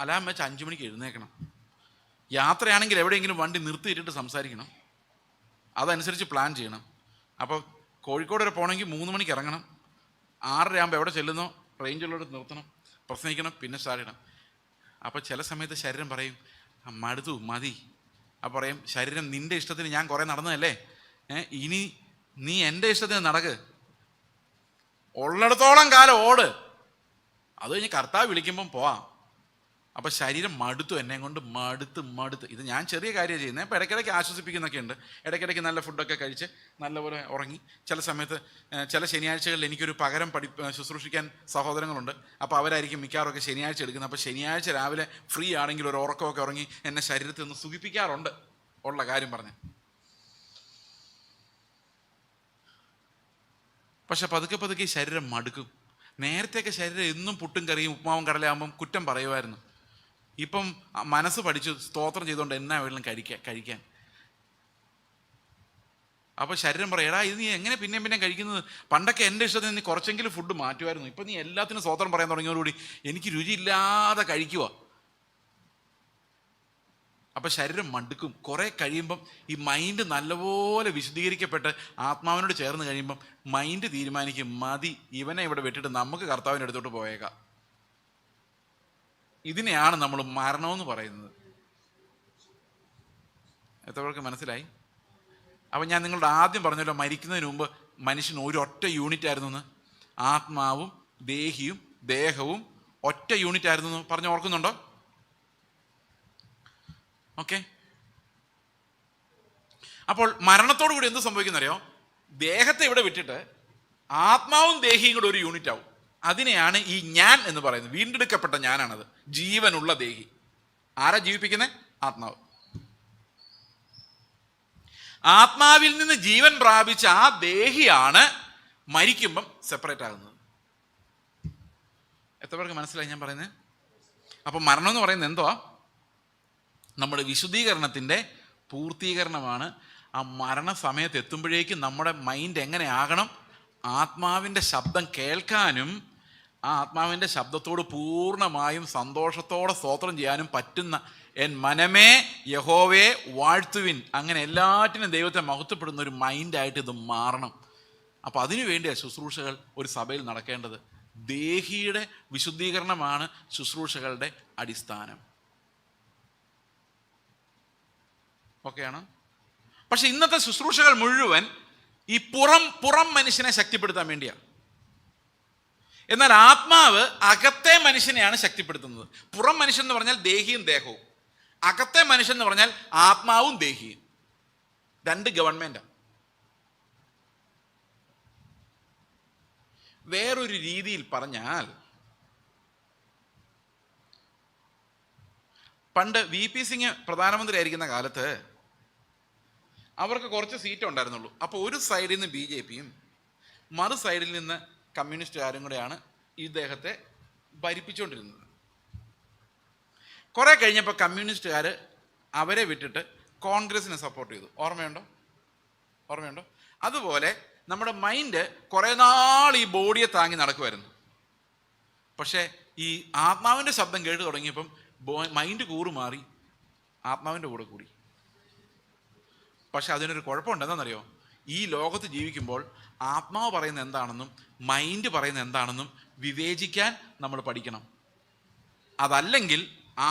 അലാം വെച്ച് 5 മണിക്ക് എഴുന്നേക്കണം. യാത്രയാണെങ്കിൽ എവിടെയെങ്കിലും വണ്ടി നിർത്തിയിട്ടിട്ട് സംസാരിക്കണം, അതനുസരിച്ച് പ്ലാൻ ചെയ്യണം. അപ്പോൾ കോഴിക്കോട് വരെ പോകണമെങ്കിൽ 3 മണിക്ക് ഇറങ്ങണം, 6:30 ആകുമ്പോൾ എവിടെ ചെല്ലുന്നോ റേഞ്ചുള്ളടത്ത് നിർത്തണം, പ്രസംഗിക്കണം, പിന്നെ സ്റ്റാർട്ട് ചെയ്യണം. അപ്പോൾ ചില സമയത്ത് ശരീരം പറയും മടുത്തു, മതി. അപ്പോൾ പറയും ശരീരം നിൻ്റെ ഇഷ്ടത്തിന് ഞാൻ കുറേ നടന്നതല്ലേ, ഇനി നീ എൻ്റെ ഇഷ്ടത്തിന് നടക്ക്, ഉള്ളിടത്തോളം കാലം ഓട്, അത് കഴിഞ്ഞ് കർത്താവ് വിളിക്കുമ്പം പോവാം. അപ്പോൾ ശരീരം മടുത്തു, എന്നെ കൊണ്ട് മടുത്ത്. ഇത് ഞാൻ ചെറിയ കാര്യമാണ് ചെയ്യുന്നത്. അപ്പോൾ ഇടയ്ക്കിടയ്ക്ക് ആശ്വസിപ്പിക്കുന്നൊക്കെ ഉണ്ട്. ഇടയ്ക്കിടയ്ക്ക് നല്ല ഫുഡൊക്കെ കഴിച്ച് നല്ലപോലെ ഉറങ്ങി. ചില സമയത്ത് ചില ശനിയാഴ്ചകളിൽ എനിക്കൊരു പകരം ശുശ്രൂഷിക്കാൻ സഹോദരങ്ങളുണ്ട്. അപ്പോൾ അവരായിരിക്കും മിക്കവാറൊക്കെ ശനിയാഴ്ച എടുക്കുന്നത്. അപ്പോൾ ശനിയാഴ്ച രാവിലെ ഫ്രീ ആണെങ്കിൽ ഒരു ഉറക്കമൊക്കെ ഉറങ്ങി എന്നെ ശരീരത്തിൽ നിന്ന് സുഖിപ്പിക്കാറുണ്ട്, ഉള്ള കാര്യം പറഞ്ഞ്. പക്ഷെ പതുക്കെ ഈ ശരീരം മടുക്കും. നേരത്തെയൊക്കെ ശരീരം എന്നും പുട്ടും കറിയും ഉപ്മാവും കടലയാകുമ്പം കുറ്റം പറയുമായിരുന്നു. ഇപ്പം മനസ്സ് പഠിച്ചു സ്തോത്രം ചെയ്തുകൊണ്ട് എന്നാ വേണം കഴിക്കാൻ. അപ്പോൾ ശരീരം പറയും എടാ ഇത് നീ എങ്ങനെ പിന്നെ കഴിക്കുന്നത്? പണ്ടൊക്കെ എൻ്റെ ഇഷ്ടത്തിന് നീ കുറച്ചെങ്കിലും ഫുഡ് മാറ്റുമായിരുന്നു, ഇപ്പം നീ എല്ലാത്തിനും സ്തോത്രം പറയാൻ തുടങ്ങിയതോടുകൂടി എനിക്ക് രുചിയില്ലാതെ കഴിക്കുക. അപ്പം ശരീരം മടുക്കും. കുറേ കഴിയുമ്പം ഈ മൈൻഡ് നല്ലപോലെ വിശദീകരിക്കപ്പെട്ട് ആത്മാവിനോട് ചേർന്ന് കഴിയുമ്പം മൈൻഡ് തീരുമാനിക്കും മതി, ഇവനെ ഇവിടെ വിട്ടിട്ട് നമുക്ക് കർത്താവിൻ്റെ അടുത്തോട്ട് പോയേക്കാം. ഇതിനെയാണ് നമ്മൾ മരണമെന്ന് പറയുന്നത്. എത്രവർക്ക് മനസ്സിലായി? അപ്പം ഞാൻ നിങ്ങളോട് ആദ്യം പറഞ്ഞല്ലോ, മരിക്കുന്നതിന് മുമ്പ് മനുഷ്യൻ ഒരൊറ്റ യൂണിറ്റ് ആയിരുന്നു എന്ന്. ആത്മാവും ദേഹവും ഒറ്റ യൂണിറ്റ് ആയിരുന്നു എന്ന് പറഞ്ഞ് ഓർക്കുന്നുണ്ടോ? ഓക്കെ. അപ്പോൾ മരണത്തോടു കൂടി എന്ത് സംഭവിക്കുന്നറിയോ? ദേഹത്തെ ഇവിടെ വിട്ടിട്ട് ആത്മാവും ദേഹിയും കൂടെ ഒരു യൂണിറ്റ് ആവും. അതിനെയാണ് ഈ ഞാൻ എന്ന് പറയുന്നത്. വീണ്ടെടുക്കപ്പെട്ട ഞാനാണത്, ജീവനുള്ള ദേഹി. ആരാ ജീവിപ്പിക്കുന്നത്? ആത്മാവ്. ആത്മാവിൽ നിന്ന് ജീവൻ പ്രാപിച്ച ആ ദേഹിയാണ് മരിക്കുമ്പം സെപ്പറേറ്റ് ആകുന്നത്. എത്ര പേർക്ക് മനസ്സിലായി ഞാൻ പറയുന്നത്? അപ്പം മരണം എന്ന് പറയുന്നത് എന്തുവാ? നമ്മുടെ വിശുദ്ധീകരണത്തിൻ്റെ പൂർത്തീകരണമാണ്. ആ മരണസമയത്ത് എത്തുമ്പോഴേക്കും നമ്മുടെ മൈൻഡ് എങ്ങനെ ആകണം? ആത്മാവിൻ്റെ ശബ്ദം കേൾക്കാനും ആ ആത്മാവിൻ്റെ ശബ്ദത്തോട് പൂർണ്ണമായും സന്തോഷത്തോടെ സ്തോത്രം ചെയ്യാനും പറ്റുന്ന എൻ മനമേ യഹോവയെ വാഴ്ത്തുവിൻ, അങ്ങനെ എല്ലാറ്റിനും ദൈവത്തെ മഹത്വപ്പെടുന്ന ഒരു മൈൻഡായിട്ട് ഇത് മാറണം. അപ്പോൾ അതിനു വേണ്ടിയാണ് ശുശ്രൂഷകൾ ഒരു സഭയിൽ നടക്കേണ്ടത്. ദേഹിയുടെ വിശുദ്ധീകരണമാണ് ശുശ്രൂഷകളുടെ അടിസ്ഥാനം. ഓക്കെയാണ്. പക്ഷെ ഇന്നത്തെ ശുശ്രൂഷകൾ മുഴുവൻ ഈ പുറം മനുഷ്യനെ ശക്തിപ്പെടുത്താൻ വേണ്ടിയാണ്. എന്നാൽ ആത്മാവ് അകത്തെ മനുഷ്യനെയാണ് ശക്തിപ്പെടുത്തുന്നത്. പുറം മനുഷ്യൻ എന്ന് പറഞ്ഞാൽ ദേഹിയും ദേഹവും, അകത്തെ മനുഷ്യൻ എന്ന് പറഞ്ഞാൽ ആത്മാവും ദേഹിയും. 2 ഗവൺമെന്റാണ്. വേറൊരു രീതിയിൽ പറഞ്ഞാൽ, പണ്ട് VP സിംഗ് പ്രധാനമന്ത്രി ആയിരിക്കുന്ന കാലത്ത് അവർക്ക് കുറച്ച് സീറ്റ് ഉണ്ടായിരുന്നുള്ളൂ. അപ്പോൾ ഒരു സൈഡിൽ നിന്ന് BJPയും മറു സൈഡിൽ നിന്ന് കമ്മ്യൂണിസ്റ്റുകാരും കൂടെയാണ് ഇദ്ദേഹത്തെ ഭരിപ്പിച്ചുകൊണ്ടിരുന്നത്. കുറേ കഴിഞ്ഞപ്പോൾ കമ്മ്യൂണിസ്റ്റുകാർ അവരെ വിട്ടിട്ട് കോൺഗ്രസിനെ സപ്പോർട്ട് ചെയ്തു. ഓർമ്മയുണ്ടോ? അതുപോലെ നമ്മുടെ മൈൻഡ് കുറേ നാൾ ഈ ബോഡിയെ താങ്ങി നടക്കുമായിരുന്നു. പക്ഷേ ഈ ആത്മാവിൻ്റെ ശബ്ദം കേട്ട് തുടങ്ങിയപ്പം മൈൻഡ് കൂറുമാറി ആത്മാവിൻ്റെ കൂടെ കൂടി. പക്ഷെ അതിനൊരു കുഴപ്പമുണ്ട്. എന്താണെന്നറിയോ? ഈ ലോകത്ത് ജീവിക്കുമ്പോൾ ആത്മാവ് പറയുന്നത് എന്താണെന്നും മൈൻഡ് പറയുന്നത് എന്താണെന്നും വിവേചിക്കാൻ നമ്മൾ പഠിക്കണം. അതല്ലെങ്കിൽ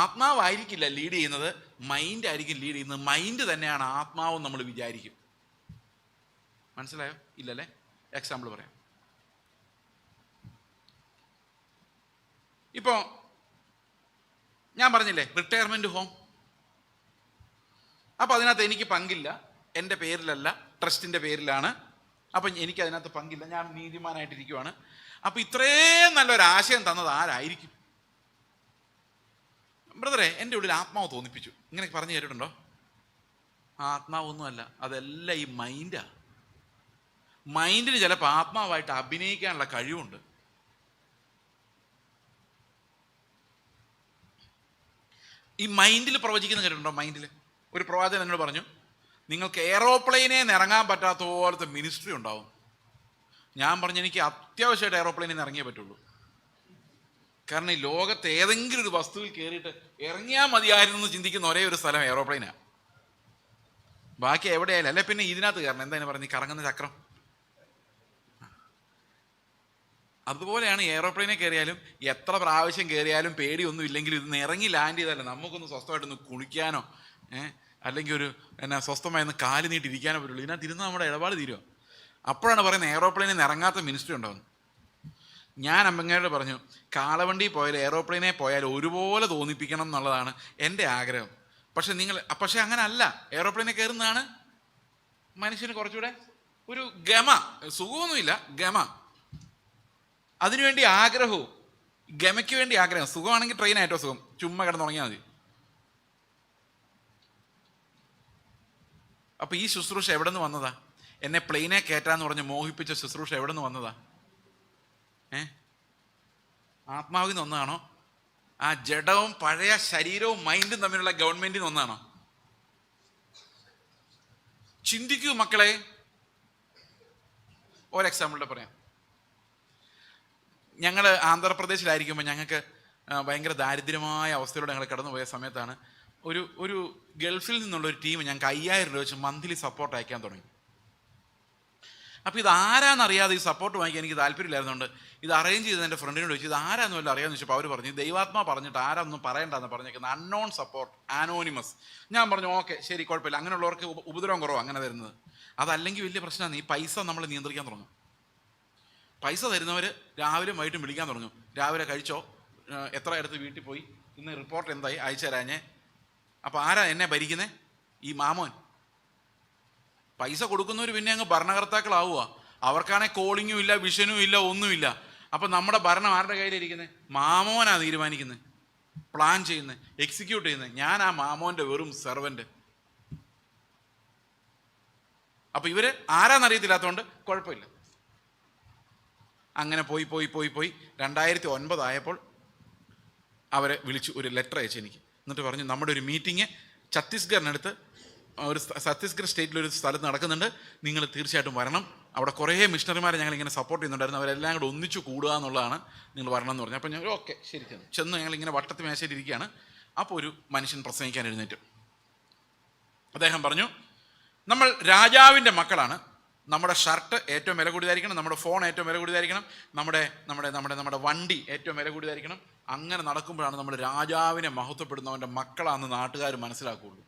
ആത്മാവായിരിക്കില്ല ലീഡ് ചെയ്യുന്നത്, മൈൻഡ് ആയിരിക്കും ലീഡ് ചെയ്യുന്നത്. മൈൻഡ് തന്നെയാണ് ആത്മാവും നമ്മൾ വിചാരിക്കും. മനസ്സിലായോ? ഇല്ലല്ലേ? എക്സാമ്പിൾ പറയാം. ഇപ്പോൾ ഞാൻ പറഞ്ഞില്ലേ റിട്ടയർമെൻറ്റ് ഹോം. അപ്പോൾ അതിനകത്ത് എനിക്ക് പങ്കില്ല, എൻ്റെ പേരിലല്ല, ട്രസ്റ്റിൻ്റെ പേരിലാണ്. അപ്പം എനിക്ക് അതിനകത്ത് പങ്കില്ല, ഞാൻ നീതിമാനായിട്ടിരിക്കുവാണ്. അപ്പോൾ ഇത്രയും നല്ലൊരാശയം തന്നത് ആരായിരിക്കും? ബ്രദറെ, എൻ്റെ ഉള്ളിൽ ആത്മാവ് തോന്നിപ്പിച്ചു. ഇങ്ങനെ പറഞ്ഞു കേട്ടിട്ടുണ്ടോ? ആത്മാവൊന്നുമല്ല, അതെല്ലാം ഈ മൈൻഡാണ്. മൈൻഡിന് ചിലപ്പോൾ ആത്മാവായിട്ട് അഭിനയിക്കാനുള്ള കഴിവുണ്ട്. ഈ മൈൻഡിൽ പ്രവചിക്കുന്ന കേട്ടിട്ടുണ്ടോ? മൈൻഡിൽ ഒരു പ്രവാചകൻ എന്നോട് പറഞ്ഞു, നിങ്ങൾക്ക് എയറോപ്ലെയിനെ ഇറങ്ങാൻ പറ്റാത്ത പോലത്തെ മിനിസ്ട്രി ഉണ്ടാവും. ഞാൻ പറഞ്ഞു, എനിക്ക് അത്യാവശ്യമായിട്ട് എയറോപ്ലെയിനിൽ ഇറങ്ങിയേ പറ്റുള്ളൂ. കാരണം ഈ ലോകത്ത് ഏതെങ്കിലും ഒരു വസ്തുവിൽ കയറിയിട്ട് ഇറങ്ങിയാൽ മതിയായിരുന്നു എന്ന് ചിന്തിക്കുന്ന ഒരേ ഒരു സ്ഥലം എയറോപ്ലെയിനാണ്. ബാക്കി എവിടെയായാലും അല്ലെ പിന്നെ ഇതിനകത്ത് കയറണം. എന്താ പറഞ്ഞു, കറങ്ങുന്ന ചക്രം. അതുപോലെയാണ് എയറോപ്ലെയിനെ കയറിയാലും എത്ര പ്രാവശ്യം കയറിയാലും പേടിയൊന്നും ഇല്ലെങ്കിലും ഇതൊന്ന് ഇറങ്ങി ലാൻഡ് ചെയ്താലോ നമുക്കൊന്ന് സ്വസ്ഥമായിട്ടൊന്ന് കുളിക്കാനോ അല്ലെങ്കിൽ ഒരു സ്വസ്ഥമായി ഒന്ന് കാല് നീട്ടിരിക്കാനോ പറ്റുള്ളൂ. ഇതിനകത്ത് ഇരുന്ന് നമ്മുടെ ഇടപാട് തീരുമോ? അപ്പോഴാണ് പറയുന്നത് എയറോപ്ലെയിനിൽ നിന്ന് ഇറങ്ങാത്ത മിനിസ്ട്രി ഉണ്ടാവുന്നു. ഞാൻ അമ്മങ്ങയോട് പറഞ്ഞു, കാളവണ്ടി പോയാലും എയറോപ്ലെയിനെ പോയാലും ഒരുപോലെ തോന്നിപ്പിക്കണം എന്നുള്ളതാണ് എൻ്റെ ആഗ്രഹം. പക്ഷെ അങ്ങനെ അല്ല. എയറോപ്ലെയിനെ കയറുന്നതാണ് മനുഷ്യന് കുറച്ചുകൂടെ ഒരു ഗമ. സുഖമൊന്നുമില്ല, ഗമ. അതിനുവേണ്ടി ആഗ്രഹവും, ഗമയ്ക്ക് വേണ്ടി ആഗ്രഹം. സുഖമാണെങ്കിൽ ട്രെയിനായിട്ടോ സുഖം, ചുമ്മാ കിടന്നുറങ്ങിയാൽ മതി. അപ്പോൾ ഈ ശുശ്രൂഷ എവിടെ നിന്ന് വന്നതാ? എന്നെ പ്ലെയിനെ കയറ്റാന്ന് പറഞ്ഞ് മോഹിപ്പിച്ച ശുശ്രൂഷ എവിടെ നിന്ന് വന്നതാ? ആത്മാവിൽ നിന്ന് ഒന്നാണോ? ആ ജഡവും പഴയ ശരീരവും മൈൻഡും തമ്മിലുള്ള ഗവൺമെന്റിൽ നിന്ന് ഒന്നാണോ? ചിന്തിക്കൂ മക്കളെ. ഒരു എക്സാമ്പിളിൽ പറയാം. ഞങ്ങൾ ആന്ധ്രാപ്രദേശിലായിരിക്കുമ്പോൾ ഞങ്ങൾക്ക് ഭയങ്കര ദാരിദ്ര്യമായ അവസ്ഥയിലൂടെ ഞങ്ങൾ കടന്നുപോയ സമയത്താണ് ഒരു ഗൾഫിൽ നിന്നുള്ള ഒരു ടീം ഞങ്ങൾക്ക് 5000 രൂപ വെച്ച് മന്ത്ലി സപ്പോർട്ട് അയക്കാൻ തുടങ്ങി. അപ്പോൾ ഇത് ആരാന്നറിയാതെ ഈ സപ്പോർട്ട് വാങ്ങിക്കാൻ എനിക്ക് താല്പര്യമില്ലായിരുന്നുകൊണ്ട് ഇത് അറേഞ്ച് ചെയ്ത് എൻ്റെ ഫ്രണ്ടിനോട് ചോദിച്ചു, ഇത് ആരാന്ന് വല്ല അറിയാമെന്ന് ചോദിച്ചപ്പോൾ അവർ പറഞ്ഞു, ദൈവാത്മാ പറഞ്ഞിട്ട് ആരാന്നും പറയണ്ടെന്ന് പറഞ്ഞേക്കുന്നത്, അൺനോൺ സപ്പോർട്ട്, ആനോണിമസ്. ഞാൻ പറഞ്ഞു ഓക്കെ ശരി, കുഴപ്പമില്ല. അങ്ങനെയുള്ളവർക്ക് ഉപദ്രവം കുറവാണ് അങ്ങനെ തരുന്നത്. അതല്ലെങ്കിൽ വലിയ പ്രശ്നമാണ്. ഈ പൈസ നമ്മൾ നിയന്ത്രിക്കാൻ തുടങ്ങും. പൈസ തരുന്നവർ രാവിലെ വൈകിട്ടും വിളിക്കാൻ തുടങ്ങും. രാവിലെ കഴിച്ചോ, എത്ര അടുത്ത് വീട്ടിൽ പോയി, ഇന്ന് റിപ്പോർട്ട് എന്തായി, അയച്ചു തരാഞ്ഞേ. അപ്പോൾ ആരാ എന്നെ ഭരിക്കുന്നത്? ഈ മാമോൻ. പൈസ കൊടുക്കുന്നവർ പിന്നെ അങ്ങ് ഭരണകർത്താക്കളാവുക. അവർക്കാണെങ്കിൽ കോളിങ്ങും ഇല്ല, വിഷനും ഇല്ല, ഒന്നുമില്ല. അപ്പം നമ്മുടെ ഭരണം ആരുടെ കയ്യിലിരിക്കുന്നത്? മാമോനാണ് തീരുമാനിക്കുന്നത്, പ്ലാൻ ചെയ്യുന്നത്, എക്സിക്യൂട്ട് ചെയ്യുന്നത്. ഞാൻ ആ മാമോൻ്റെ വെറും സെർവൻ്റ്. അപ്പം ഇവർ ആരാന്നറിയത്തില്ലാത്തതുകൊണ്ട് കുഴപ്പമില്ല. അങ്ങനെ പോയി 2009 ആയപ്പോൾ അവരെ വിളിച്ചു, ഒരു ലെറ്റർ അയച്ചു എനിക്ക്. എന്നിട്ട് പറഞ്ഞു, നമ്മുടെ ഒരു മീറ്റിംഗ് ഛത്തീസ്ഗഡിനടുത്ത്, ഒരു ഛത്തീസ്ഗഡ് സ്റ്റേറ്റിലൊരു സ്ഥലത്ത് നടക്കുന്നുണ്ട്, നിങ്ങൾ തീർച്ചയായിട്ടും വരണം. അവിടെ കുറേ മിഷണറിമാരെ ഞങ്ങളിങ്ങനെ സപ്പോർട്ട് ചെയ്യുന്നുണ്ടായിരുന്നു, അവരെല്ലാം കൂടെ ഒന്നിച്ചു കൂടുക എന്നുള്ളതാണ്, നിങ്ങൾ വരണം എന്ന് പറഞ്ഞു. അപ്പോൾ ഞങ്ങൾ ഓക്കെ ശരി ചെന്ന് ഞങ്ങളിങ്ങനെ വട്ടത്ത് മേശയിലിരിക്കുകയാണ്. അപ്പോൾ ഒരു മനുഷ്യൻ പ്രസംഗിക്കാൻ എഴുന്നേറ്റു. അദ്ദേഹം പറഞ്ഞു, നമ്മൾ രാജാവിൻ്റെ മക്കളാണ്. നമ്മുടെ ഷർട്ട് ഏറ്റവും വില കൂടിയതായിരിക്കണം, നമ്മുടെ ഫോൺ ഏറ്റവും വില കൂടിയതായിരിക്കണം, നമ്മുടെ വണ്ടി ഏറ്റവും വില കൂടിയതായിരിക്കണം. അങ്ങനെ നടക്കുമ്പോഴാണ് നമ്മൾ രാജാവിനെ മഹത്വപ്പെടുന്നവൻ്റെ മക്കളാണെന്ന് നാട്ടുകാർ മനസ്സിലാക്കുകയുള്ളൂ.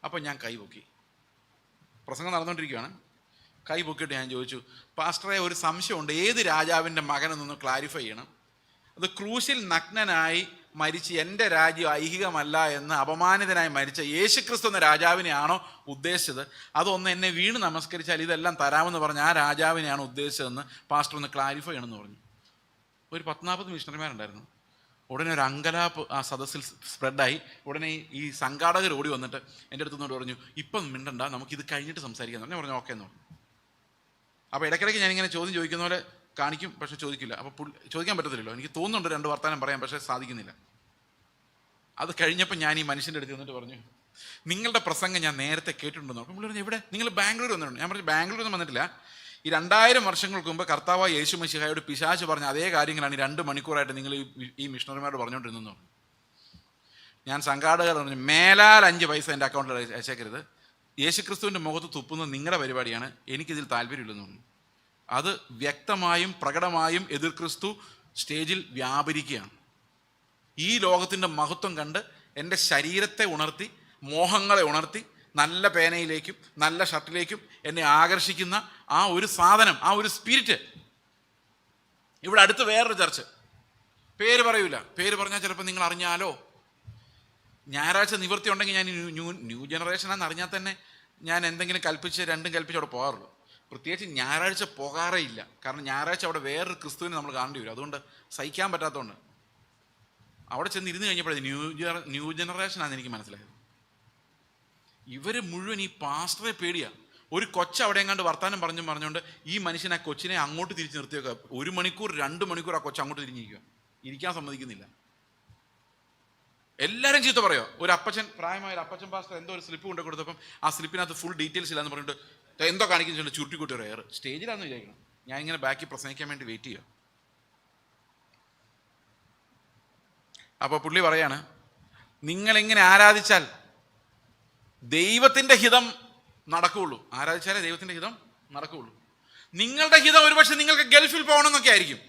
അപ്പോൾ ഞാൻ കൈപൊക്കി. പ്രസംഗം നടന്നുകൊണ്ടിരിക്കുകയാണ്. കൈപൊക്കിയിട്ട് ഞാൻ ചോദിച്ചു, പാസ്റ്ററെ ഒരു സംശയമുണ്ട്, ഏത് രാജാവിൻ്റെ മകനെന്നൊന്ന് ക്ലാരിഫൈ ചെയ്യണം. അത് ക്രൂശിൽ നഗ്നനായി മരിച്ച് എൻ്റെ രാജ്യം ഐഹികമല്ല എന്ന് അപമാനിതനായി മരിച്ച യേശുക്രിസ്തു എന്ന രാജാവിനെയാണോ ഉദ്ദേശിച്ചത്? അതൊന്ന് എന്നെ വീണ് നമസ്കരിച്ചാൽ ഇതെല്ലാം തരാമെന്ന് പറഞ്ഞ് ആ രാജാവിനെയാണ് ഉദ്ദേശിച്ചതെന്ന് പാസ്റ്റർ ഒന്ന് ക്ലാരിഫൈ ചെയ്യണമെന്ന് പറഞ്ഞു. ഒരു 10-40 മിഷണറിമാരുണ്ടായിരുന്നു. ഉടനെ ഒരു അങ്കലാപ്പ് ആ സദസ്സിൽ സ്പ്രെഡായി. ഉടനെ ഈ സംഘാടകർ ഓടി വന്നിട്ട് എൻ്റെ അടുത്തുനിന്നോട് പറഞ്ഞു, ഇപ്പം മിണ്ടണ്ട, നമുക്കിത് കഴിഞ്ഞിട്ട് സംസാരിക്കാൻ. ഞാൻ പറഞ്ഞു ഓക്കെ എന്ന് പറഞ്ഞു. അപ്പോൾ ഇടയ്ക്കിടയ്ക്ക് ഞാനിങ്ങനെ ചോദ്യം ചോദിക്കുന്ന പോലെ കാണിക്കും, പക്ഷെ ചോദിക്കില്ല. അപ്പോൾ ചോദിക്കാൻ പറ്റത്തില്ലല്ലോ. എനിക്ക് തോന്നുന്നുണ്ട് 2 വർത്താനം പറയാൻ, പക്ഷേ സാധിക്കുന്നില്ല. അത് കഴിഞ്ഞപ്പോൾ ഞാൻ ഈ മനുഷ്യൻ്റെ അടുത്ത് വന്നിട്ട് പറഞ്ഞു, നിങ്ങളുടെ പ്രസംഗം ഞാൻ നേരത്തെ കേട്ടിട്ടുണ്ടെന്ന്. അപ്പം പുള്ളി പറഞ്ഞു, എവിടെ? നിങ്ങൾ ബാംഗ്ലൂർ വന്നിട്ടുണ്ട്. ഞാൻ പറഞ്ഞു, ബാംഗ്ലൂരൊന്നും വന്നിട്ടില്ല. ഈ 2000 വർഷങ്ങൾക്ക് മുമ്പ് കർത്താവായ യേശു മശിഹായോട് പിശാച് പറഞ്ഞ അതേ കാര്യങ്ങളാണ് ഈ 2 മണിക്കൂറായിട്ട് നിങ്ങൾ ഈ മിഷണറിമാരോട് പറഞ്ഞുകൊണ്ടിരുന്നു. ഞാൻ സംഘാടകർ പറഞ്ഞു, മേലാൽ 5 പൈസ എൻ്റെ അക്കൗണ്ടിൽ അയച്ചേക്കരുത്. യേശുക്രിസ്തുവിൻ്റെ മുഖത്ത് തുപ്പുന്നത് നിങ്ങളുടെ പരിപാടിയാണ്, എനിക്കിതിൽ താല്പര്യമില്ലെന്ന് പറഞ്ഞു. അത് വ്യക്തമായും പ്രകടമായും എതിർ ക്രിസ്തു സ്റ്റേജിൽ വ്യാപരിക്കുകയാണ്. ഈ ലോകത്തിൻ്റെ മഹത്വം കണ്ട് എൻ്റെ ശരീരത്തെ ഉണർത്തി, മോഹങ്ങളെ ഉണർത്തി, നല്ല പേനയിലേക്കും നല്ല ഷർട്ടിലേക്കും എന്നെ ആകർഷിക്കുന്ന ആ ഒരു സാധനം, ആ ഒരു സ്പിരിറ്റ്. ഇവിടെ അടുത്ത് വേറൊരു ചർച്ച്, പേര് പറയൂല, പേര് പറഞ്ഞാൽ ചിലപ്പോൾ നിങ്ങൾ അറിഞ്ഞാലോ. ഞായറാഴ്ച നിവൃത്തി ഉണ്ടെങ്കിൽ ഞാൻ ന്യൂ ജനറേഷനാണെന്ന് അറിഞ്ഞാൽ തന്നെ ഞാൻ എന്തെങ്കിലും കൽപ്പിച്ച് 2 കൽപ്പിച്ച് അവിടെ പോകാറുള്ളൂ. പ്രത്യേകിച്ച് ഞായറാഴ്ച പോകാറേ ഇല്ല. കാരണം ഞായറാഴ്ച അവിടെ വേറൊരു ക്രിസ്തുവിനെ നമ്മൾ കാണേണ്ടി വരും. അതുകൊണ്ട് സഹിക്കാൻ പറ്റാത്തതുകൊണ്ട് അവിടെ ചെന്ന് ഇരുന്ന് കഴിഞ്ഞപ്പോഴേ ന്യൂ ജനറേഷനാണെന്ന് എനിക്ക് മനസ്സിലായത്. ഇവർ മുഴുവൻ ഈ പാസ്റ്ററെ പേടിയാണ്. ഒരു കൊച്ച് അവിടെ എങ്ങാണ്ട് വർത്താനം പറഞ്ഞുകൊണ്ട് ഈ മനുഷ്യൻ ആ കൊച്ചിനെ അങ്ങോട്ട് തിരിച്ച് നിർത്തി വെക്കുക. 1 മണിക്കൂർ 2 മണിക്കൂർ ആ കൊച്ച് അങ്ങോട്ട് തിരിഞ്ഞിരിക്കുക, ഇരിക്കാൻ സമ്മതിക്കുന്നില്ല. എല്ലാവരും ചീത്ത പറയുക. ഒരു അപ്പച്ചൻ, പ്രായമായ ഒരു അപ്പച്ചൻ പാസ്റ്റർ എന്തോ ഒരു സ്ലിപ്പ് കൊണ്ടു കൊടുത്തപ്പം ആ സ്ലിപ്പിനകത്ത് ഫുൾ ഡീറ്റെയിൽസ് ഇല്ലാന്ന് പറഞ്ഞിട്ട് എന്തോ കാണിക്കുന്നു, ചുരുട്ടിക്കൂട്ടി ഒരു എയർ. സ്റ്റേജിലാന്ന് വിചാരിക്കണം. ഞാൻ ഇങ്ങനെ ബാക്കി പ്രസംഗിക്കാൻ വേണ്ടി വെയിറ്റ് ചെയ്യുക. അപ്പോൾ പുള്ളി പറയാണ്, നിങ്ങളിങ്ങനെ ആരാധിച്ചാൽ ദൈവത്തിൻ്റെ ഹിതം നടക്കുകയുള്ളൂ. ആരാധിച്ചാലേ ദൈവത്തിൻ്റെ ഹിതം നടക്കുകയുള്ളൂ. നിങ്ങളുടെ ഹിതം ഒരുപക്ഷെ നിങ്ങൾക്ക് ഗൾഫിൽ പോകണമെന്നൊക്കെ ആയിരിക്കും,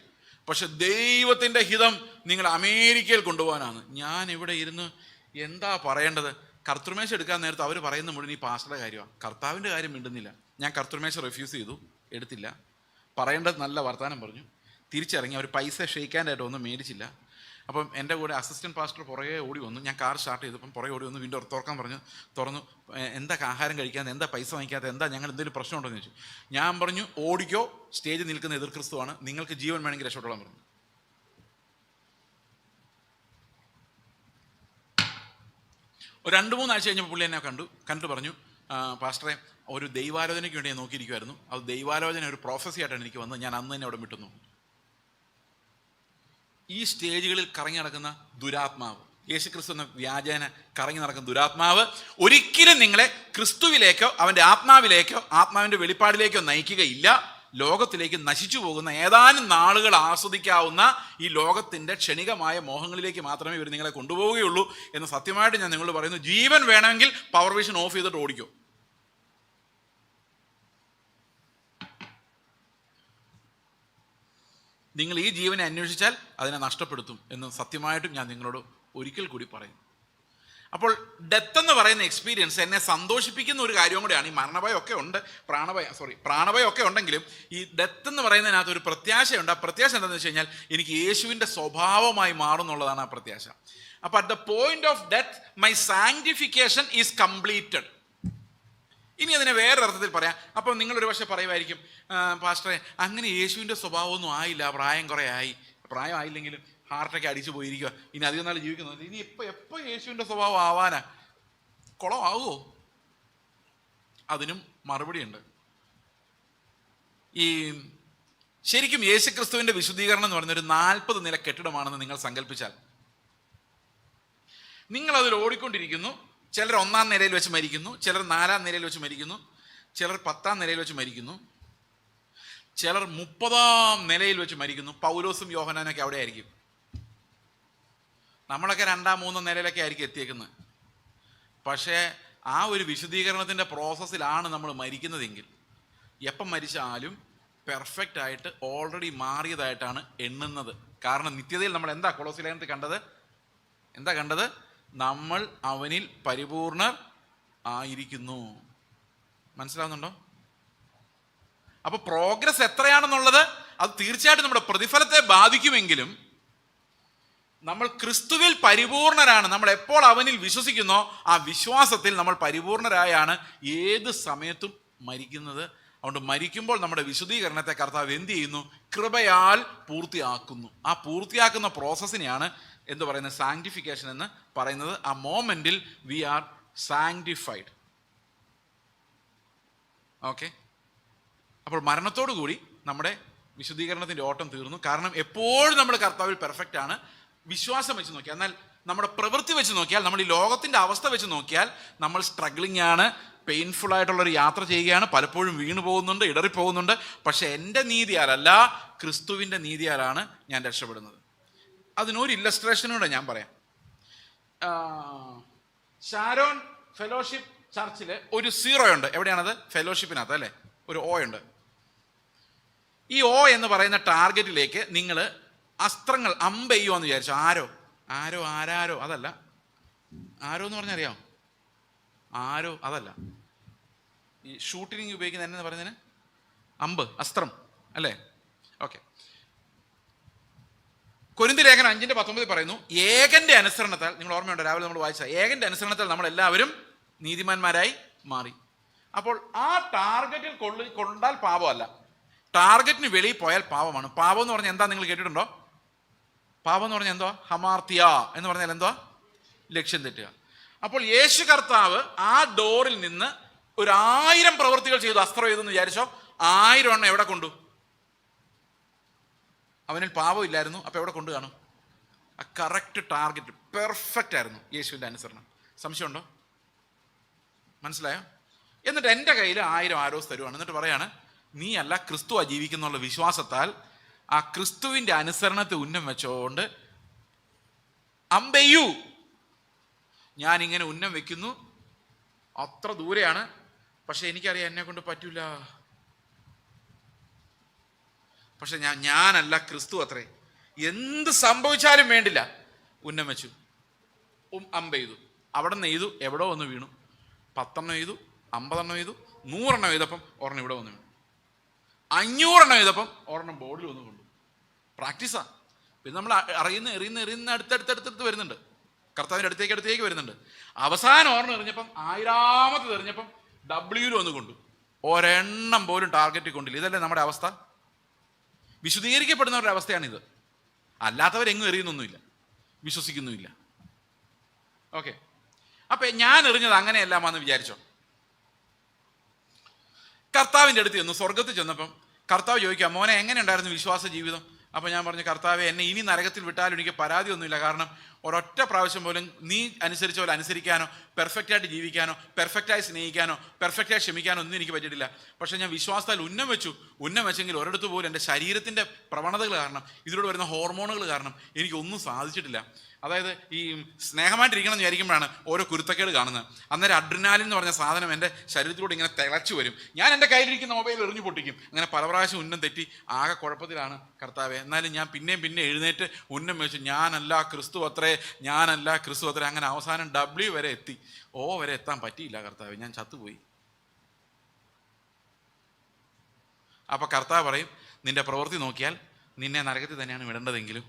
പക്ഷെ ദൈവത്തിൻ്റെ ഹിതം നിങ്ങൾ അമേരിക്കയിൽ കൊണ്ടുപോകാനാണ്. ഞാൻ ഇവിടെ ഇരുന്ന് എന്താ പറയേണ്ടത്? കർത്തൃമേശ എടുക്കാൻ നേരത്തെ അവർ പറയുന്ന മുഴുവൻ ഈ പാസ്റ്ററുടെ കാര്യമാണ്. കർത്താവിൻ്റെ കാര്യം മിണ്ടുന്നില്ല. ഞാൻ കർത്തൃമേശ റിഫ്യൂസ് ചെയ്തു, എടുത്തില്ല. പറയേണ്ടത് നല്ല വർത്തമാനം പറഞ്ഞു, തിരിച്ചിറങ്ങി. അവർ പൈസ ഷെയ്ക്കാനായിട്ട് ഒന്നും മേടിച്ചില്ല. അപ്പം എൻ്റെ കൂടെ അസിസ്റ്റൻറ്റ് പാസ്റ്റർ പുറകെ ഓടി വന്നു. ഞാൻ കാർ സ്റ്റാർട്ട് ചെയ്തപ്പം പുറകെ ഓടി വന്നു, വിൻഡോ തുറക്കാൻ പറഞ്ഞു. തുറന്നു, എന്താ ആഹാരം കഴിക്കാതെ, എന്താ പൈസ വാങ്ങിക്കാതെ, എന്താ ഞങ്ങൾ എന്തെങ്കിലും പ്രശ്നമുണ്ടോ എന്ന് ചോദിച്ചു. ഞാൻ പറഞ്ഞു, ഓടിക്കോ, സ്റ്റേജിൽ നിൽക്കുന്ന എതിർ ക്രിസ്തുവാണ്, നിങ്ങൾക്ക് ജീവൻ വേണമെങ്കിൽ രക്ഷപ്പെടാൻ പറഞ്ഞു. ഒരു 2-3 ആഴ്ച കഴിഞ്ഞപ്പോൾ പുള്ളി എന്നെ കണ്ടു പറഞ്ഞു, പാസ്റ്ററെ, ഒരു ദൈവാലോചനയ്ക്ക് വേണ്ടി ഞാൻ നോക്കിയിരിക്കുമായിരുന്നു. അത് ദൈവാലോചന ഒരു പ്രോഫസി ആയിട്ടാണ് എനിക്ക് വന്നത്. ഞാൻ അന്ന് തന്നെ അവിടെ വിട്ടുന്നു. ഈ സ്റ്റേജുകളിൽ കറങ്ങി നടക്കുന്ന ദുരാത്മാവ്, യേശുക്രിസ്തു എന്ന വ്യാജേന കറങ്ങി നടക്കുന്ന ദുരാത്മാവ് ഒരിക്കലും നിങ്ങളെ ക്രിസ്തുവിലേക്കോ അവൻ്റെ ആത്മാവിലേക്കോ ആത്മാവിൻ്റെ വെളിപ്പാടിലേക്കോ നയിക്കുകയില്ല. ലോകത്തിലേക്ക് നശിച്ചു പോകുന്ന ഏതാനും നാളുകൾ ആസ്വദിക്കാവുന്ന ഈ ലോകത്തിൻ്റെ ക്ഷണികമായ മോഹങ്ങളിലേക്ക് മാത്രമേ ഇവർ നിങ്ങളെ കൊണ്ടുപോവുകയുള്ളൂ എന്ന് സത്യമായിട്ട് ഞാൻ നിങ്ങളോട് പറയുന്നു. ജീവൻ വേണമെങ്കിൽ പവർ വിഷൻ ഓഫ് ചെയ്തിട്ട് ഓടിക്കോ. നിങ്ങൾ ഈ ജീവനെ അന്വേഷിച്ചാൽ അതിനെ നഷ്ടപ്പെടുത്തും എന്ന് സത്യമായിട്ടും ഞാൻ നിങ്ങളോട് ഒരിക്കൽ കൂടി പറയും. അപ്പോൾ ഡെത്ത് എന്ന് പറയുന്ന എക്സ്പീരിയൻസ് എന്നെ സന്തോഷിപ്പിക്കുന്ന ഒരു കാര്യവും കൂടെയാണ്. ഈ മരണഭയമൊക്കെ ഉണ്ട്, പ്രാണഭയമൊക്കെ ഉണ്ടെങ്കിലും ഈ ഡെത്ത് എന്ന് പറയുന്നതിനകത്ത് ഒരു പ്രത്യാശയുണ്ട്. ആ പ്രത്യാശ എന്താണെന്ന് വെച്ച് കഴിഞ്ഞാൽ എനിക്ക് യേശുവിൻ്റെ സ്വഭാവമായി മാറും എന്നുള്ളതാണ് ആ പ്രത്യാശ. അപ്പോൾ at the point of death my sanctification is completed. ഇനി അതിനെ വേറൊരർത്ഥത്തിൽ പറയാം. അപ്പം നിങ്ങളൊരു പക്ഷേ പറയുമായിരിക്കും, പാസ്റ്ററെ അങ്ങനെ യേശുവിൻ്റെ സ്വഭാവമൊന്നും ആയില്ല, പ്രായം കുറേ ആയി. പ്രായം ആയില്ലെങ്കിലും ഹാർട്ടൊക്കെ അടിച്ചു പോയിരിക്കുക, ഇനി അധികം നാൾ ജീവിക്കുന്നത്, ഇനി എപ്പോൾ യേശുവിൻ്റെ സ്വഭാവം ആവാനാ? കുളമാവുമോ? അതിനും മറുപടിയുണ്ട്. ഈ ശരിക്കും യേശുക്രിസ്തുവിൻ്റെ വിശുദ്ധീകരണം എന്ന് പറയുന്ന ഒരു 40 നില കെട്ടിടമാണെന്ന് നിങ്ങൾ സങ്കല്പിച്ചാൽ, നിങ്ങളതിൽ ഓടിക്കൊണ്ടിരിക്കുന്നു. ചിലർ 1-ാം നിലയിൽ വെച്ച് മരിക്കുന്നു, ചിലർ 4-ാം നിലയിൽ വെച്ച് മരിക്കുന്നു, ചിലർ 10-ാം നിലയിൽ വെച്ച് മരിക്കുന്നു, ചിലർ 30-ാം നിലയിൽ വെച്ച് മരിക്കുന്നു. പൗലോസും യോഹന്നാനൊക്കെ അവിടെ ആയിരിക്കും. നമ്മളൊക്കെ 2-ാം 3-ാം നിലയിലൊക്കെ ആയിരിക്കും എത്തിയേക്കുന്നത്. പക്ഷേ ആ ഒരു വിശുദ്ധീകരണത്തിൻ്റെ പ്രോസസ്സിലാണ് നമ്മൾ മരിക്കുന്നതെങ്കിൽ എപ്പം മരിച്ചാലും പെർഫെക്റ്റ് ആയിട്ട് ഓൾറെഡി മാറിയതായിട്ടാണ് എണ്ണുന്നത്. കാരണം നിത്യതയിൽ നമ്മൾ എന്താ കൊളോസ്യലേഖനത്തിൽ കണ്ടത്? നമ്മൾ അവനിൽ പരിപൂർണർ ആയിരിക്കുന്നു. മനസ്സിലാവുന്നുണ്ടോ? അപ്പോൾ പ്രോഗ്രസ് എത്രയാണെന്നുള്ളത് അത് തീർച്ചയായിട്ടും നമ്മുടെ പ്രതിഫലത്തെ ബാധിക്കുമെങ്കിലും നമ്മൾ ക്രിസ്തുവിൽ പരിപൂർണരാണ്. നമ്മൾ എപ്പോൾ അവനിൽ വിശ്വസിക്കുന്നോ ആ വിശ്വാസത്തിൽ നമ്മൾ പരിപൂർണരായാണ് ഏത് സമയത്തും മരിക്കുന്നത്. അതുകൊണ്ട് മരിക്കുമ്പോൾ നമ്മുടെ വിശുദ്ധീകരണത്തെ കർത്താവ് എന്ത് ചെയ്യുന്നു? കൃപയാൽ പൂർത്തിയാക്കുന്നു. ആ പൂർത്തിയാക്കുന്ന പ്രോസസ്സിനെയാണ് എന്ത് പറയുന്നത്? സാങ്ക്ടിഫിക്കേഷൻ എന്ന് പറയുന്നത്. ആ മോമെന്റിൽ വി ആർ സാങ്ക്ടിഫൈഡ്. ഓക്കെ. അപ്പോൾ മരണത്തോടു കൂടി നമ്മുടെ വിശുദ്ധീകരണത്തിൻ്റെ ഓട്ടം തീർന്നു. കാരണം എപ്പോഴും നമ്മൾ കർത്താവിൽ പെർഫെക്റ്റ് ആണ്. വിശ്വാസം വെച്ച് നോക്കി. എന്നാൽ നമ്മുടെ പ്രവൃത്തി വെച്ച് നോക്കിയാൽ, നമ്മൾ ഈ ലോകത്തിൻ്റെ അവസ്ഥ വെച്ച് നോക്കിയാൽ നമ്മൾ സ്ട്രഗ്ലിംഗ് ആണ്, പെയിൻഫുൾ ആയിട്ടുള്ളൊരു യാത്ര ചെയ്യുകയാണ്, പലപ്പോഴും വീണു പോകുന്നുണ്ട്, ഇടറിപ്പോകുന്നുണ്ട്. പക്ഷെ എൻ്റെ നീതിയാലല്ല, ക്രിസ്തുവിൻ്റെ നീതിയാലാണ് ഞാൻ രക്ഷപ്പെടുന്നത്. അതിനൊരു ഇല്ലസ്ട്രേഷനൂടെ ഞാൻ പറയാം. ഷാരോൺ ഫെലോഷിപ്പ് ചർച്ചിൽ ഒരു 0 ഉണ്ട്. എവിടെയാണത്? ഫെലോഷിപ്പിനകത്ത് അല്ലേ, ഒരു O ഉണ്ട്. ഈ O എന്ന് പറയുന്ന ടാർഗറ്റിലേക്ക് നിങ്ങൾ അസ്ത്രങ്ങൾ അമ്പെയ്യുമെന്ന് വിചാരിച്ചു. ആരോ അതല്ല. ആരോ എന്ന് പറഞ്ഞാൽ അറിയാമോ? ആരോ അതല്ല. ഈ ഷൂട്ടിങ് ഉപയോഗിക്കുന്ന എന്നു പറയുന്നതിന് അമ്പ്, അസ്ത്രം അല്ലേ? ഓക്കെ. കൊരിന്ത്യർ ലേഖനം 5:19 പറയുന്നു, ഏകന്റെ അനുസരണത്താൽ, നിങ്ങൾ ഓർമ്മയുണ്ടോ രാവിലെ നമ്മൾ വായിച്ച, ഏകന്റെ അനുസരണത്താൽ നമ്മളെല്ലാവരും നീതിമാന്മാരായി മാറി. അപ്പോൾ ആ ടാർഗറ്റിൽ കൊണ്ടാൽ പാപമല്ല, ടാർഗറ്റിന് വെളിയിൽ പോയാൽ പാപമാണ്. പാപം എന്ന് പറഞ്ഞാൽ എന്താ, നിങ്ങൾ കേട്ടിട്ടുണ്ടോ? പാപം എന്ന് പറഞ്ഞാൽ എന്തോ? ഹമാർത്തിയ എന്ന് പറഞ്ഞാൽ എന്തോ? ലക്ഷ്യം തെറ്റുക. അപ്പോൾ യേശു കർത്താവ് ആ ഡോറിൽ നിന്ന് 1000 പ്രവൃത്തികൾ ചെയ്തു, അസ്ത്രം ചെയ്തെന്ന് വിചാരിച്ചോ, 1000 എണ്ണം എവിടെ കൊണ്ടു? അവനിൽ പാപം ഇല്ലായിരുന്നു. അപ്പോൾ എവിടെ കൊണ്ടു കാണും? ആ കറക്റ്റ് ടാർഗറ്റ്, പെർഫെക്റ്റ് ആയിരുന്നു യേശുവിൻ്റെ അനുസരണം. സംശയമുണ്ടോ? മനസ്സിലായോ? എന്നിട്ട് എൻ്റെ കയ്യിൽ 1000 ആരോസ് തരുവാണ്. എന്നിട്ട് പറയാണ്, നീ അല്ല, ക്രിസ്തുവാ ജീവിക്കുന്നുള്ള വിശ്വാസത്താൽ ആ ക്രിസ്തുവിൻ്റെ അനുസരണത്തെ ഉന്നം വെച്ചോണ്ട് അമ്പെയ്യൂ. ഞാനിങ്ങനെ ഉന്നം വെക്കുന്നു, അത്ര ദൂരെയാണ്, പക്ഷെ എനിക്കറിയാം എന്നെ കൊണ്ട് പറ്റൂല. പക്ഷെ ഞാനല്ല, ക്രിസ്തു അത്രേ. എന്ത് സംഭവിച്ചാലും വേണ്ടില്ല, ഉന്നം വെച്ചു, അമ്പെയ്തു. അവിടെ നിന്ന് എയ്തു, എവിടെ വന്ന് വീണു. 10 എണ്ണം എയ്തു, 50 എണ്ണം എയ്തു, 100 എണ്ണം എഴുതപ്പം ഒരെണ്ണം ഇവിടെ വന്ന് വീണു. 500 എണ്ണം എഴുതപ്പം ഒരെണ്ണം ബോർഡിൽ വന്ന് കൊണ്ടു. പ്രാക്ടീസാ. പിന്നെ നമ്മൾ എറിയുന്ന അടുത്തടുത്ത് വരുന്നുണ്ട്, കർത്താവിൻ്റെ അടുത്തേക്ക് വരുന്നുണ്ട്. അവസാനം ഒരെണ്ണം എറിഞ്ഞപ്പം 1000ാമത്തെ എറിഞ്ഞപ്പം W വന്ന് കൊണ്ടു. ഒരെണ്ണം പോലും ടാർഗറ്റിൽ കൊണ്ടില്ല. ഇതല്ലേ നമ്മുടെ അവസ്ഥ? വിശുദ്ധീകരിക്കപ്പെടുന്നവരുടെ അവസ്ഥയാണിത്. അല്ലാത്തവരെങ്ങും എറിയുന്നൊന്നുമില്ല, വിശ്വസിക്കുന്നുമില്ല. ഓക്കെ. അപ്പം ഞാൻ എറിഞ്ഞത് അങ്ങനെയല്ലാമെന്ന് വിചാരിച്ചോ? കർത്താവിൻ്റെ അടുത്ത് ചെന്നു, സ്വർഗത്തിൽ ചെന്നപ്പം കർത്താവ് ചോദിക്കാം, മോനെ എങ്ങനെ ഉണ്ടായിരുന്നു വിശ്വാസ ജീവിതം? അപ്പോൾ ഞാൻ പറഞ്ഞു, കർത്താവെ, എന്നെ ഇനി നരകത്തിൽ വിട്ടാലും എനിക്ക് പരാതിയൊന്നുമില്ല. കാരണം ഒരൊറ്റ പ്രാവശ്യം പോലും നീ അനുസരിച്ച പോലെ അനുസരിക്കാനോ, പെർഫെക്റ്റായിട്ട് ജീവിക്കാനോ, പെർഫെക്റ്റായി സ്നേഹിക്കാനോ, പെർഫെക്റ്റായി ക്ഷമിക്കാനോ ഒന്നും എനിക്ക് പറ്റിയിട്ടില്ല. പക്ഷേ ഞാൻ വിശ്വാസത്താൽ ഉന്നം വെച്ചെങ്കിൽ ഒരിടത്ത് പോലും എൻ്റെ ശരീരത്തിൻ്റെ പ്രവണതകൾ കാരണം, ഇതിലൂടെ വരുന്ന ഹോർമോണുകൾ കാരണം എനിക്കൊന്നും സാധിച്ചിട്ടില്ല. അതായത് ഈ സ്നേഹമായിട്ടിരിക്കണം എന്ന് വിചാരിക്കുമ്പോഴാണ് ഓരോ കുരുത്തക്കേട് കാണുന്നത്. അന്നേരം അഡ്രിനാലിൻ എന്ന് പറഞ്ഞ സാധനം എൻ്റെ ശരീരത്തിലൂടെ ഇങ്ങനെ തിളച്ചു വരും. ഞാൻ എൻ്റെ കയ്യിലിരിക്കുന്ന മൊബൈൽ എറിഞ്ഞു പൊട്ടിക്കും. അങ്ങനെ പല പ്രാവശ്യം ഉന്നം തെറ്റി ആകെ കുഴപ്പത്തിലാണ് കർത്താവെ. എന്നാലും ഞാൻ പിന്നെ എഴുന്നേറ്റ് ഉന്നം വെച്ചു, ഞാനല്ല ക്രിസ്തു അത്രേ, ഞാനല്ല ക്രിസ്തു അത്രേ. അങ്ങനെ അവസാനം W വരെ എത്തി. O വരെ എത്താൻ പറ്റിയില്ല കർത്താവെ, ഞാൻ ചത്തുപോയി. അപ്പോൾ കർത്താവ് പറയും, നിന്റെ പ്രവൃത്തി നോക്കിയാൽ നിന്നെ നരകത്തിൽ തന്നെയാണ് വിടേണ്ടതെങ്കിലും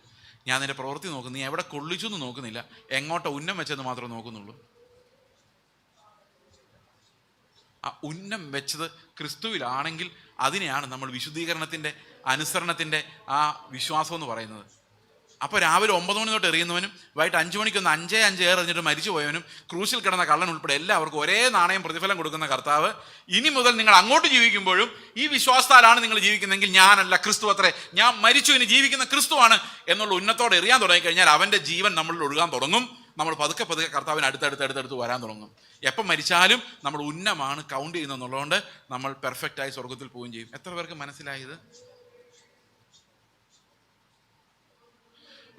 ഞാൻ നിന്റെ പ്രവൃത്തി നോക്കുന്നു. നീ എവിടെ കൊള്ളിച്ചു എന്ന് നോക്കുന്നില്ല, എങ്ങോട്ട് ഉന്നം വെച്ചെന്ന് മാത്രമേ നോക്കുന്നുള്ളൂ. ആ ഉന്നം വെച്ചത് ക്രിസ്തുവിലാണെങ്കിൽ അതിനെയാണ് നമ്മൾ വിശുദ്ധീകരണത്തിൻ്റെ, അനുസരണത്തിൻ്റെ ആ വിശ്വാസം എന്ന് പറയുന്നത്. അപ്പോൾ രാവിലെ 9 മണി തൊട്ട് എറിയുന്നവനും വൈകിട്ട് 5 മണിക്കൊന്ന് 5 എറിഞ്ഞിട്ട് മരിച്ചു പോയവനും ക്രൂശിൽ കിടന്ന കള്ളൻ ഉൾപ്പെടെ എല്ലാവർക്കും ഒരേ നാണയം പ്രതിഫലം കൊടുക്കുന്ന കർത്താവ്, ഇനി മുതൽ നിങ്ങൾ അങ്ങോട്ട് ജീവിക്കുമ്പോഴും ഈ വിശ്വാസത്താലാണ് നിങ്ങൾ ജീവിക്കുന്നതെങ്കിൽ ഞാനല്ല, ക്രിസ്തു അത്രേ, ഞാൻ മരിച്ചു, ഇനി ജീവിക്കുന്ന ക്രിസ്തുവാണ് എന്നുള്ള ഉന്നത്തോടെ എറിയാൻ തുടങ്ങിക്കഴിഞ്ഞാൽ അവൻ്റെ ജീവൻ നമ്മളിൽ ഒഴുകാൻ തുടങ്ങും. നമ്മൾ പതുക്കെ കർത്താവിന് അടുത്തടുത്ത് വരാൻ തുടങ്ങും. എപ്പം മരിച്ചാലും നമ്മൾ ഉന്നമാണ് കൗണ്ട് ചെയ്യുന്നതെന്നുള്ളതുകൊണ്ട് നമ്മൾ പെർഫെക്റ്റായി സ്വർഗത്തിൽ പോവുകയും ചെയ്യും. എത്ര പേർക്ക് മനസ്സിലായത്?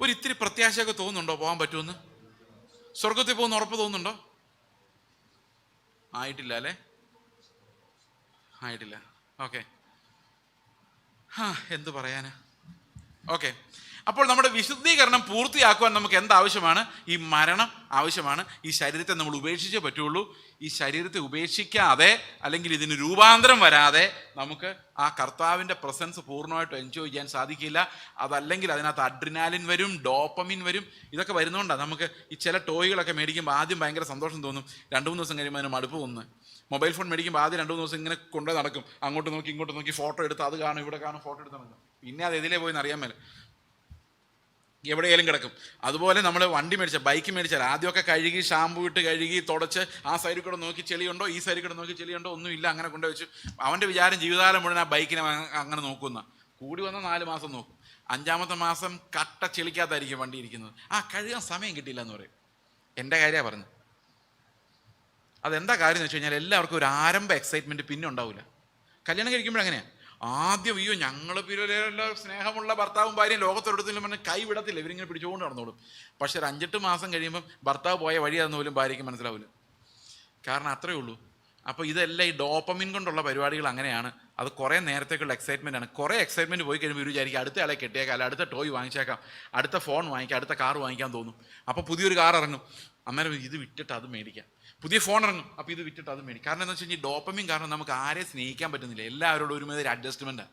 ഒരിത്തിരി പ്രത്യാശയൊക്കെ തോന്നുന്നുണ്ടോ പോകാൻ പറ്റുമെന്ന്? സ്വർഗത്തിൽ പോകുന്ന ഉറപ്പ് തോന്നുന്നുണ്ടോ? ആയിട്ടില്ല അല്ലേ? ആയിട്ടില്ല. ഓക്കെ. എന്ത് പറയാന്? ഓക്കെ. അപ്പോൾ നമ്മുടെ വിശുദ്ധീകരണം പൂർത്തിയാക്കുവാൻ നമുക്ക് എന്താവശ്യമാണ്? ഈ മരണം ആവശ്യമാണ്. ഈ ശരീരത്തെ നമ്മൾ ഉപേക്ഷിച്ചേ പറ്റുള്ളൂ. ഈ ശരീരത്തെ ഉപേക്ഷിക്കാതെ, അല്ലെങ്കിൽ ഇതിന് രൂപാന്തരം വരാതെ നമുക്ക് ആ കർത്താവിൻ്റെ പ്രസൻസ് പൂർണ്ണമായിട്ട് എൻജോയ് ചെയ്യാൻ സാധിക്കില്ല. അതല്ലെങ്കിൽ അതിനകത്ത് അഡ്രിനാലിൻ വരും, ഡോപ്പമിൻ വരും. ഇതൊക്കെ വരുന്നതുകൊണ്ടാണ് നമുക്ക് ഈ ചില ടോയ്കളൊക്കെ മേടിക്കുമ്പോൾ ആദ്യം ഭയങ്കര സന്തോഷം തോന്നും, 2-3 ദിവസം കഴിയുമ്പോൾ അതിന് മടുപ്പ് തോന്നുന്നു. മൊബൈൽ ഫോൺ മേടിക്കുമ്പോൾ ആദ്യം 2-3 ദിവസം ഇങ്ങനെ കൊണ്ടു നടക്കും, അങ്ങോട്ട് നോക്കി ഇങ്ങോട്ട് നോക്കി, ഫോട്ടോ എടുത്ത് അത് കാണും ഇവിടെ കാണും, ഫോട്ടോ എടുത്ത് നടക്കും. പിന്നെ അത് എതിലേ പോയി എന്നറിയാൻ മേലെ, എവിടെയെങ്കിലും കിടക്കും. അതുപോലെ നമ്മൾ വണ്ടി ബൈക്ക് മേടിച്ചാൽ ആദ്യമൊക്കെ കഴുകി, ഷാമ്പു ഇട്ട് കഴുകി തുടച്ച് ആ സൈഡിൽ കൂടെ നോക്കി ചെളിയുണ്ടോ, ഈ സൈഡിൽ കൂടെ നോക്കി ചെളിയുണ്ടോ, ഒന്നുമില്ല, അങ്ങനെ കൊണ്ടുവച്ചു. അവൻ്റെ വിചാരം ജീവിതകാലം മുഴുവൻ ആ ബൈക്കിനെ അങ്ങനെ നോക്കുന്ന. കൂടി വന്നാൽ 4 മാസം നോക്കും. 5-ാമത്തെ മാസം കട്ട ചെളിക്കാത്തായിരിക്കും വണ്ടി ഇരിക്കുന്നത്. കഴുകാൻ സമയം കിട്ടിയില്ല എന്ന് പറയും. എൻ്റെ കാര്യമാണ് പറഞ്ഞത്. അതെന്താ കാര്യം എന്ന് വെച്ച് കഴിഞ്ഞാൽ എല്ലാവർക്കും ഒരു ആരംഭ എക്സൈറ്റ്മെൻറ്റ് പിന്നെ ഉണ്ടാവില്ല. കല്യാണം കഴിക്കുമ്പോഴങ്ങനെയാണ്. ആദ്യം ഞങ്ങൾ പിരിവെല്ലാം സ്നേഹമുള്ള ഭർത്താവും ഭാര്യയും ലോകത്തൊരിടത്തിലും പറഞ്ഞ് കൈ വിടത്തില്ല, ഇവരിങ്ങനെ പിടിച്ചുകൊണ്ട് നടന്നോളും. പക്ഷെ ഒരു 5-8 മാസം കഴിയുമ്പം ഭർത്താവ് പോയ വഴിയാണെന്ന് പോലും ഭാര്യയ്ക്ക് മനസ്സിലാവില്ല. കാരണം അത്രയേ ഉള്ളൂ. അപ്പോൾ ഇതെല്ലാം ഈ ഡോപ്പമിൻ കൊണ്ടുള്ള പരിപാടികൾ അങ്ങനെയാണ്. അത് കുറേ നേരത്തേക്കുള്ള എക്സൈറ്റ്മെൻ്റ് ആണ്. കുറേ എക്സൈറ്റ്മെൻറ്റ് പോയി കഴിയുമ്പോൾ ഇവർ വിചാരിക്കും അടുത്ത ആളെ കെട്ടിയേക്കാം, അല്ല അടുത്ത ടോയ് വാങ്ങിച്ചേക്കാം, അടുത്ത ഫോൺ വാങ്ങിക്കാം, അടുത്ത കാർ വാങ്ങിക്കാൻ തോന്നും. അപ്പോൾ പുതിയൊരു കാർ ഇറങ്ങും, അന്നേരം ഇത് വിറ്റിട്ട് അത് മേടിക്കാം. പുതിയ ഫോൺ ഇറങ്ങും, അപ്പോൾ ഇത് വിറ്റിട്ട് അത് മേടിക്കും. കാരണം എന്താ വെച്ച് കഴിഞ്ഞാൽ ഡോപ്പമിൻ കാരണം നമുക്ക് ആരെയും സ്നേഹിക്കാൻ പറ്റുന്നില്ല. എല്ലാവരോടും ഒരുമാതിരി അഡ്ജസ്റ്റ്മെൻറ്റാണ്.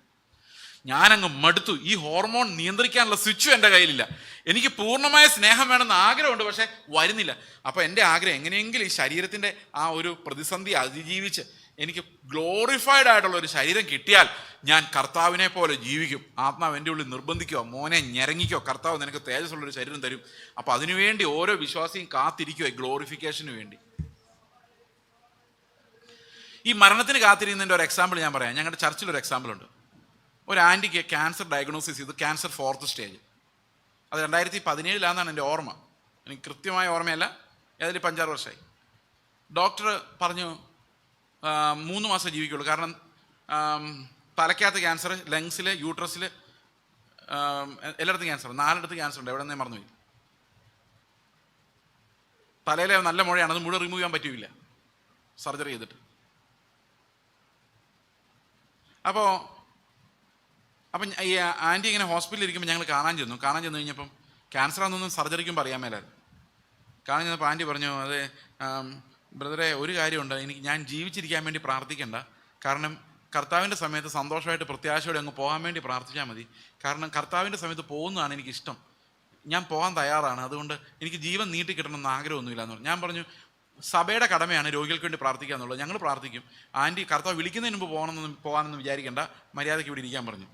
ഞാനങ്ങ് മടുത്തു. ഈ ഹോർമോൺ നിയന്ത്രിക്കാനുള്ള സ്വിച്ചും എൻ്റെ കയ്യിലില്ല. എനിക്ക് പൂർണ്ണമായ സ്നേഹം വേണമെന്ന് ആഗ്രഹമുണ്ട്, പക്ഷേ വരുന്നില്ല. അപ്പോൾ എൻ്റെ ആഗ്രഹം എങ്ങനെയെങ്കിലും ഈ ശരീരത്തിൻ്റെ ആ ഒരു പ്രതിസന്ധി അതിജീവിച്ച് എനിക്ക് ഗ്ലോറിഫൈഡ് ആയിട്ടുള്ള ഒരു ശരീരം കിട്ടിയാൽ ഞാൻ കർത്താവിനെ പോലെ ജീവിക്കും. ആത്മാവ് എൻ്റെ ഉള്ളിൽ നിർബന്ധിക്കോ, മോനെ ഞെരങ്ങിക്കോ, കർത്താവ് നിനക്ക് തേജസ്സുള്ളൊരു ശരീരം തരും. അപ്പോൾ അതിനുവേണ്ടി ഓരോ വിശ്വാസിയും കാത്തിരിക്കുക, ഗ്ലോറിഫിക്കേഷന് വേണ്ടി. ഈ മരണത്തിന് കാത്തിരിക്കുന്നതിൻ്റെ ഒരു എക്സാമ്പിൾ ഞാൻ പറയാം. ഞങ്ങളുടെ ചർച്ചിലൊരു എക്സാമ്പിൾ ഉണ്ട്. ഒരു ആൻറ്റിക്ക് ക്യാൻസർ ഡയഗ്നോസിസ് ചെയ്തു. Cancer 4th stage. അത് 2017 എൻ്റെ ഓർമ്മ. എനിക്ക് കൃത്യമായ ഓർമ്മയല്ല, ഏതായാലും 5-6 വർഷമായി. ഡോക്ടർ പറഞ്ഞു 3 മാസം ജീവിക്കുള്ളൂ. കാരണം തലയ്ക്കകത്ത് ക്യാൻസർ, ലങ്സിൽ, യൂട്രസിൽ, എല്ലായിടത്തും ക്യാൻസർ. 4 ക്യാൻസർ ഉണ്ട്. എവിടെ നിന്നേ മറന്നുപോയി. തലയിലെ നല്ല മുഴയാണ്, അത് മുഴുവൻ റിമൂവ് ചെയ്യാൻ പറ്റില്ല സർജറി ചെയ്തിട്ട്. അപ്പം ഈ ആൻറ്റി ഇങ്ങനെ ഹോസ്പിറ്റലിൽ ഇരിക്കുമ്പോൾ ഞങ്ങൾ കാണാൻ ചെന്നു കഴിഞ്ഞപ്പം ക്യാൻസറാണെന്നൊന്നും സർജറിക്കും പറയാൻ മേലായിരുന്നു. കാണാൻ ചെന്നപ്പോൾ ആൻറ്റി പറഞ്ഞു, അതെ ബ്രദറെ, ഒരു കാര്യമുണ്ട്, ഞാൻ ജീവിച്ചിരിക്കാൻ വേണ്ടി പ്രാർത്ഥിക്കണ്ട. കാരണം കർത്താവിൻ്റെ സമയത്ത് സന്തോഷമായിട്ട് പ്രത്യാശയോടെ അങ്ങ് പോകാൻ വേണ്ടി പ്രാർത്ഥിച്ചാൽ മതി. കാരണം കർത്താവിൻ്റെ സമയത്ത് പോകുന്നതാണ് എനിക്കിഷ്ടം, ഞാൻ പോകാൻ തയ്യാറാണ്. അതുകൊണ്ട് എനിക്ക് ജീവൻ നീട്ടി കിട്ടണമെന്ന് ആഗ്രഹമൊന്നുമില്ല എന്ന് പറഞ്ഞു. ഞാൻ പറഞ്ഞു, സഭയുടെ കടമയാണ് രോഗികൾക്ക് വേണ്ടി പ്രാർത്ഥിക്കുക എന്നുള്ളത്, ഞങ്ങൾ പ്രാർത്ഥിക്കും. ആൻറ്റി കർത്താവ് വിളിക്കുന്നതിന് മുമ്പ് പോകാനൊന്നും വിചാരിക്കേണ്ട, മര്യാദയ്ക്ക് ഇവിടെ ഇരിക്കാൻ പറഞ്ഞു.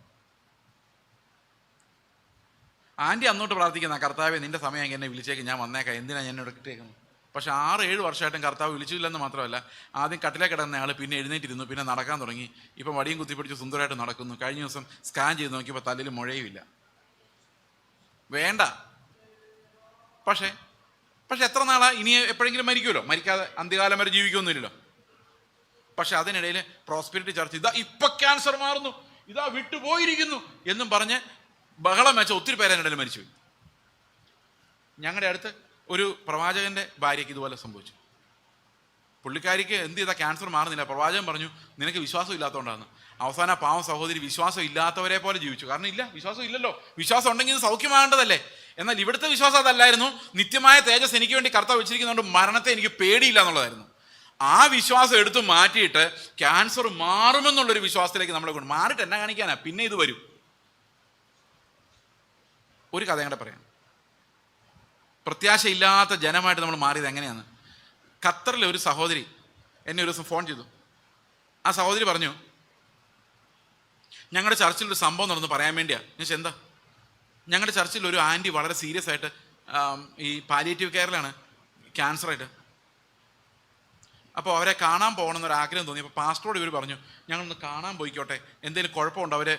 ആൻറ്റി അന്നോട്ട് പ്രാർത്ഥിക്കുന്ന, കർത്താവെ നിൻ്റെ സമയം എന്നെ വിളിച്ചേക്ക്, ഞാൻ വന്നേക്കാം, എന്തിനാണ് ഞാൻ ഇവിടെ കിട്ടിയേക്കുന്നത്. പക്ഷേ 6-7 വർഷമായിട്ടും കർത്താവ് വിളിച്ചില്ലെന്ന് മാത്രമല്ല, ആദ്യം കട്ടിലേ കിടന്ന ആൾ പിന്നെ എഴുന്നേറ്റിരുന്നു, പിന്നെ നടക്കാൻ തുടങ്ങി. ഇപ്പം വടിയും കുത്തിപ്പിടിച്ച് സുന്ദരമായിട്ട് നടക്കുന്നു. കഴിഞ്ഞ ദിവസം സ്കാൻ ചെയ്ത് നോക്കിയപ്പോൾ തലയിൽ മുഴയുമില്ല. വേണ്ട. പക്ഷേ എത്ര നാളാ ഇനി എപ്പോഴെങ്കിലും മരിക്കുമല്ലോ, മരിക്കാതെ അന്ത്യകാലം വരെ ജീവിക്കൊന്നുമില്ലല്ലോ. പക്ഷെ അതിനിടയിൽ പ്രോസ്പെരിറ്റി ചർച്ച് ഇപ്പൊ ക്യാൻസർ മാറുന്നു, ഇതാ വിട്ടുപോയിരിക്കുന്നു എന്നും പറഞ്ഞ് ബഹളം വെച്ച ഒത്തിരി പേര് അതിനിടയിൽ മരിച്ചുപോയി. ഞങ്ങളുടെ അടുത്ത് ഒരു പ്രവാചകന്റെ ഭാര്യയ്ക്ക് ഇതുപോലെ സംഭവിച്ചു. പുള്ളിക്കാരിക്ക് എന്ത് ചെയ്താൽ ക്യാൻസർ മാറുന്നില്ല. പ്രവാചകൻ പറഞ്ഞു, നിനക്ക് വിശ്വാസം ഇല്ലാത്തതുകൊണ്ടാണ്. അവസാന പാവം സഹോദരി വിശ്വാസം ഇല്ലാത്തവരെ പോലെ ജീവിച്ചു. കാരണം വിശ്വാസം ഇല്ലല്ലോ. വിശ്വാസം ഉണ്ടെങ്കിൽ ഇത് സൗഖ്യമാകേണ്ടതല്ലേ. എന്നാൽ ഇവിടുത്തെ വിശ്വാസം അതല്ലായിരുന്നു. നിത്യമായ തേജസ് എനിക്ക് വേണ്ടി കർത്താവ് വെച്ചിരിക്കുന്നതുകൊണ്ട് മരണത്തെ എനിക്ക് പേടിയില്ല എന്നുള്ളതായിരുന്നു. ആ വിശ്വാസം എടുത്ത് മാറ്റിയിട്ട് ക്യാൻസർ മാറുമെന്നുള്ളൊരു വിശ്വാസത്തിലേക്ക് നമ്മളെ കൊണ്ട് മാറിയിട്ട് എന്നാ കാണിക്കാനാ, പിന്നെ ഇത് വരും. ഒരു കഥ കൂടെ പറയാം. പ്രത്യാശയില്ലാത്ത ജനമായിട്ട് നമ്മൾ മാറിയത് എങ്ങനെയാണ്. ഖത്തറിലെ ഒരു സഹോദരി എന്നെ ഒരു ദിവസം ഫോൺ ചെയ്തു. ആ സഹോദരി പറഞ്ഞു, ഞങ്ങളുടെ ചർച്ചിലൊരു സംഭവം നടന്ന് പറയാൻ വേണ്ടിയാണ്. ഞാൻ ചോദിച്ചു, എന്താ? ഞങ്ങളുടെ ചർച്ചിൽ ഒരു ആൻറ്റി വളരെ സീരിയസ് ആയിട്ട് ഈ പാലിയേറ്റീവ് കെയറിലാണ്, ക്യാൻസറായിട്ട്. അപ്പോൾ അവരെ കാണാൻ പോകണമെന്നൊരു ആഗ്രഹം തോന്നി. അപ്പോൾ പാസ്റ്ററോട് ഇവർ പറഞ്ഞു, ഞങ്ങളൊന്ന് കാണാൻ പോയിക്കോട്ടെ, എന്തെങ്കിലും കുഴപ്പമുണ്ടോ, അവർ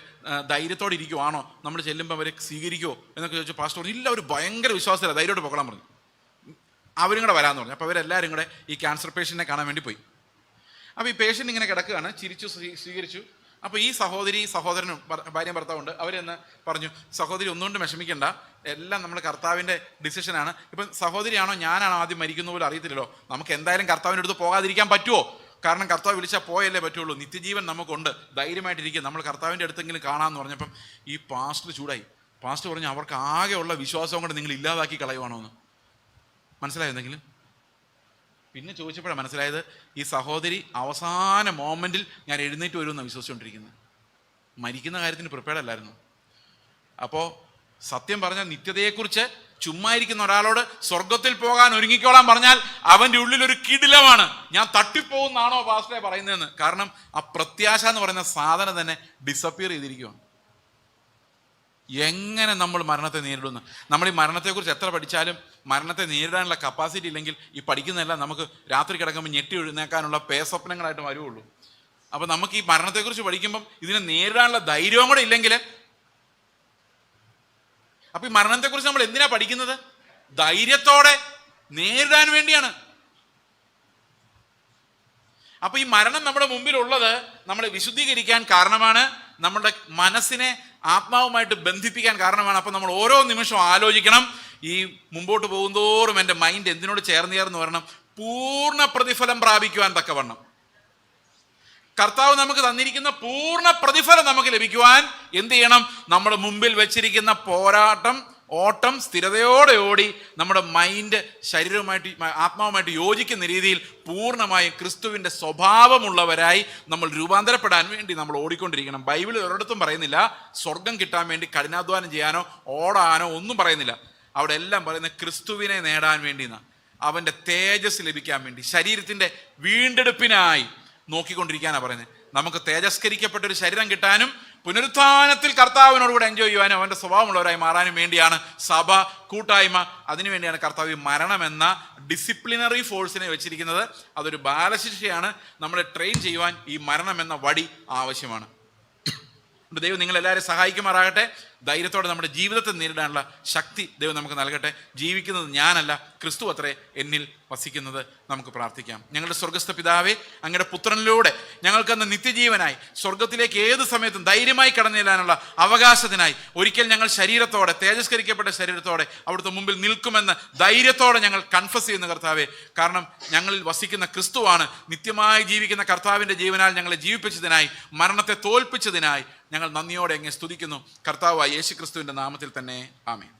ധൈര്യത്തോടെ ഇരിക്കുവാണോ, നമ്മൾ ചെല്ലുമ്പോൾ അവരെ സ്വീകരിക്കുമോ എന്നൊക്കെ ചോദിച്ചു. പാസ്റ്റർ ഇല്ല, അവർ ഭയങ്കര വിശ്വാസത്തില്ല, ധൈര്യമായിട്ട് പോകണം പറഞ്ഞു. അവരും കൂടെ വരാമെന്ന് പറഞ്ഞു. അപ്പോൾ അവരെല്ലാവരും കൂടെ ഈ ക്യാൻസർ പേഷ്യൻറ്റിനെ കാണാൻ വേണ്ടി പോയി. അപ്പോൾ ഈ പേഷ്യൻ്റ് ഇങ്ങനെ കിടക്കുകയാണ്, ചിരിച്ചു സ്വീകരിച്ചു. അപ്പോൾ ഈ സഹോദരനും ഭാര്യയും ഭർത്താവുണ്ട്. അവരെന്ന് പറഞ്ഞു, സഹോദരി ഒന്നുകൊണ്ട് വിഷമിക്കേണ്ട, എല്ലാം നമ്മുടെ കർത്താവിൻ്റെ ഡിസിഷനാണ്. ഇപ്പം സഹോദരിയാണോ ഞാനാണോ ആദ്യം മരിക്കുന്ന പോലും അറിയത്തില്ലല്ലോ. നമുക്ക് എന്തായാലും കർത്താവിൻ്റെ അടുത്ത് പോകാതിരിക്കാൻ പറ്റുമോ? കാരണം കർത്താവ് വിളിച്ചാൽ പോയല്ലേ പറ്റുള്ളൂ. നിത്യജീവൻ നമുക്കുണ്ട്, ധൈര്യമായിട്ടിരിക്കും, നമ്മൾ കർത്താവിൻ്റെ അടുത്തെങ്കിലും കാണാമെന്ന് പറഞ്ഞപ്പം ഈ പാസ്റ്റർ ചൂടായി. പാസ്റ്റർ പറഞ്ഞു, അവർക്ക് ആകെയുള്ള വിശ്വാസം കൊണ്ട് നിങ്ങൾ ഇല്ലാതാക്കി കളയുവാണോ എന്ന്. മനസ്സിലായോ എന്തെങ്കിലും? പിന്നെ ചോദിച്ചപ്പോഴാണ് മനസ്സിലായത്, ഈ സഹോദരി അവസാന മോമെൻറ്റിൽ ഞാൻ എഴുന്നേറ്റ് വരുമെന്നാണ് വിശ്വസിച്ചുകൊണ്ടിരിക്കുന്നത്. മരിക്കുന്ന കാര്യത്തിന് പ്രിപ്പയർഡ് അല്ലായിരുന്നു. അപ്പോൾ സത്യം പറഞ്ഞാൽ നിത്യതയെക്കുറിച്ച് ചുമ്മാ ഇരിക്കുന്ന ഒരാളോട് സ്വർഗത്തിൽ പോകാൻ ഒരുങ്ങിക്കോളാൻ പറഞ്ഞാൽ അവൻ്റെ ഉള്ളിലൊരു കിടിലമാണ്. ഞാൻ തട്ടിപ്പോകുന്നാണോ പാസ്റ്ററെ പറയുന്നതെന്ന്. കാരണം ആ പ്രത്യാശ എന്ന് പറയുന്ന സാധനം തന്നെ ഡിസപ്പിയർ ചെയ്തിരിക്കുകയാണ്. എങ്ങനെ നമ്മൾ മരണത്തെ നേരിടുന്നു? നമ്മൾ ഈ മരണത്തെക്കുറിച്ച് എത്ര പഠിച്ചാലും മരണത്തെ നേരിടാനുള്ള കപ്പാസിറ്റി ഇല്ലെങ്കിൽ ഈ പഠിക്കുന്നതെല്ലാം നമുക്ക് രാത്രി കിടക്കുമ്പോൾ ഞെട്ടി എഴുന്നേക്കാനുള്ള പേസ്വപ്നങ്ങളായിട്ട് വരുള്ളൂ. അപ്പോൾ നമുക്ക് ഈ മരണത്തെക്കുറിച്ച് പഠിക്കുമ്പം ഇതിനെ നേരിടാനുള്ള ധൈര്യവും കൂടെ ഇല്ലെങ്കിൽ അപ്പൊ ഈ മരണത്തെക്കുറിച്ച് നമ്മൾ എന്തിനാ പഠിക്കുന്നത്? ധൈര്യത്തോടെ നേരിടാൻ വേണ്ടിയാണ്. അപ്പൊ ഈ മരണം നമ്മുടെ മുമ്പിലുള്ളത് നമ്മളെ വിശുദ്ധീകരിക്കാൻ കാരണമാണ്, നമ്മുടെ മനസ്സിനെ ആത്മാവുമായിട്ട് ബന്ധിപ്പിക്കാൻ കാരണമാണ്. അപ്പൊ നമ്മൾ ഓരോ നിമിഷവും ആലോചിക്കണം, ഈ മുമ്പോട്ട് പോകുന്തോറും എൻ്റെ മൈൻഡ് എന്തിനോട് ചേർന്ന് വരണം? പൂർണ്ണ പ്രതിഫലം പ്രാപിക്കുവാൻ തക്കവണ്ണം. കർത്താവ് നമുക്ക് തന്നിരിക്കുന്ന പൂർണ്ണ പ്രതിഫലം നമുക്ക് ലഭിക്കുവാൻ എന്ത് ചെയ്യണം? നമ്മുടെ മുമ്പിൽ വെച്ചിരിക്കുന്ന ഓട്ടം സ്ഥിരതയോടെ ഓടി നമ്മുടെ മൈൻഡ് ശരീരവുമായിട്ട് ആത്മാവുമായിട്ട് യോജിക്കുന്ന രീതിയിൽ പൂർണ്ണമായും ക്രിസ്തുവിൻ്റെ സ്വഭാവമുള്ളവരായി നമ്മൾ രൂപാന്തരപ്പെടാൻ വേണ്ടി നമ്മൾ ഓടിക്കൊണ്ടിരിക്കണം. ബൈബിളിൽ ഒരിടത്തും പറയുന്നില്ല സ്വർഗം കിട്ടാൻ വേണ്ടി കഠിനാധ്വാനം ചെയ്യാനോ ഓടാനോ ഒന്നും പറയുന്നില്ല. അവിടെ എല്ലാം പറയുന്നത് ക്രിസ്തുവിനെ നേടാൻ വേണ്ടി, അവൻ്റെ തേജസ് ലഭിക്കാൻ വേണ്ടി, ശരീരത്തിൻ്റെ വീണ്ടെടുപ്പിനായി നോക്കിക്കൊണ്ടിരിക്കാനാണ് പറയുന്നത്. നമുക്ക് തേജസ്കരിക്കപ്പെട്ടൊരു ശരീരം കിട്ടാനും പുനരുത്ഥാനത്തിൽ കർത്താവിനോടുകൂടെ എൻജോയ് ചെയ്യുവാനും അവൻ്റെ സ്വഭാവമുള്ളവരായി മാറാനും വേണ്ടിയാണ് സഭ, കൂട്ടായ്മ. അതിനുവേണ്ടിയാണ് കർത്താവ് മരണം എന്ന ഡിസിപ്ലിനറി ഫോഴ്സിനെ വെച്ചിരിക്കുന്നത്. അതൊരു ബാലശിക്ഷയാണ്. നമ്മളെ ട്രെയിൻ ചെയ്യുവാൻ ഈ മരണം എന്ന വടി ആവശ്യമാണ്. ദൈവം നിങ്ങളെല്ലാവരും സഹായിക്കുമാറാകട്ടെ. ധൈര്യത്തോടെ നമ്മുടെ ജീവിതത്തെ നേരിടാനുള്ള ശക്തി ദൈവം നമുക്ക് നൽകട്ടെ. ജീവിക്കുന്നത് ഞാനല്ല, ക്രിസ്തു അത്രേ എന്നിൽ വസിക്കുന്നത്. നമുക്ക് പ്രാർത്ഥിക്കാം. ഞങ്ങളുടെ സ്വർഗസ്ഥ പിതാവേ, അങ്ങയുടെ പുത്രനിലൂടെ ഞങ്ങൾക്കന്ന് നിത്യജീവനായി സ്വർഗത്തിലേക്ക് ഏത് സമയത്തും ധൈര്യമായി കടന്നു ചെല്ലാനുള്ള അവകാശത്തിനായി ഒരിക്കൽ ഞങ്ങൾ ശരീരത്തോടെ, തേജസ്കരിക്കപ്പെട്ട ശരീരത്തോടെ അവിടുത്തെ മുമ്പിൽ നിൽക്കുമെന്ന് ധൈര്യത്തോടെ ഞങ്ങൾ കൺഫസ് ചെയ്യുന്ന കർത്താവേ, കാരണം ഞങ്ങളിൽ വസിക്കുന്ന ക്രിസ്തുവാണ്. നിത്യമായി ജീവിക്കുന്ന കർത്താവിൻ്റെ ജീവനാൽ ഞങ്ങളെ ജീവിപ്പിച്ചതിനായി, മരണത്തെ തോൽപ്പിച്ചതിനായി ഞങ്ങൾ നന്ദിയോടെ അങ്ങ് സ്തുതിക്കുന്നു. കർത്താവായ യേശു ക്രിസ്തുവിൻ്റെ നാമത്തിൽ തന്നെ ആമേൻ.